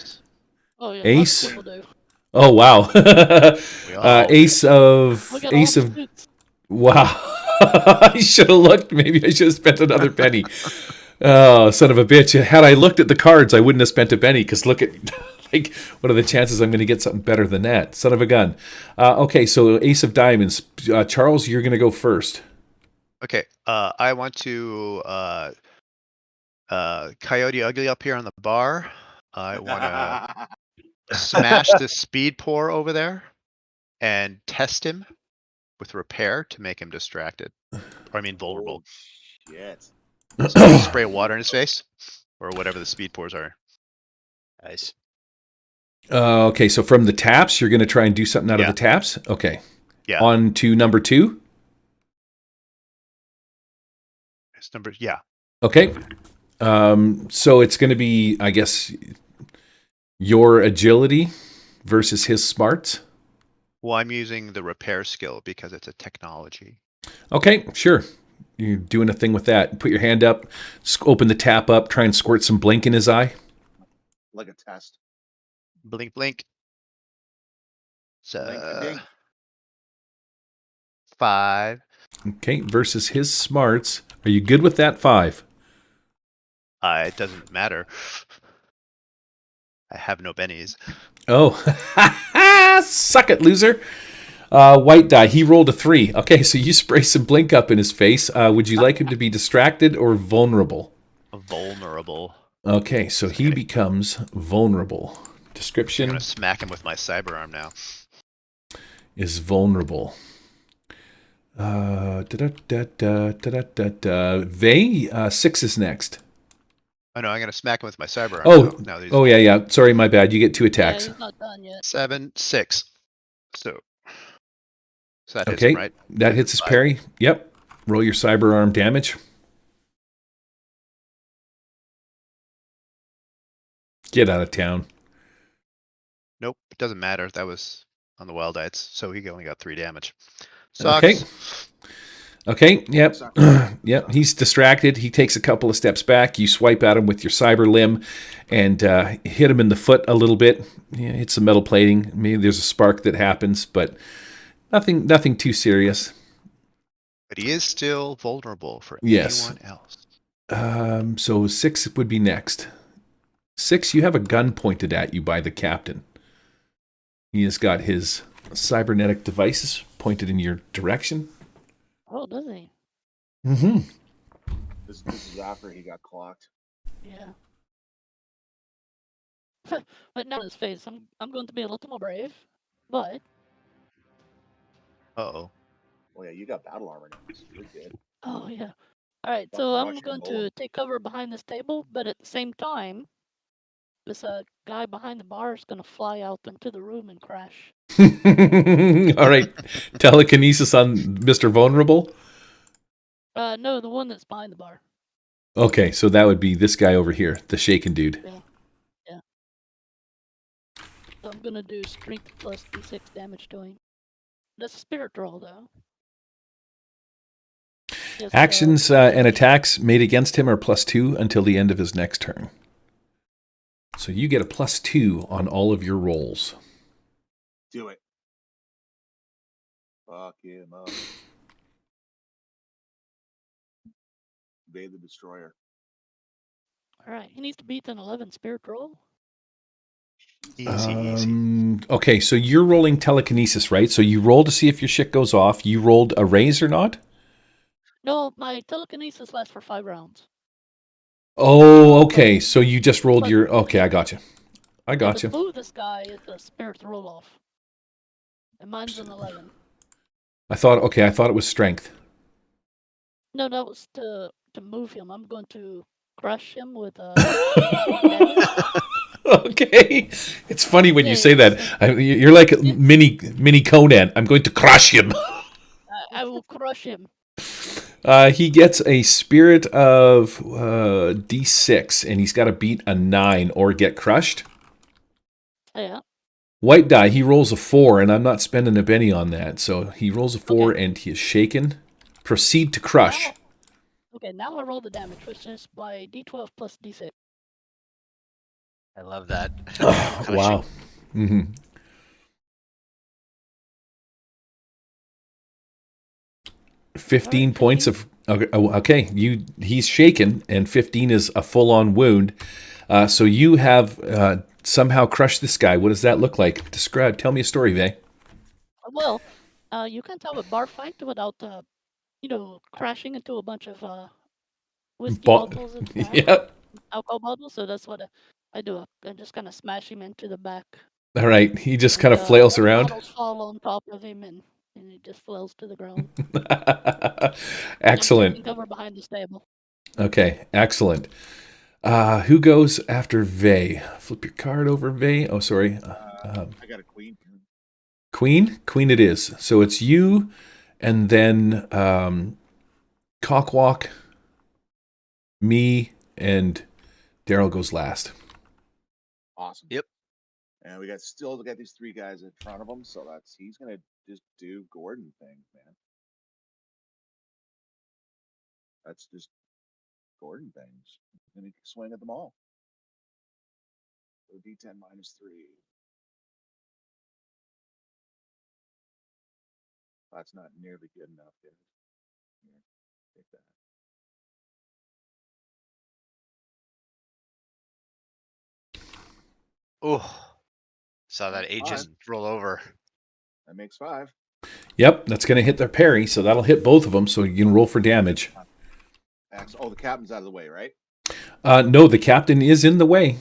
Oh, yeah, Ace. lots of people do. Oh, wow. Ace of... Look at all the suits. Wow. I should have looked. Maybe I should have spent another penny. Oh, son of a bitch. Had I looked at the cards, I wouldn't have spent a penny, because look at... Like, what are the chances I'm going to get something better than that? Son of a gun. Okay, so Ace of Diamonds. Charles, you're going to go first. Okay, I want to Coyote Ugly up here on the bar. I want to smash the speed pour over there and test him with repair to make him distracted. Or I mean vulnerable. Oh, shit. So spray water in his face or whatever the speed pours are. Nice. Okay, so from the taps, you're going to try and do something out of the taps? Okay. Yeah. On to number 2? It's number, yeah. Okay. So it's going to be, I guess, your agility versus his smarts? Well, I'm using the repair skill because it's a technology. Okay, sure. You're doing a thing with that. Put your hand up, open the tap up, try and squirt some blink in his eye. Like a test. Blink, blink. So, 5. Okay, versus his smarts. Are you good with that 5? It doesn't matter. I have no bennies. Oh, suck it, loser. White die. He rolled a 3. Okay, so you spray some blink up in his face. Would you like him to be distracted or vulnerable? Vulnerable. Okay, so he becomes vulnerable. Description. I'm gonna smack him with my cyber arm now. Is vulnerable. Vey, 6 is next. Oh no, I'm gonna smack him with my cyber arm. Oh, now that he's oh yeah. Sorry, my bad. You get 2 attacks. Yeah, he's not done yet. 7, 6. So that hits Okay, him, right? that hits his parry. Yep. Roll your cyber arm damage. Get out of town. Nope, it doesn't matter. That was on the wild diets, so he only got 3 damage. Sucks. Okay. Okay, yep. Yep, he's distracted. He takes a couple of steps back. You swipe at him with your cyber limb and hit him in the foot a little bit. Yeah, hit some metal plating. Maybe there's a spark that happens, but nothing too serious. But he is still vulnerable for Yes. anyone else. So 6 would be next. 6, you have a gun pointed at you by the captain. He has got his cybernetic devices pointed in your direction. Oh, does he? Mm-hmm. This is after he got clocked. Yeah. But now in his face, I'm going to be a little more brave. But Uh-oh. Well, yeah, you got battle armor now, so you're good. oh yeah. All right, Watch- so I'm watch your going golem. to take cover behind this table, but at the same time, this guy behind the bar is going to fly out into the room and crash. All right. Telekinesis on Mr. Vulnerable. No, the one that's behind the bar. Okay, so that would be this guy over here, the shaken dude. Yeah. So I'm going to do strength plus d6 damage to him. That's a spirit roll, though. Yes, Actions and attacks made against him are +2 until the end of his next turn. So you get a +2 on all of your rolls. Do it. Fuck him up. Bay the Destroyer. All right, he needs to beat an 11 spirit roll. Easy. Okay, so you're rolling telekinesis, right? So you roll to see if your shit goes off. You rolled a raise or not? No, my telekinesis lasts for 5 rounds. Oh, okay. So you just rolled your... Okay, I got you. I got The you. blue, this guy is a spirit roll off. And mine's an 11. I thought it was strength. No, that was to move him. I'm going to crush him with Okay. It's funny when you Yeah, say that. You're like a mini Conan. I'm going to crush him. I will crush him. He gets a spirit of D6, and he's got to beat a 9 or get crushed. Yeah. White die, he rolls a 4, and I'm not spending a penny on that. So he rolls a 4, and he is shaken. Proceed to crush. Now I roll the damage, which is by d12 plus d6. I love that. Wow. Mm-hmm. $15 points of... Okay, he's shaken, and 15 is a full-on wound. So you have somehow crushed this guy. What does that look like? Tell me a story, Vay. Well, you can't have a bar fight without, crashing into a bunch of whiskey bottles and Yeah. alcohol bottles. So that's what I do. I just kind of smash him into the back. All right, he just kind of flails around. Bottles fall on top of him, and he just flails to the ground. Excellent. I'm cover behind this table. Okay, excellent. Who goes after Vay? Flip your card over, Vay. Oh, sorry. I got a queen. Queen? Queen it is. So it's you, and then Cockwalk, me, and Daryl goes last. Awesome. Yep. And we still got these 3 guys in front of him, so he's gonna just do Gordon things, man. That's just Gordon things. He's gonna swing at them all. So D10 minus 3. That's not nearly good enough, dude. Here, take that. Oh, saw that That's agent fine. roll over. That makes 5. Yep, that's going to hit their parry, so that'll hit both of them, so you can roll for damage. Oh, the captain's out of the way, right? No, the captain is in the way.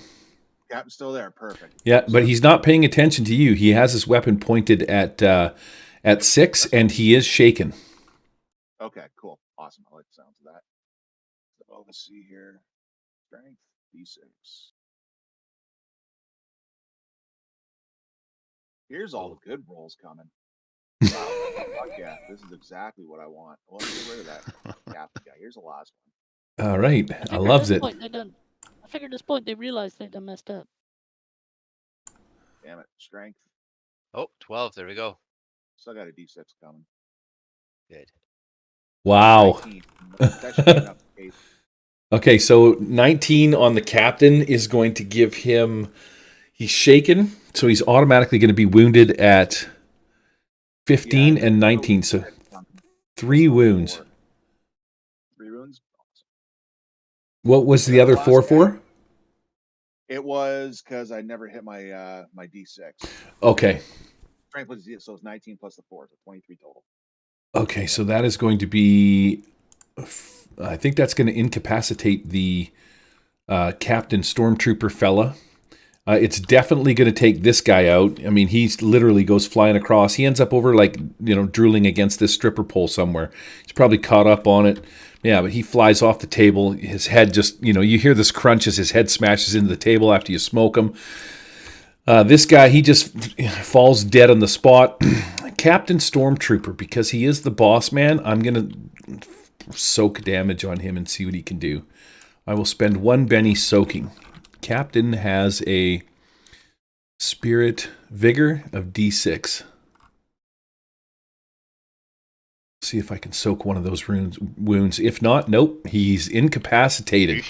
Captain's still there. Perfect. Yeah, but he's not paying attention to you. He has his weapon pointed at 6, and he is shaken. Okay, cool. Awesome. I like the sounds of that. So let's see here. Strength, D6. Here's all the good rolls coming. Wow. Fuck yeah. This is exactly what I want. Well, let's get rid of that captain guy. Here's the last one. All right. I loves it. I figured at this point they realized they done messed up. Damn it. Strength. Oh, 12. There we go. Still got a D6 coming. Good. Wow. 19. That should be enough to case. Okay, so 19 on the captain is going to give him... He's shaken, so he's automatically going to be wounded at 15 and 19. So 3 wounds. 3 wounds? Awesome. What was the other 4 for? It was because I never hit my my D6. Okay. Strength was so it's 19 plus the 4, so 23 total. Okay, so that is going to be. I think that's going to incapacitate the Captain Stormtrooper fella. It's definitely going to take this guy out. I mean, he literally goes flying across. He ends up over, like, drooling against this stripper pole somewhere. He's probably caught up on it. Yeah, but he flies off the table. His head just, you hear this crunch as his head smashes into the table after you smoke him. This guy, he just falls dead on the spot. Captain Stormtrooper, because he is the boss man, I'm going to soak damage on him and see what he can do. I will spend 1 Benny soaking. Captain has a spirit vigor of D6. See if I can soak one of those wounds. If not, nope, he's incapacitated.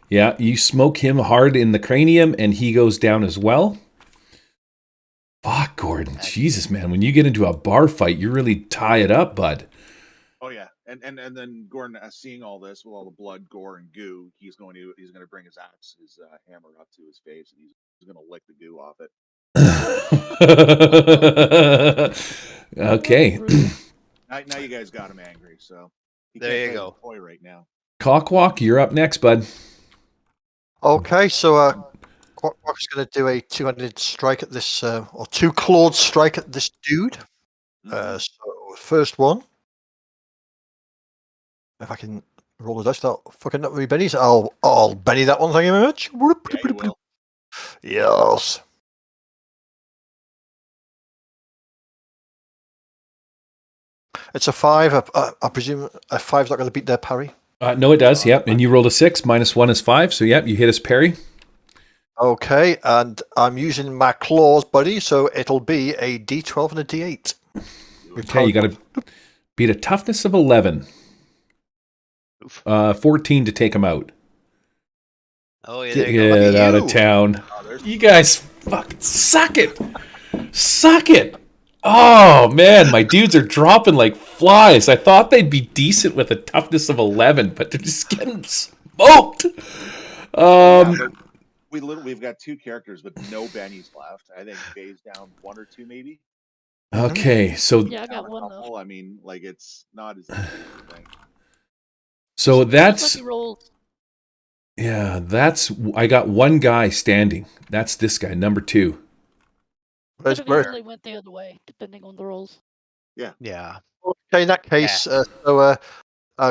Yeah, you smoke him hard in the cranium and he goes down as well. Fuck, Gordon. Jesus, man. When you get into a bar fight, you really tie it up, bud. Oh yeah, and then Gordon, seeing all this with all the blood, gore, and goo, he's going to bring his axe, his hammer up to his face, and he's going to lick the goo off it. Okay. Now you guys got him angry, so There you go. Toy right now. Cockwalk, you're up next, bud. Okay, so Quack's going to do a 2-handed strike at this, or 2-clawed strike at this dude. So first one. If I can roll the dice, that'll fucking not be Benny's. I'll Benny that one. Thank you very much. Yeah, you will. Yes. It's a 5. I presume a 5's not going to beat their parry. No, it does. Yep. And you rolled a 6. -1 is 5. So, yep, you hit his parry. Okay, and I'm using my claws, buddy, so it'll be a D12 and a D8. Okay, you got to beat a toughness of 11. 14 to take him out. Oh, yeah, there you Get go. out of town. You guys fucking suck it. Suck it. Oh, man, my dudes are dropping like flies. I thought they'd be decent with a toughness of 11, but they're just getting smoked. We've got 2 characters with no bennies left. I think Bay's down 1 or 2 maybe. Okay, so Yeah, I got one left. I mean, like, it's not as easy as you think. So that's Lucky rolls. I got 1 guy standing. That's this guy, number 2. Could have easily went the other way, depending on the rolls. Yeah. Okay, in that case,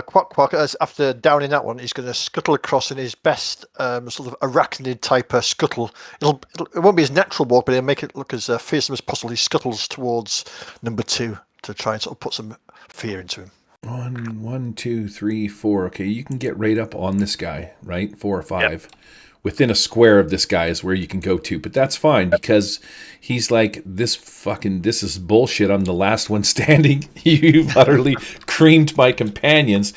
Quack, after downing that one, he's going to scuttle across in his best sort of arachnid type scuttle. It won't be his natural walk, but he'll make it look as fearsome as possible. He scuttles towards number 2 to try and sort of put some fear into him. 1, 2, 3, 4. Okay, you can get right up on this guy, right? 4 or 5. Yep. Within a square of this guy is where you can go to, but that's fine because he's like, this is bullshit. I'm the last one standing. You've utterly creamed my companions.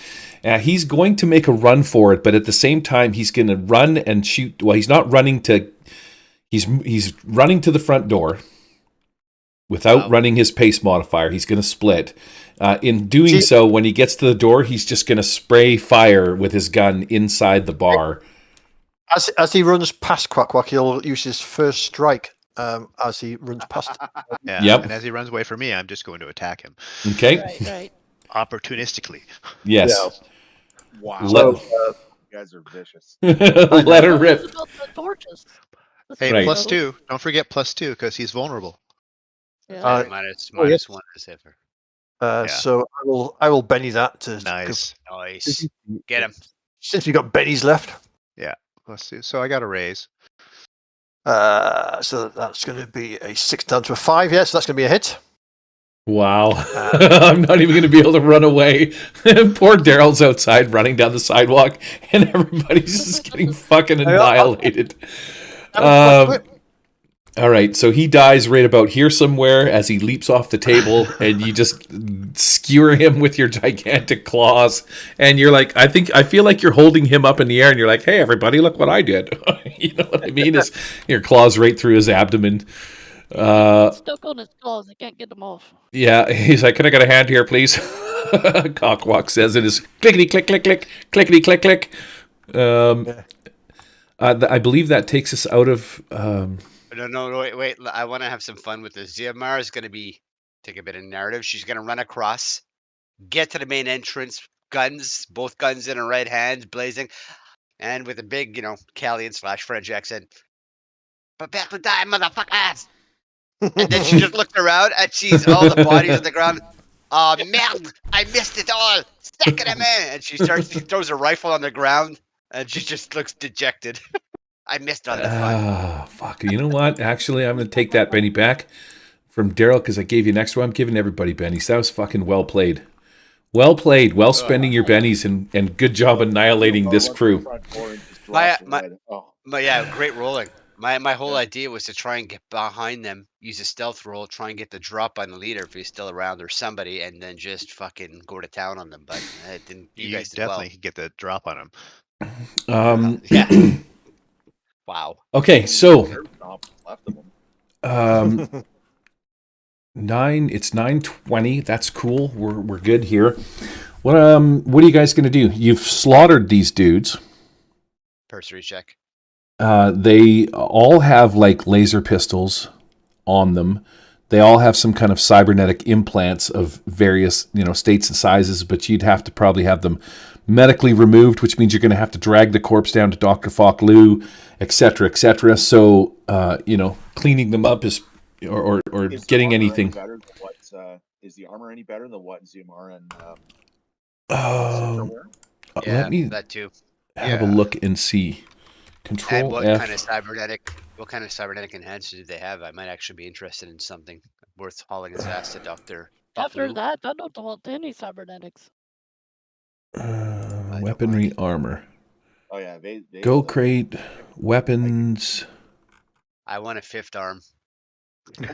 He's going to make a run for it, but at the same time, he's going to run and shoot. Well, he's not running to. He's running to the front door without running his pace modifier. He's going to split. In doing so, when he gets to the door, he's just going to spray fire with his gun inside the bar. As he runs past Quack, he'll use his first strike as he runs past. Yeah. Yep. And as he runs away from me, I'm just going to attack him. Okay. Right. Opportunistically. Yes. Yeah. Wow. So, you guys are vicious. Let her rip. About the torches. Hey, Right. +2. Don't forget +2 because he's vulnerable. Yeah. minus yes. 1 is safer. So I will Benny that to Nice. Nice. Get him. Since we got Bennies left. +2. So I got a raise. So that's going to be a 6 down to a 5. Yeah, so that's going to be a hit. Wow. I'm not even going to be able to run away. Poor Daryl's outside running down the sidewalk, and everybody's just getting fucking annihilated. All right, so he dies right about here somewhere as he leaps off the table, and you just skewer him with your gigantic claws. And you're like, I feel like you're holding him up in the air, and you're like, hey, everybody, look what I did. You know what I mean? Is your claws right through his abdomen. Stuck on his claws. I can't get them off. Yeah, he's like, can I get a hand here, please? Cockwalk says it is clickety click click click clickety click click. I believe that takes us out of. No, wait. I want to have some fun with this. Ziamara is going to take a bit of narrative. She's going to run across, get to the main entrance, both guns in her right hand, blazing, and with a big, Calian/French accent. But back to die, motherfuckers! And then she just looked around and she's all the bodies on the ground. Oh, merde! I missed it all! Second a man! And she throws a rifle on the ground and she just looks dejected. I missed on the fun. Fuck. You know what? Actually, I'm going to take that Benny back from Daryl because I gave you an extra one. I'm giving everybody bennies. That was fucking well played. Well played. Well spending your bennies and good job annihilating this crew. Great rolling. My whole idea was to try and get behind them, use a stealth roll, try and get the drop on the leader if he's still around or somebody, and then just fucking go to town on them. But it didn't. You guys definitely could get the drop on him. Yeah. Wow. Okay, so it's 9:20. That's cool. We're good here. What are you guys gonna do? You've slaughtered these dudes. Pursery check. They all have like laser pistols on them. They all have some kind of cybernetic implants of various, states and sizes, but you'd have to probably have them medically removed, which means you're going to have to drag the corpse down to Dr. Falk-Lu, et cetera, et cetera. So, cleaning them up is getting anything. Is the armor any better than what Ziamara and let me that too. Have a look and see. Control and what F. kind of cybernetic enhancers do they have? I might actually be interested in something worth hauling his ass to Dr. After that, I don't want any cybernetics. Weaponry armor. Oh yeah, they Go crate, weapons. I want a fifth arm.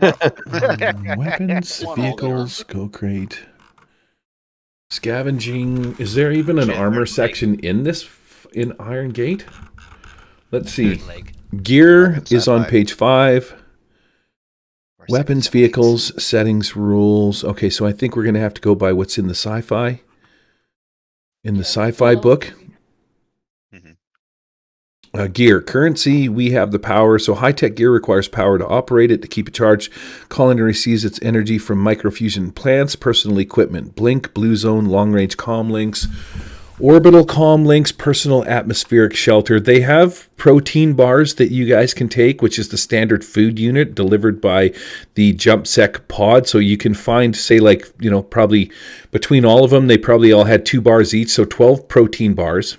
Weapons, vehicles, go crate. Scavenging. Is there even an armor section in Irongate? Let's see. Gear is on page 5. Weapons, vehicles, settings, rules. Okay, so I think we're going to have to go by what's in the sci-fi. In the sci-fi book. Gear. Currency, we have the power. So high-tech gear requires power to operate it, to keep it charged. Colony receives its energy from microfusion plants. Personal equipment. Blink, blue zone, long-range comm links. Orbital comm links, personal atmospheric shelter. They have protein bars that you guys can take, which is the standard food unit delivered by the JumpSec pod. So you can find, say, probably between all of them, they probably all had 2 bars each, so 12 protein bars.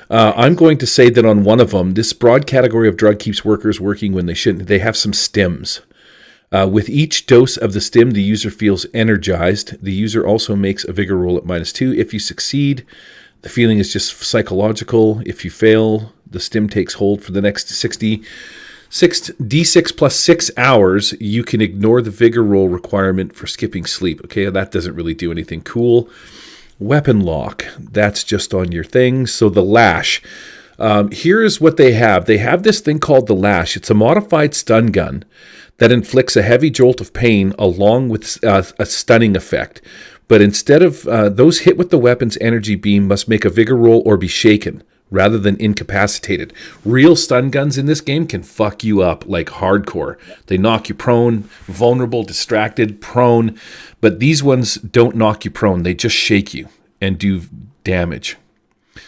I'm going to say that on one of them, this broad category of drug keeps workers working when they shouldn't. They have some stims. With each dose of the stim, the user feels energized. The user also makes a vigor roll at -2. If you succeed, the feeling is just psychological. If you fail, the stim takes hold for the next D6 plus 6 hours. You can ignore the vigor roll requirement for skipping sleep. Okay, that doesn't really do anything cool. Weapon lock, that's just on your thing. So the lash. Here's what they have. They have this thing called the lash. It's a modified stun gun that inflicts a heavy jolt of pain along with a stunning effect. But instead of those hit with the weapon's energy beam must make a vigor roll or be shaken rather than incapacitated. Real stun guns in this game can fuck you up like hardcore. They knock you prone, vulnerable, distracted, prone. But these ones don't knock you prone. They just shake you and do damage.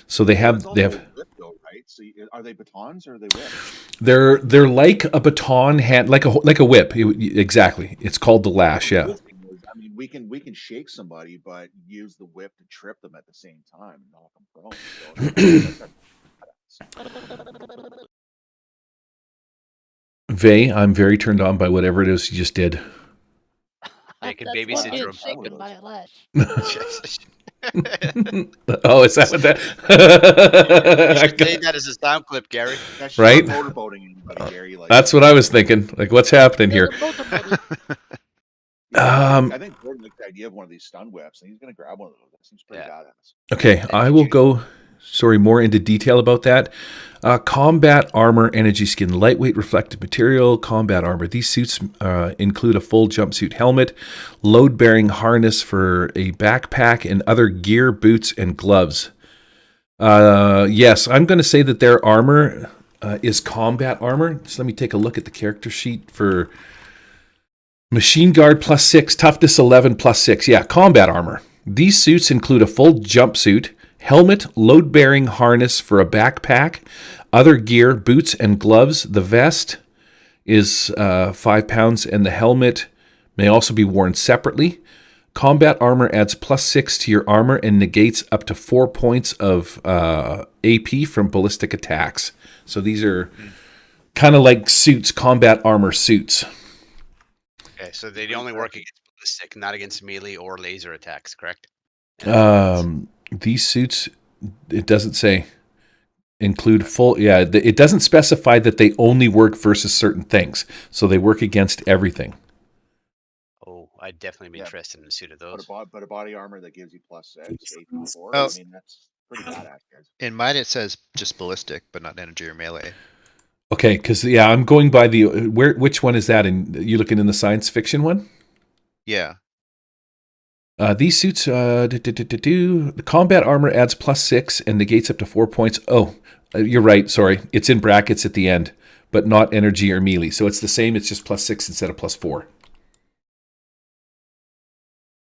So they have. So are they batons or are they whips? They're like a baton hand, like a whip. Exactly. It's called the lash. Yeah. I mean, we can shake somebody, but use the whip to trip them at the same time and knock them prone. Vay, I'm very turned on by whatever it is you just did. Baby syndrome. Shaken by a lash. Oh, is that what that? You should say that as a sound clip, Gary. Right? Motorboating anybody, Gary. That's what I was thinking. Like, what's happening here? I think Gordon liked the idea of one of these stun whips, and he's going to grab one of those. That seems pretty badass. Okay, I will go. More into detail about that. Combat armor, energy skin, lightweight reflective material, combat armor. These suits include a full jumpsuit helmet, load-bearing harness for a backpack, and other gear, boots, and gloves. Yes, I'm going to say that their armor is combat armor. So let me take a look at the character sheet for Machine Guard +6, Toughness 11 +6. Yeah, combat armor. These suits include a full jumpsuit, helmet, load-bearing harness for a backpack, other gear, boots, and gloves. The vest is 5 pounds, and the helmet may also be worn separately. Combat armor adds +6 to your armor and negates up to 4 points of AP from ballistic attacks. So these are kind of like suits, combat armor suits. Okay, so they only work against ballistic, not against melee or laser attacks, correct? These suits, it doesn't say include full. Yeah, it doesn't specify that they only work versus certain things. So they work against everything. Oh, I'd definitely be interested in a suit of those. But a body armor that gives you +6, AP4. Oh. I mean, that's pretty badass, guys. In mine, it says just ballistic, but not energy or melee. Okay, because I'm going by the which one is that? And you looking in the science fiction one? Yeah. These suits, the combat armor adds +6 and negates up to 4 points. Oh, you're right. Sorry, it's in brackets at the end, but not energy or melee. So it's the same. It's just +6 instead of +4.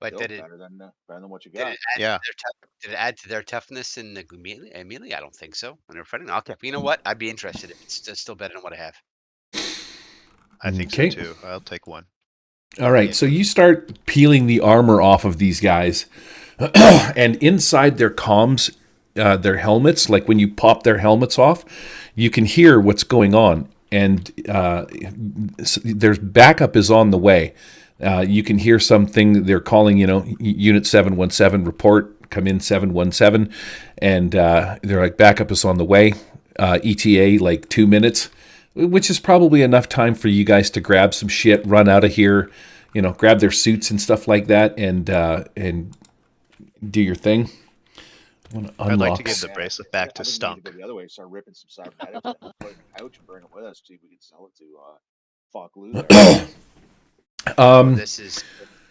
But did it better than what you got? Did it add to their toughness in the melee? I don't think so. When they're fighting, okay. You know what? I'd be interested. It's still better than what I have. I think so too. I'll take one. All right, so you start peeling the armor off of these guys, and inside their comms, their helmets, like when you pop their helmets off, you can hear what's going on, and there's backup is on the way. You can hear something they're calling, Unit 717 report, come in 717, and they're like, backup is on the way. ETA like 2 minutes, which is probably enough time for you guys to grab some shit, run out of here, grab their suits and stuff like that, and do your thing. I'd like to give the bracelet back to Stunk. Go the other way, start ripping some cybernetics off, put it in the couch, and bring it with us. See if we can sell it to Falk Lou. This is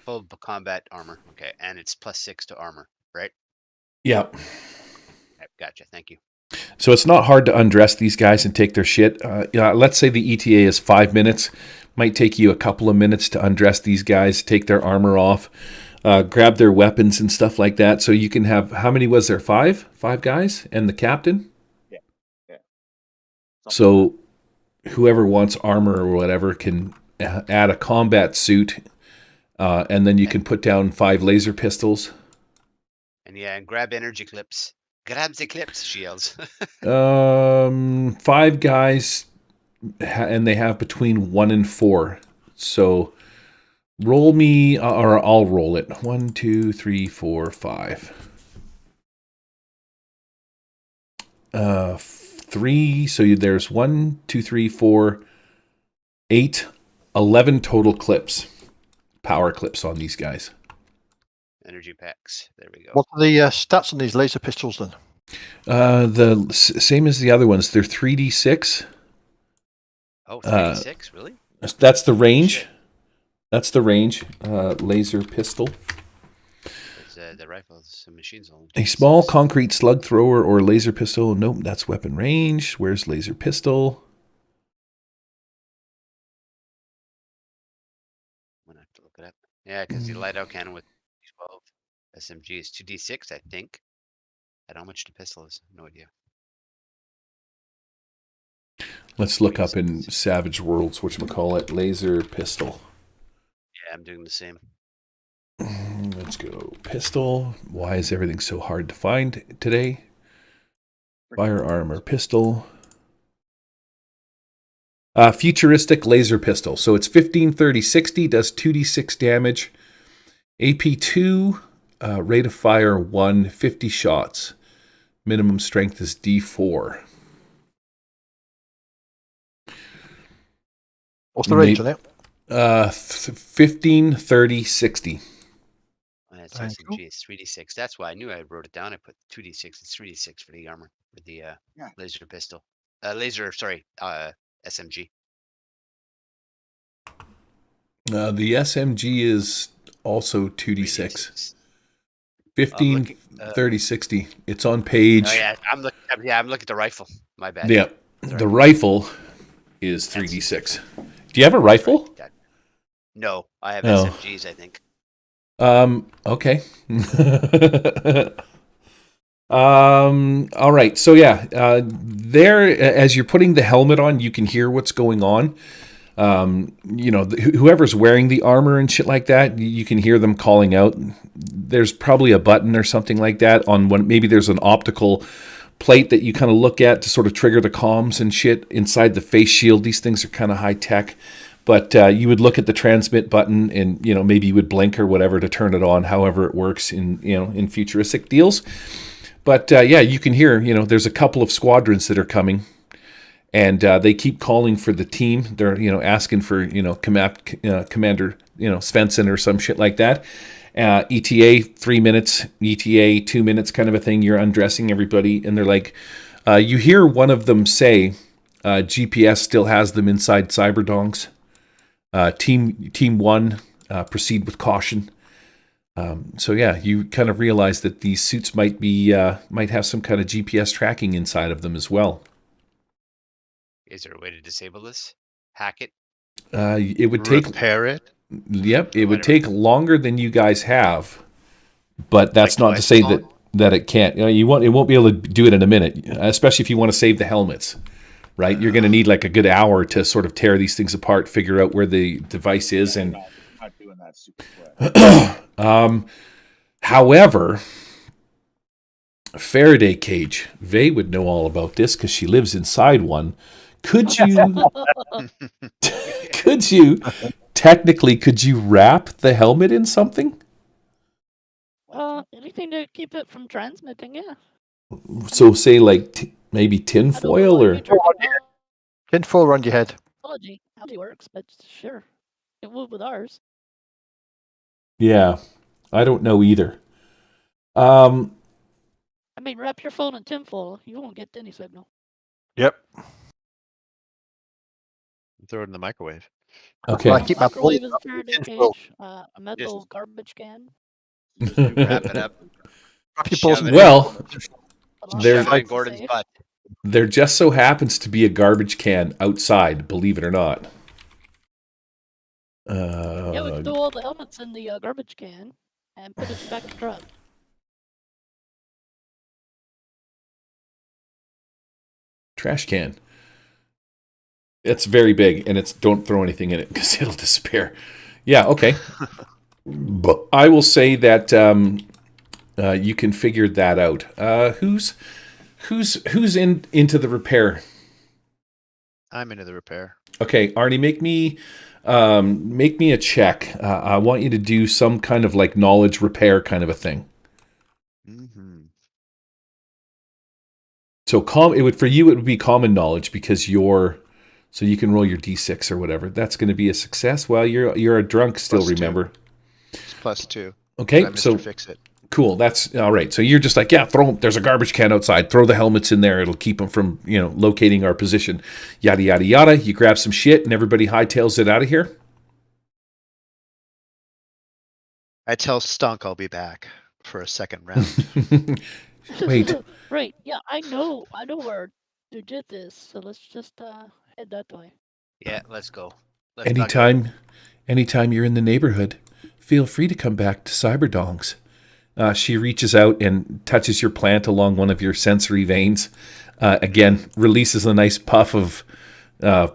full combat armor, okay, and it's +6 to armor, right? Yeah. Okay, gotcha. Thank you. So it's not hard to undress these guys and take their shit. Let's say the ETA is 5 minutes. Might take you a couple of minutes to undress these guys, take their armor off, grab their weapons and stuff like that. So you can have, how many was there? 5 guys and the captain? Yeah. So whoever wants armor or whatever can add a combat suit, and then you can put down 5 laser pistols. And grab energy clips. Grab the clips, she yells. 5 guys, and they have between 1 and 4. So roll me, or I'll roll it. 1, 2, 3, 4, 5. 3. So there's 1, 2, 3, 4, 8, 11 total clips, power clips on these guys. Energy packs. There we go. What are the stats on these laser pistols then? The same as the other ones. They're 3d6. Oh, 3d6, really? That's the range. That's the range. Laser pistol. The rifles and machines only. A small concrete slug thrower or laser pistol. Nope, that's weapon range. Where's laser pistol? I'm gonna have to look it up. Yeah, because the light out cannon with 12 SMG is 2d6, I think. I don't know how much the pistol is. No idea. Let's look up in Savage Worlds, whatchamacallit, laser pistol. Yeah, I'm doing the same. Let's go. Pistol. Why is everything so hard to find today? Firearm or pistol. Futuristic laser pistol. So it's 15, 30, 60, does 2d6 damage. AP2, rate of fire 1, 50 shots. Minimum strength is D4. What's the range on it? 15, 30, 60. That's SMG. It's 3d6. That's why I knew I wrote it down. I put 2d6. It's 3d6 for the armor, for the laser pistol. SMG. The SMG is also 2d6. 15, looking, 30, 60. It's on page. Oh yeah, I'm looking. I'm looking at the rifle. My bad. Yeah. The rifle is 3d6. Do you have a rifle? Right. No, I have Oh. SMGs. I think. Okay. All right. So yeah, there, as you're putting the helmet on, you can hear what's going on. Whoever's wearing the armor and shit like that, you can hear them calling out. There's probably a button or something like that on one. Maybe there's an optical plate that you kind of look at to sort of trigger the comms and shit inside the face shield. These things are kind of high tech, but you would look at the transmit button and maybe you would blink or whatever to turn it on. However it works in futuristic deals. But yeah, you can hear. There's a couple of squadrons that are coming. And they keep calling for the team. They're, asking for, Commander, Svensson or some shit like that. ETA 3 minutes, ETA 2 minutes, kind of a thing. You're undressing everybody, and they're like, you hear one of them say, GPS still has them inside Cyberdongs. Team 1, proceed with caution. So yeah, you kind of realize that these suits might have some kind of GPS tracking inside of them as well. Is there a way to disable this? Hack it? It would take repair it. Yep, it would take longer than you guys have, but that's not to say that it can't. It won't be able to do it in a minute, especially if you want to save the helmets, right? You're going to need like a good hour to sort of tear these things apart, figure out where the device is, and not doing that super quick. However, Faraday cage. Vey would know all about this because she lives inside one. Could you wrap the helmet in something? Anything to keep it from transmitting, yeah. So say like maybe tin foil or Tin foil around your head. How it works, but sure, it would with ours. Yeah, I don't know either. I mean, wrap your phone in tinfoil. You won't get any signal. Yep. Throw it in the microwave. Okay. I keep my Microwave is a Faraday tinfoil. cage. A metal garbage can. Wrap it up. Wrap your balls in Well, Shove it in Gordon's butt. there just so happens to be a garbage can outside, believe it or not. Yeah, we can throw all the helmets in the garbage can and put it back in the truck. Trash can. It's very big, and don't throw anything in it because it'll disappear. Yeah, okay. But I will say that you can figure that out. Who's into the repair? I'm into the repair. Okay, Arnie, make me a check. I want you to do some kind of like knowledge repair kind of a thing. Mm-hmm. So it would be common knowledge because so you can roll your d6 or whatever. That's going to be a success. Well, you're a drunk still, +2. remember? It's +2. Okay, so so fix it. Cool. That's all right. So you're just like, yeah, there's a garbage can outside. Throw the helmets in there. It'll keep them from, locating our position. Yada, yada, yada. You grab some shit and everybody hightails it out of here. I tell Stunk I'll be back for a second round. Wait. Right. Yeah, I know where to do this. So let's just head that way. Yeah, let's go. Anytime you're in the neighborhood, feel free to come back to Cyberdongs. She reaches out and touches your plant along one of your sensory veins. Again, releases a nice puff of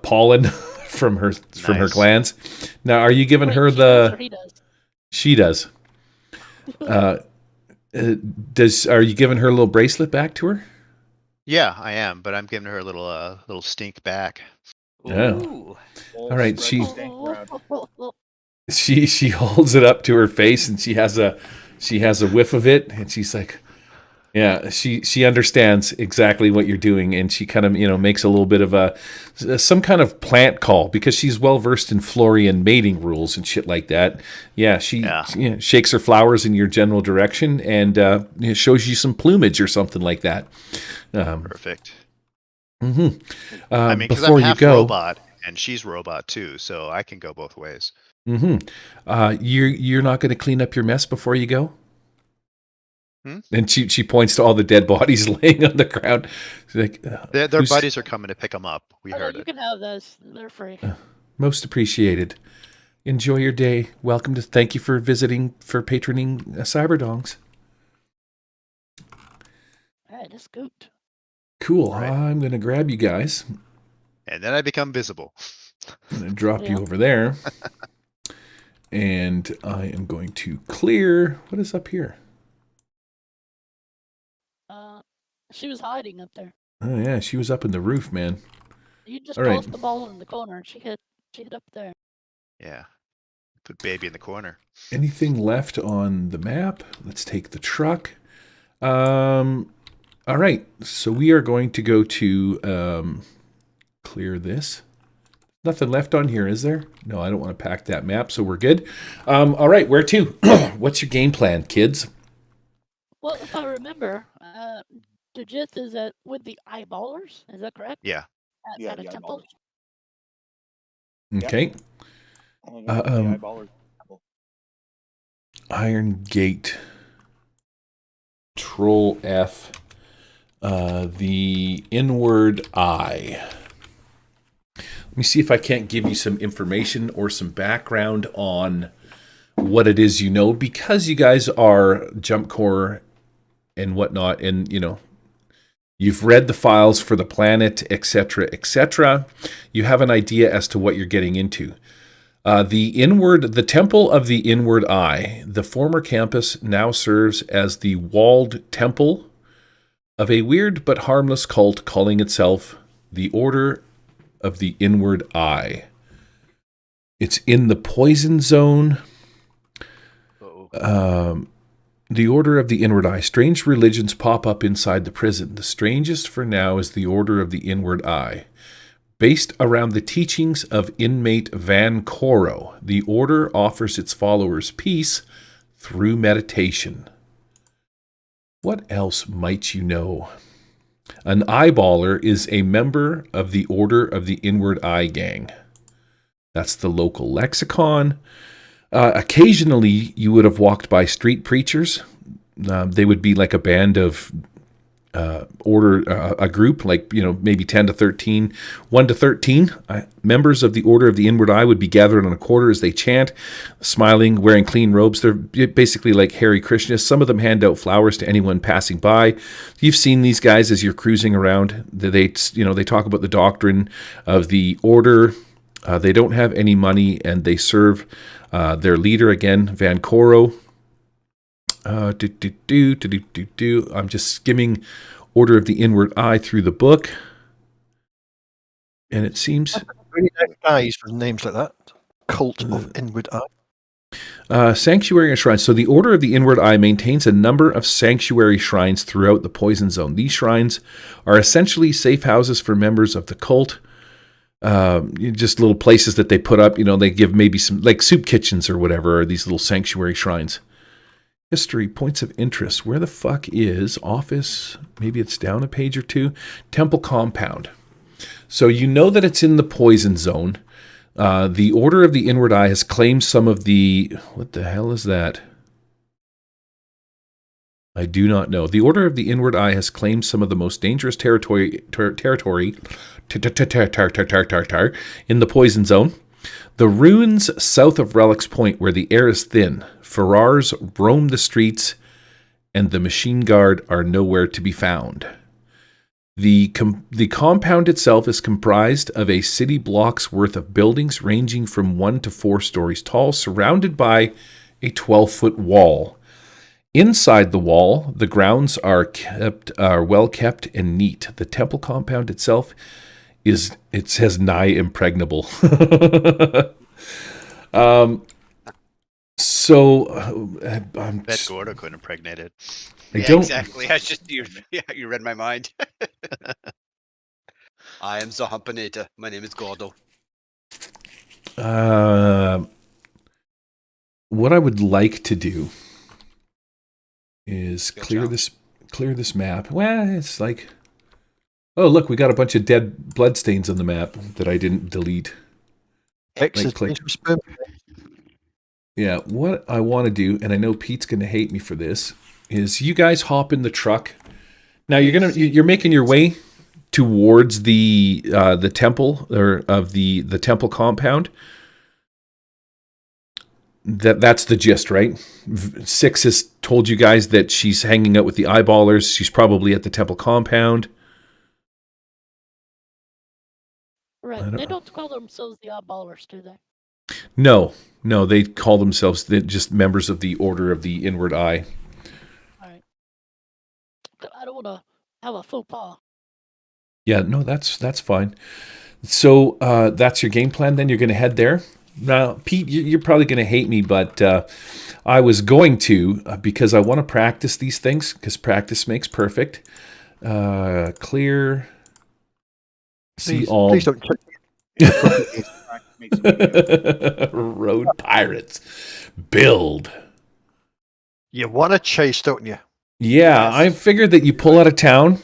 pollen from her glands. Now, are you giving her the? He does. She does. Are you giving her a little bracelet back to her? Yeah, I am, but I'm giving her a little stink back. Oh. All right. She Oh. holds it up to her face and she has a whiff of it and she's like, yeah, she understands exactly what you're doing, and she kind of makes a little bit of some kind of plant call because she's well versed in Florian mating rules and shit like that. Yeah, she shakes her flowers in your general direction and shows you some plumage or something like that. Perfect. Mm-hmm. I mean, because I'm half robot and she's robot too, so I can go both ways. Mm-hmm. You're not going to clean up your mess before you go? And she points to all the dead bodies laying on the ground. She's like, Their who's- buddies are coming to pick them up. We Oh, no, heard you it. can have those. They're free. Most appreciated. Enjoy your day. Welcome to. Thank you for patroning Cyberdongs. All right, let's scoot. Cool. Right. I'm gonna grab you guys. And then I become visible. I'm gonna drop you Yeah. over there. And I am going to clear. What is up here? She was hiding up there. Oh yeah, she was up in the roof, man. You just All right. tossed the ball in the corner, and she hit up there. Yeah. Put baby in the corner. Anything left on the map? Let's take the truck. All right, so we are going to go to clear this. Nothing left on here, is there? No, I don't want to pack that map, so we're good. All right, where to? What's your game plan, kids? Well, if I remember, Dujith is with the eyeballers. Is that correct? Yeah. At a temple. Okay. Hanging out with the eyeballers. Irongate. Troll F. The inward eye. Let me see if I can't give you some information or some background on what it is you know, because you guys are Jump Corps and whatnot, and you've read the files for the planet, etc., etc. You have an idea as to what you're getting into. The Temple of the Inward Eye, the former campus, now serves as the walled temple of a weird but harmless cult calling itself the Order of the Inward Eye. It's in the poison zone. The Order of the Inward Eye. Strange religions pop up inside the prison. The strangest for now is the Order of the Inward Eye. Based around the teachings of inmate Van Coro, the order offers its followers peace through meditation. What else might you know? An eyeballer is a member of the Order of the Inward Eye Gang. That's the local lexicon. Occasionally, you would have walked by street preachers. They would be like a band of a group, like, maybe 10 to 13, 1 to 13 members of the Order of the Inward Eye would be gathered on a quarter as they chant, smiling, wearing clean robes. They're basically like Hare Krishnas. Some of them hand out flowers to anyone passing by. You've seen these guys as you're cruising around. They talk about the doctrine of the order. They don't have any money, and they serve their leader, again, Van Coro. I'm just skimming Order of the Inward Eye through the book, and it seems Really nice guys with names like that. Cult of Inward Eye. sanctuary and shrines. So the Order of the Inward Eye maintains a number of sanctuary shrines throughout the poison zone. These shrines are essentially safe houses for members of the cult. Just little places that they put up. They give maybe some, like, soup kitchens or whatever, or these little sanctuary shrines. History, points of interest. Where the fuck is office? Maybe it's down a page or two. Temple compound. So you know that it's in the poison zone. The Order of the Inward Eye has claimed some of the... What the hell is that? I do not know. The Order of the Inward Eye has claimed some of the most dangerous territory in the poison zone. The ruins south of Relic's Point, where the air is thin, Ferrars roam the streets, and the machine guard are nowhere to be found. The compound itself is comprised of a city block's worth of buildings ranging from 1 to 4 stories tall, surrounded by a 12-foot wall. Inside the wall, the grounds are well kept and neat. The temple compound itself it says nigh impregnable. So I'm Bet Gordo couldn't impregnate it. Exactly. I just you read my mind. I am the Humpinator. My name is Gordo. What I would like to do is Good clear job. this map. Well, it's like, oh look, we got a bunch of dead bloodstains on the map that I didn't delete. Click. Yeah, what I want to do, and I know Pete's going to hate me for this, is you guys hop in the truck. Now you're making your way towards the temple or of the temple compound. That's the gist, right? Six has told you guys that she's hanging out with the eyeballers. She's probably at the temple compound. Right. They don't call themselves the oddballers, do they? No, they call themselves just members of the Order of the Inward Eye. All right. I don't want to have a faux pas. Yeah, no, that's fine. So that's your game plan. Then you're going to head there. Now, Pete, you're probably going to hate me, but I was going to because I want to practice these things because practice makes perfect. Clear. See all. Please don't. Road pirates. Build. You want to chase, don't you? Yeah, I figured that you pull out of town.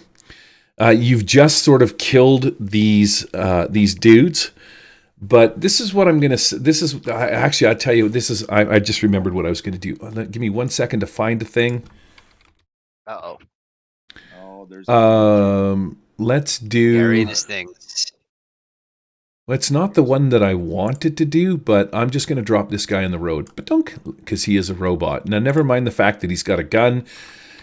You've just sort of killed these dudes. But this is what I'm going to... This is... Actually, I'll tell you, this is... I just remembered what I was going to do. Give me 1 second to find a thing. Uh-oh. Oh, there's... Let's do... Carry this thing. Well, it's not the one that I wanted to do, but I'm just going to drop this guy in the road. But don't... Because he is a robot. Now, never mind the fact that he's got a gun.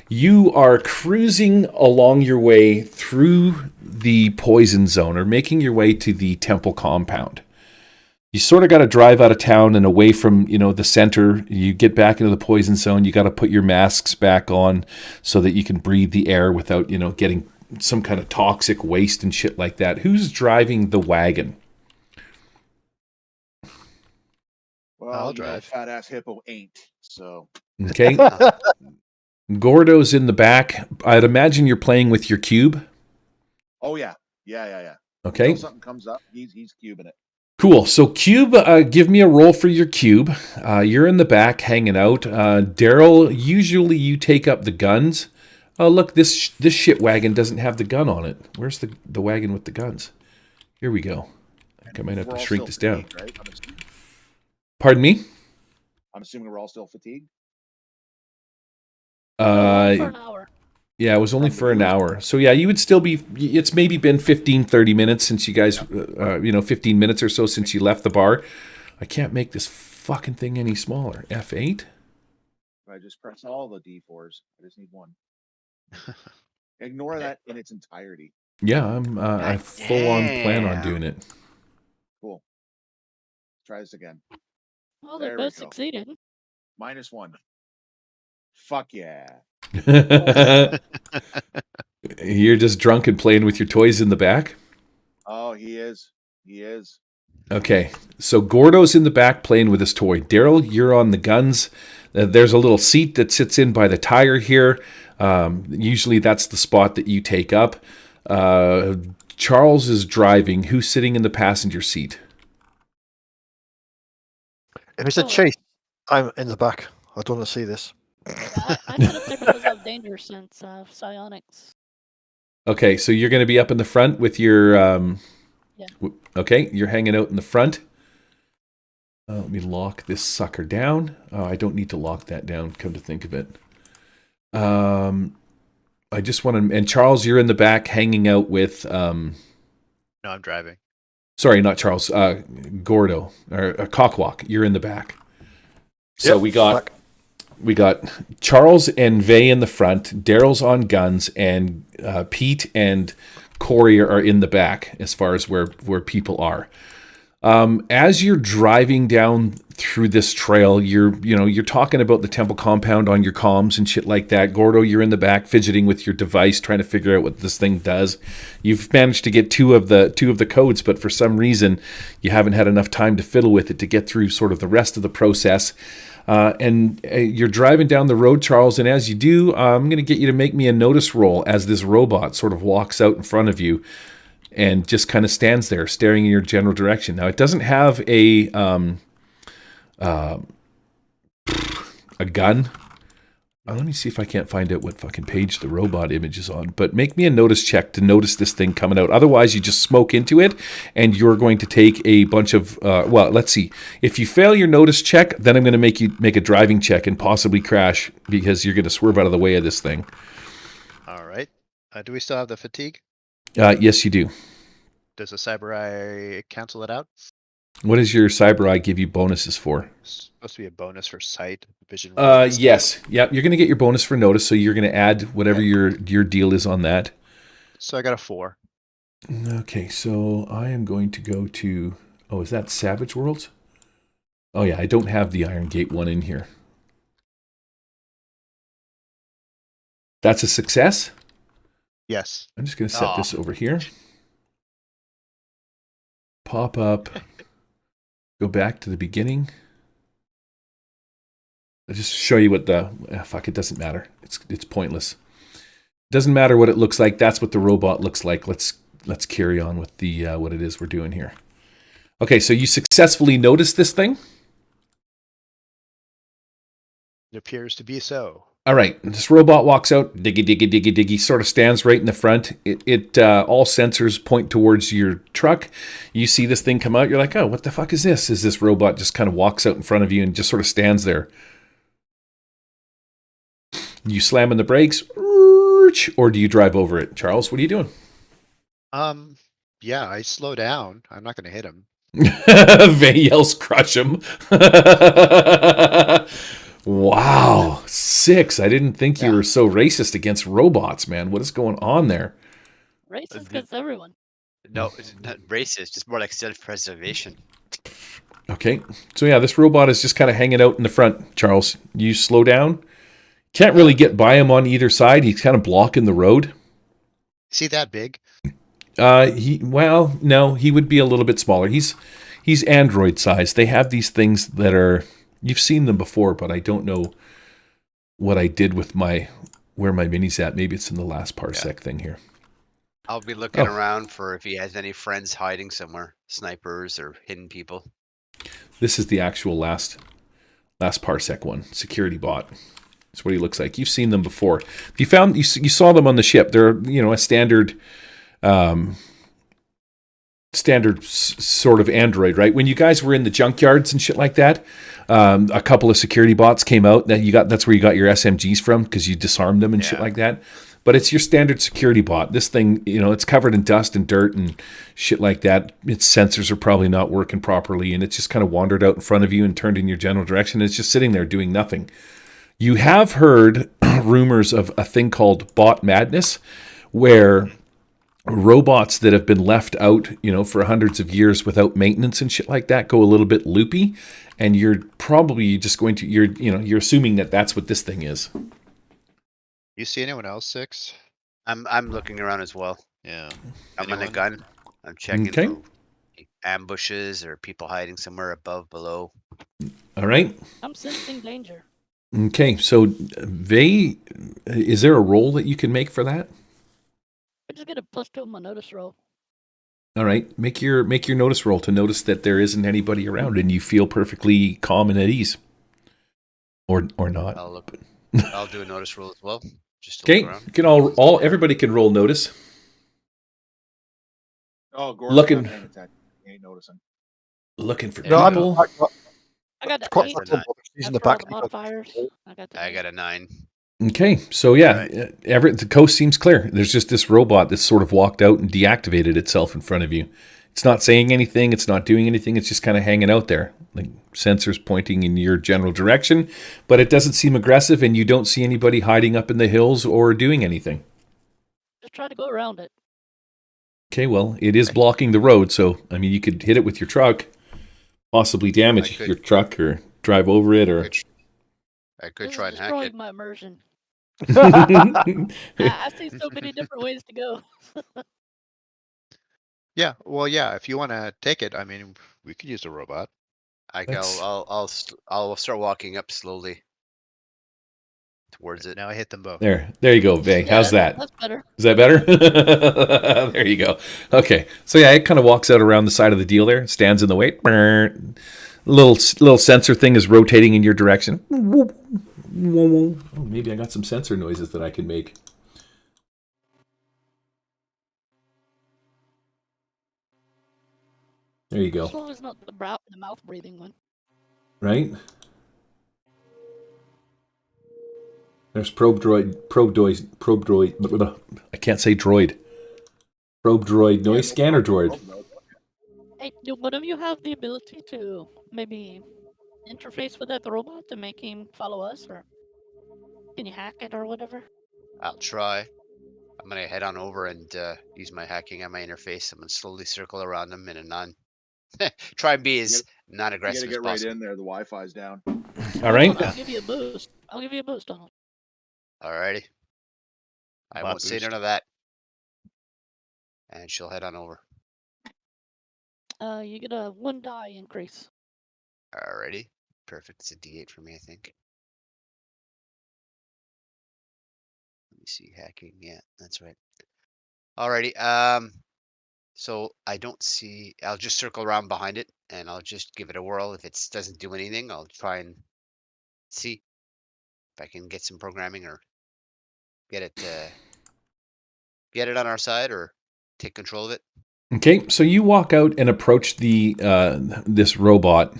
You are cruising along your way through the poison zone or making your way to the temple compound. You sort of got to drive out of town and away from, the center. You get back into the poison zone. You got to put your masks back on so that you can breathe the air without, getting some kind of toxic waste and shit like that. Who's driving the wagon? Well, I'll drive. Fat ass hippo ain't. So. Okay. Gordo's in the back. I'd imagine you're playing with your cube. Oh yeah. Yeah. Okay. Until something comes up, he's cubing it. Cool. So cube, give me a roll for your cube. You're in the back hanging out. Daryl, usually you take up the guns. Oh, look, this shit wagon doesn't have the gun on it. Where's the wagon with the guns? Here we go. I think I might have to shrink this down. Right? Pardon me? I'm assuming we're all still fatigued. For an hour. Yeah, it was only for an hour. So yeah, you would still be, it's maybe been 15, 30 minutes since you guys, 15 minutes or so since you left the bar. I can't make this fucking thing any smaller. F8? I just press all the D4s. I just need one. Ignore that in its entirety. Yeah, I full on plan on doing it. Cool. Try this again. Well, they There we both go. succeeded. -1. Fuck yeah. You're just drunk and playing with your toys in the back? Oh, he is. Okay, so Gordo's in the back playing with his toy. Daryl, you're on the guns. There's a little seat that sits in by the tire here. Usually that's the spot that you take up. Charles is driving. Who's sitting in the passenger seat? If it's a chase, I'm in the back. I don't want to see this. I put up there because of danger sense of psionics. Okay, so you're going to be up in the front with your... Yeah. Okay, you're hanging out in the front. Let me lock this sucker down. I don't need to lock that down, come to think of it. I just want to... And Charles, you're in the back hanging out with... No, I'm driving. Sorry, not Charles. Gordo. Or Cockwalk, you're in the back. So Yep, we got Charles and Vay in the front, Daryl's on guns, and Pete and Corey are in the back as far as where people are. As you're driving down through this trail, you're talking about the temple compound on your comms and shit like that. Gordo, you're in the back fidgeting with your device, trying to figure out what this thing does. You've managed to get two of the codes, but for some reason you haven't had enough time to fiddle with it to get through sort of the rest of the process. And you're driving down the road, Charles, and as you do, I'm going to get you to make me a notice roll as this robot sort of walks out in front of you and just kind of stands there staring in your general direction. Now, it doesn't have a gun. Let me see if I can't find out what fucking page the robot image is on. But make me a notice check to notice this thing coming out. Otherwise, you just smoke into it, and you're going to take a bunch of... well, let's see. If you fail your notice check, then I'm going to make you make a driving check and possibly crash because you're going to swerve out of the way of this thing. All right. Do we still have the fatigue? Yes, you do. Does the cyber eye cancel it out? What does your cyber eye give you bonuses for? It's supposed to be a bonus for sight, vision. Yes. Yep. You're going to get your bonus for notice, so you're going to add whatever your deal is on that. So I got a 4. Okay, so I am going to go to... Oh, is that Savage Worlds? Oh, yeah, I don't have the Irongate one in here. That's a success? Yes. I'm just going to set this over here. Pop up. Go back to the beginning. I'll just show you what the... fuck, it doesn't matter. It's pointless. It doesn't matter what it looks like. That's what the robot looks like. Let's carry on with the what it is we're doing here. Okay, so you successfully noticed this thing? It appears to be so. All right, this robot walks out, diggy, diggy, diggy, diggy, sort of stands right in the front. It all sensors point towards your truck. You see this thing come out, you're like, oh, what the fuck is this? As this robot just kind of walks out in front of you and just sort of stands there. You slam on the brakes, or do you drive over it? Charles, what are you doing? Yeah, I slow down. I'm not going to hit him. Vay yells, crush him. Wow, 6. I didn't think you were so racist against robots, man. What is going on there? Racist against everyone. No, it's not racist. Just more like self-preservation. Okay, so yeah, this robot is just kind of hanging out in the front, Charles. You slow down. Can't really get by him on either side. He's kind of blocking the road. Is he that big? No, he would be a little bit smaller. He's Android size. They have these things that are... You've seen them before, but I don't know what I did with where my mini's at. Maybe it's in the Last Parsec thing here. I'll be looking around for if he has any friends hiding somewhere, snipers or hidden people. This is the actual Last Parsec one, security bot. That's what he looks like. You've seen them before. You saw them on the ship. They're a standard. Standard sort of Android, right? When you guys were in the junkyards and shit like that, a couple of security bots came out. That's where you got your SMGs from because you disarmed them and shit like that. But it's your standard security bot. This thing, it's covered in dust and dirt and shit like that. Its sensors are probably not working properly, and it's just kind of wandered out in front of you and turned in your general direction. It's just sitting there doing nothing. You have heard rumors of a thing called bot madness, where robots that have been left out, for hundreds of years without maintenance and shit like that go a little bit loopy, and you're probably just going to you're assuming that that's what this thing is. You see anyone else, 6? I'm looking around as well. Yeah. I'm on a gun. I'm checking for ambushes or people hiding somewhere above, below. All right. I'm sensing danger. Okay, so is there a roll that you can make for that? I just get a +2 on my notice roll. All right, make your notice roll to notice that there isn't anybody around and you feel perfectly calm and at ease, or not. I'll do a notice roll as well. Just okay. You can everybody can roll notice. Oh, Gordon's looking. not paying attention. He ain't noticing. Looking for No, people. I got quite the he's in the back. modifiers. I got a 9. Okay, so yeah, the coast seems clear. There's just this robot that sort of walked out and deactivated itself in front of you. It's not saying anything. It's not doing anything. It's just kind of hanging out there, like sensors pointing in your general direction. But it doesn't seem aggressive, and you don't see anybody hiding up in the hills or doing anything. Just try to go around it. Okay, well, it is blocking the road, so I mean, you could hit it with your truck, possibly damage your truck, or drive over it, or. I could This try is and hack destroying it. my immersion. I see so many different ways to go. Yeah, well, yeah. If you want to take it, I mean, we could use a robot. I'll start walking up slowly towards it. Now I hit them both. There you go, Vay. Yeah, How's that? That's better. Is that better? There you go. Okay, so yeah, it kind of walks out around the side of the deal there, stands in the way. Little sensor thing is rotating in your direction. Oh, maybe I got some sensor noises that I can make. There you As go. long as not the mouth breathing one. Right? There's probe droid. I can't say droid. Probe droid noise scanner droid. Hey, do one of you have the ability to maybe interface with that robot to make him follow us, or can you hack it or whatever? I'll try. I'm gonna head on over and use my hacking on my interface. I'm gonna slowly circle around them in a try and be as You non-aggressive gotta as get right possible. in there. The Wi-Fi's down. All right. I'll give you a boost. I'll give you a boost on it. Alrighty. I My won't say boost. none of that. And she'll head on over. You get a 1 die increase. Alrighty. Perfect. It's a D8 for me, I think. Let me see. Hacking. Yeah, that's right. Alrighty. So I don't see. I'll just circle around behind it, and I'll just give it a whirl. If it doesn't do anything, I'll try and see if I can get some programming or get it on our side or take control of it. Okay, so you walk out and approach the this robot,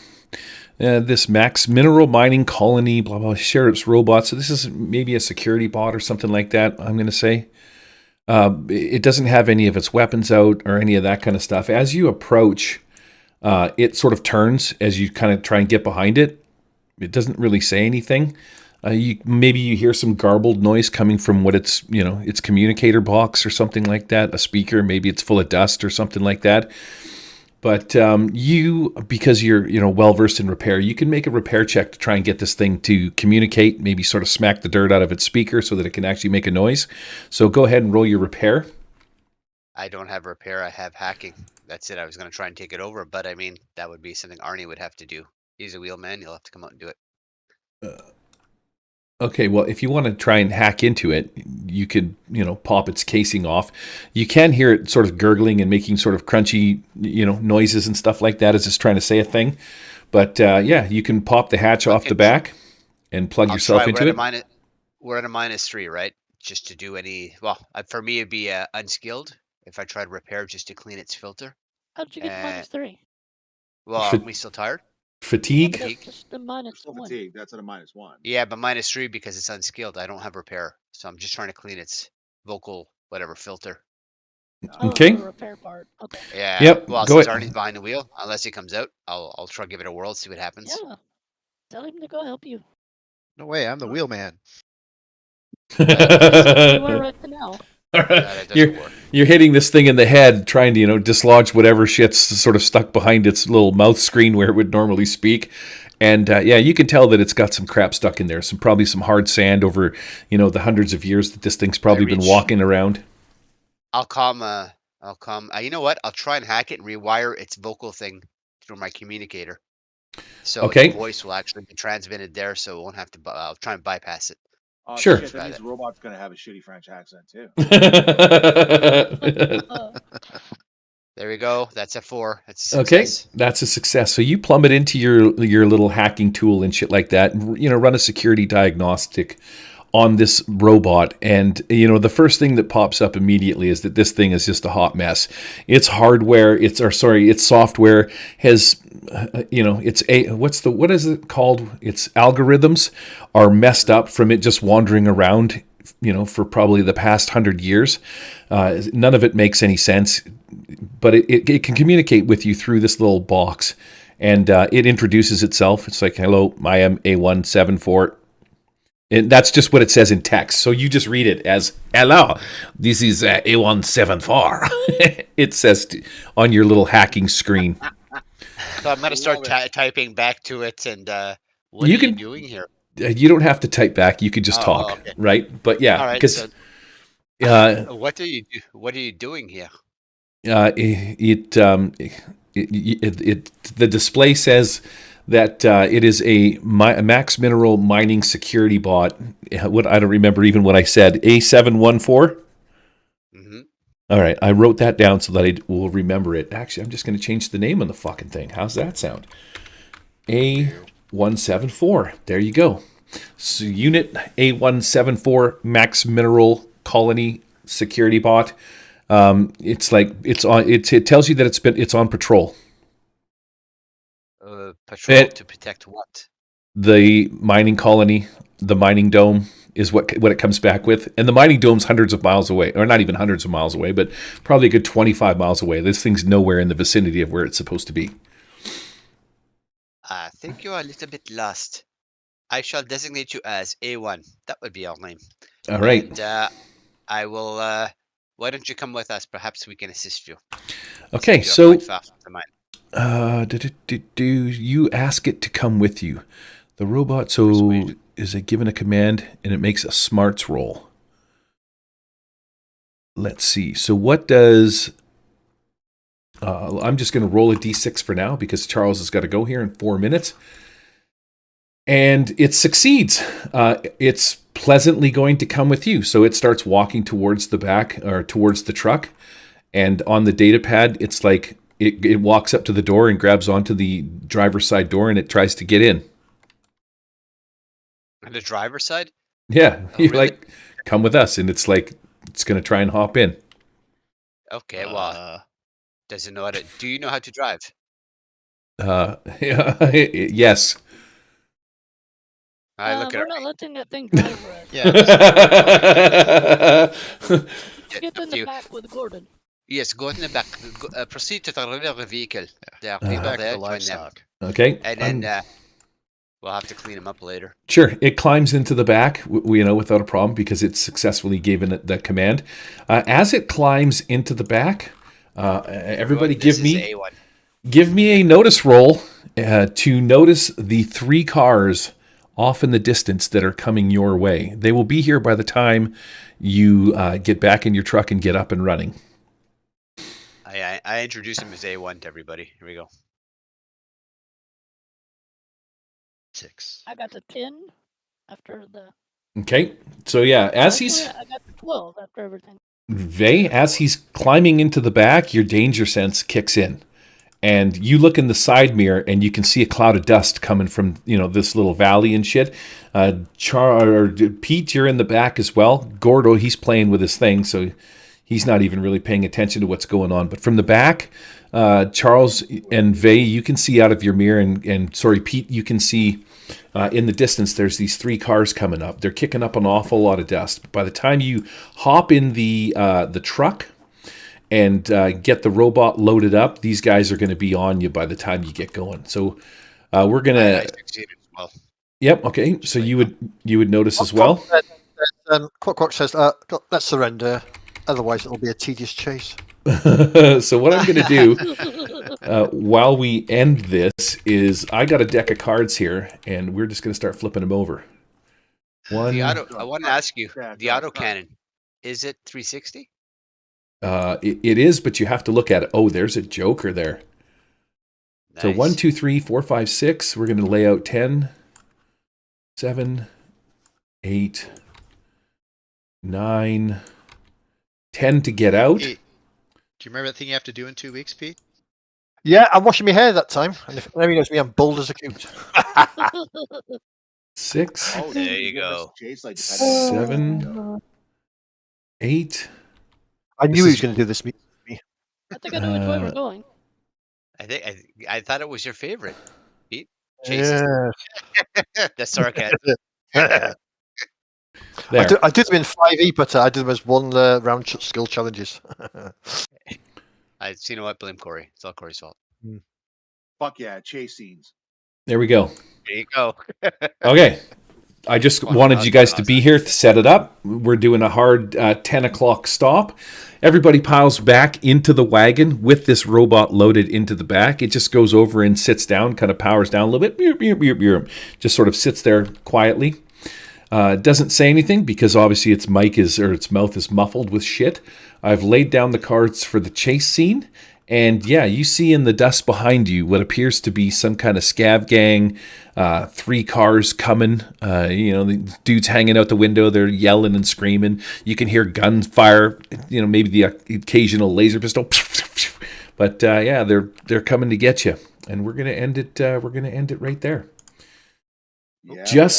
this Max Mineral Mining Colony, blah blah, sheriff's robot. So this is maybe a security bot or something like that. I'm going to say. It doesn't have any of its weapons out or any of that kind of stuff. As you approach, it sort of turns as you kind of try and get behind it. It doesn't really say anything. Maybe you hear some garbled noise coming from what its communicator box or something like that, a speaker. Maybe it's full of dust or something like that. But because you're well versed in repair, you can make a repair check to try and get this thing to communicate. Maybe sort of smack the dirt out of its speaker so that it can actually make a noise. So go ahead and roll your repair. I don't have repair. I have hacking. That's it. I was going to try and take it over, but I mean that would be something Arnie would have to do. He's a wheelman. He'll have to come out and do it. Okay, well, if you want to try and hack into it, you could, pop its casing off. You can hear it sort of gurgling and making sort of crunchy, noises and stuff like that as it's trying to say a thing. But yeah, you can pop the hatch off the back and plug yourself into it. We're at a -3, right? Just to do any, well, for me, it'd be unskilled if I tried repair just to clean its filter. How'd you get -3? Well, aren't we still tired? Fatigue? That's just a -1. Fatigue. That's at a -1. Yeah, but -3 because it's unskilled. I don't have repair. So I'm just trying to clean its vocal, whatever, filter. Okay. The repair part. Okay. Yeah. Yep, Well, go since ahead. Arnie's behind the wheel, unless he comes out, I'll try to give it a whirl, see what happens. Yeah. Tell him to go help you. No way, I'm the wheelman. You are right now. You're hitting this thing in the head, trying to dislodge whatever shit's sort of stuck behind its little mouth screen where it would normally speak. And yeah, you can tell that it's got some crap stuck in there. Probably some hard sand over the hundreds of years that this thing's probably been walking around. I'll come. You know what? I'll try and hack it and rewire its vocal thing through my communicator. So the voice will actually be transmitted there, so it won't have to. I'll try and bypass it. Sure. Shit, that means the robot's going to have a shitty French accent too. There we go. That's a 4. That's a success. Okay, that's a success. So you plumb it into your little hacking tool and shit like that, and run a security diagnostic on this robot, and the first thing that pops up immediately is that this thing is just a hot mess. Its hardware, its software has, what is it called? Its algorithms are messed up from it just wandering around, for probably the past 100 years. None of it makes any sense, but it can communicate with you through this little box, and it introduces itself. It's like, hello, I am A174. And that's just what it says in text. So you just read it as, hello, this is A174. It says on your little hacking screen. So I'm going to start typing back to it and what are you doing here? You don't have to type back. You could just talk, okay. Right? But yeah. All right, because what are you doing here? The display says that it is a Max Mineral mining security bot. I don't remember even what I said. A714? Mm-hmm. All right, I wrote that down so that I will remember it. Actually, I'm just going to change the name on the fucking thing. How's that sound? A174. There you go. So Unit A174 Max Mineral Colony Security Bot. It's like it's on. It tells you that it's on patrol. Patrol to protect what? The mining colony, the mining dome is what it comes back with. And the mining dome's hundreds of miles away, or not even hundreds of miles away, but probably a good 25 miles away. This thing's nowhere in the vicinity of where it's supposed to be. I think you're a little bit lost. I shall designate you as A1. That would be our name. All right. And I will. Why don't you come with us? Perhaps we can assist you. Okay, Since so you're quite fast with the mine. do you ask it to come with you? The robot, so is it given a command and it makes a smarts roll? Let's see. So what does... I'm just going to roll a d6 for now because Charles has got to go here in 4 minutes. And it succeeds. It's pleasantly going to come with you. So it starts walking towards the back or towards the truck. And on the data pad, it's like it walks up to the door and grabs onto the driver's side door and it tries to get in. On the driver's side? Yeah. Oh, You're really? like, come with us. And it's like, it's going to try and hop in. Okay, well, does it know how to... Do you know how to drive? Yes. I look at we're it. not letting that thing drive, Red. Yeah. Get in the back with Gordon. Yes, go in the back. Proceed to the rear of the vehicle. There are Take people back there. the Join them. livestock. Okay. And then we'll have to clean them up later. Sure. It climbs into the back, without a problem because it's successfully given it the command. As it climbs into the back, everybody This give is me A1. give me a notice roll to notice the 3 cars off in the distance that are coming your way. They will be here by the time you get back in your truck and get up and running. I introduce him as A1 to everybody. Here we go. 6. I got the 10 after the. Okay. So yeah, as Actually, he's I got the 12 after everything. as he's climbing into the back, your danger sense kicks in. And you look in the side mirror and you can see a cloud of dust coming from, this little valley and shit. Pete, you're in the back as well. Gordo, he's playing with his thing, so he's not even really paying attention to what's going on. But from the back, Charles and Vey, you can see out of your mirror, and Pete, you can see in the distance there's these 3 cars coming up. They're kicking up an awful lot of dust. By the time you hop in the truck and get the robot loaded up, these guys are going to be on you by the time you get going. So we're going I to... succeeded as well. Yep, okay. So you would notice as well? Quack says, let's surrender. Otherwise, it'll be a tedious chase. So what I'm going to do while we end this is I got a deck of cards here, and we're just going to start flipping them over. I want to ask you, the autocannon, is it 360? It is, but you have to look at it. Oh, there's a joker there. Nice. So 1, 2, 3, 4, 5, 6. We're going to lay out 10, 7, 8, 9, 10 to get out. Pete, do you remember that thing you have to do in 2 weeks, Pete? Yeah, I'm washing my hair that time. And if anybody knows me, I'm bold as a coot. 6, Oh, there you go. 7, 8. I knew he was going to do this. I think I know which way we're going. I thought it was your favorite, Pete. Chase. Yeah. That's sarcasm. There. I did them in 5e, but I did them as one round skill challenges. You know what? Blame Corey. It's all Corey's fault. Fuck yeah, chase scenes. There we go. There you go. Okay. I just wanted you guys to be here to set it up. We're doing a hard 10 o'clock stop. Everybody piles back into the wagon with this robot loaded into the back. It just goes over and sits down, kind of powers down a little bit. Beep, beep, beep, beep. Just sort of sits there quietly. Doesn't say anything because obviously its mouth is muffled with shit. I've laid down the cards for the chase scene. And yeah, you see in the dust behind you what appears to be some kind of scav gang, 3 cars coming, the dudes hanging out the window, they're yelling and screaming. You can hear gunfire, maybe the occasional laser pistol. But yeah, they're coming to get you. And we're going to end it right there. Yeah,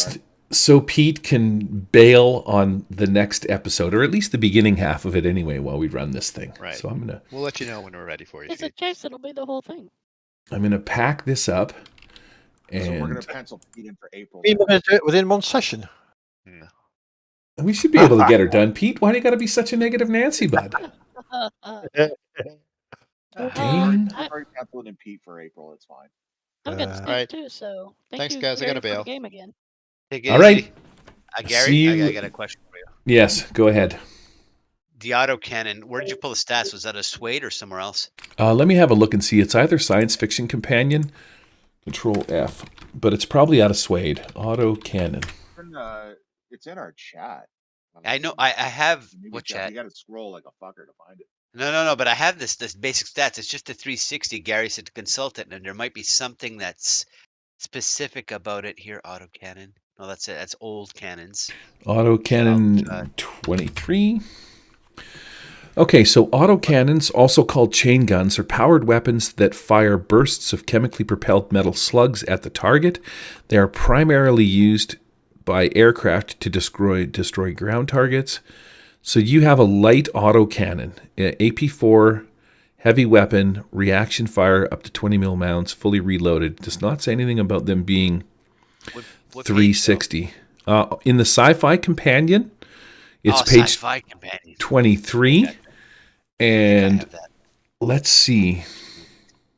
so Pete can bail on the next episode, or at least the beginning half of it anyway, while we run this thing. Right. So We'll let you know when we're ready for you. It's a case. It'll be the whole thing. I'm gonna pack this up, So we're and gonna pencil Pete in for April. We're going to do it within one session. we should be able to get her done. Pete, why do you got to be such a negative Nancy, bud? Dang. We're already penciling in Pete for April. It's fine. I'm getting All right. too. So Thanks, you, guys. I gotta Gary, for bail. the game again. Take it All right. easy. Gary, See you- I got a question for you. Yes, go ahead. The autocannon, where did you pull the stats? Was that a Suede or somewhere else? Let me have a look and see. It's either Science Fiction Companion, Control F, but it's probably out of Suede. Auto Cannon. It's in our chat. I know. I have Maybe what you chat? got to scroll like a fucker to find it. No. But I have this basic stats. It's just a 360. Gary said to consult it, and there might be something that's specific about it here. Autocannon. No, that's it. That's old cannons. Autocannon 23. Okay, so autocannons, also called chain guns, are powered weapons that fire bursts of chemically propelled metal slugs at the target. They are primarily used by aircraft to destroy ground targets. So you have a light autocannon, AP4, heavy weapon, reaction fire up to 20 mil rounds, fully reloaded. Does not say anything about them being What 360. In the Sci-Fi Companion, it's page Sci-Fi Companion. 23. Okay. And I have that. let's see.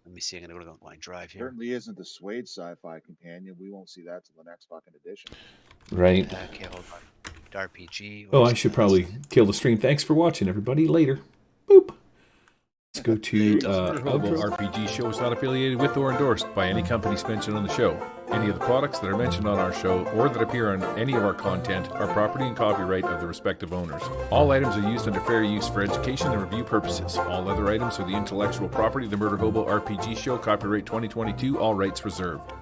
Let me see. I'm gonna go to my drive here. Certainly isn't the Suede Sci-Fi Companion. We won't see that till the next fucking edition. Right. Okay, hold on. RPG. Oh, I where's should that? probably kill the stream. Thanks for watching, everybody. Later. Boop. Let's go to Hobo outro. RPG show is not affiliated with or endorsed by any companies mentioned on the show. Any of the products that are mentioned on our show or that appear on any of our content are property and copyright of the respective owners. All items are used under fair use for education and review purposes. All other items are the intellectual property of the Murder Hobo RPG show, copyright 2022, all rights reserved.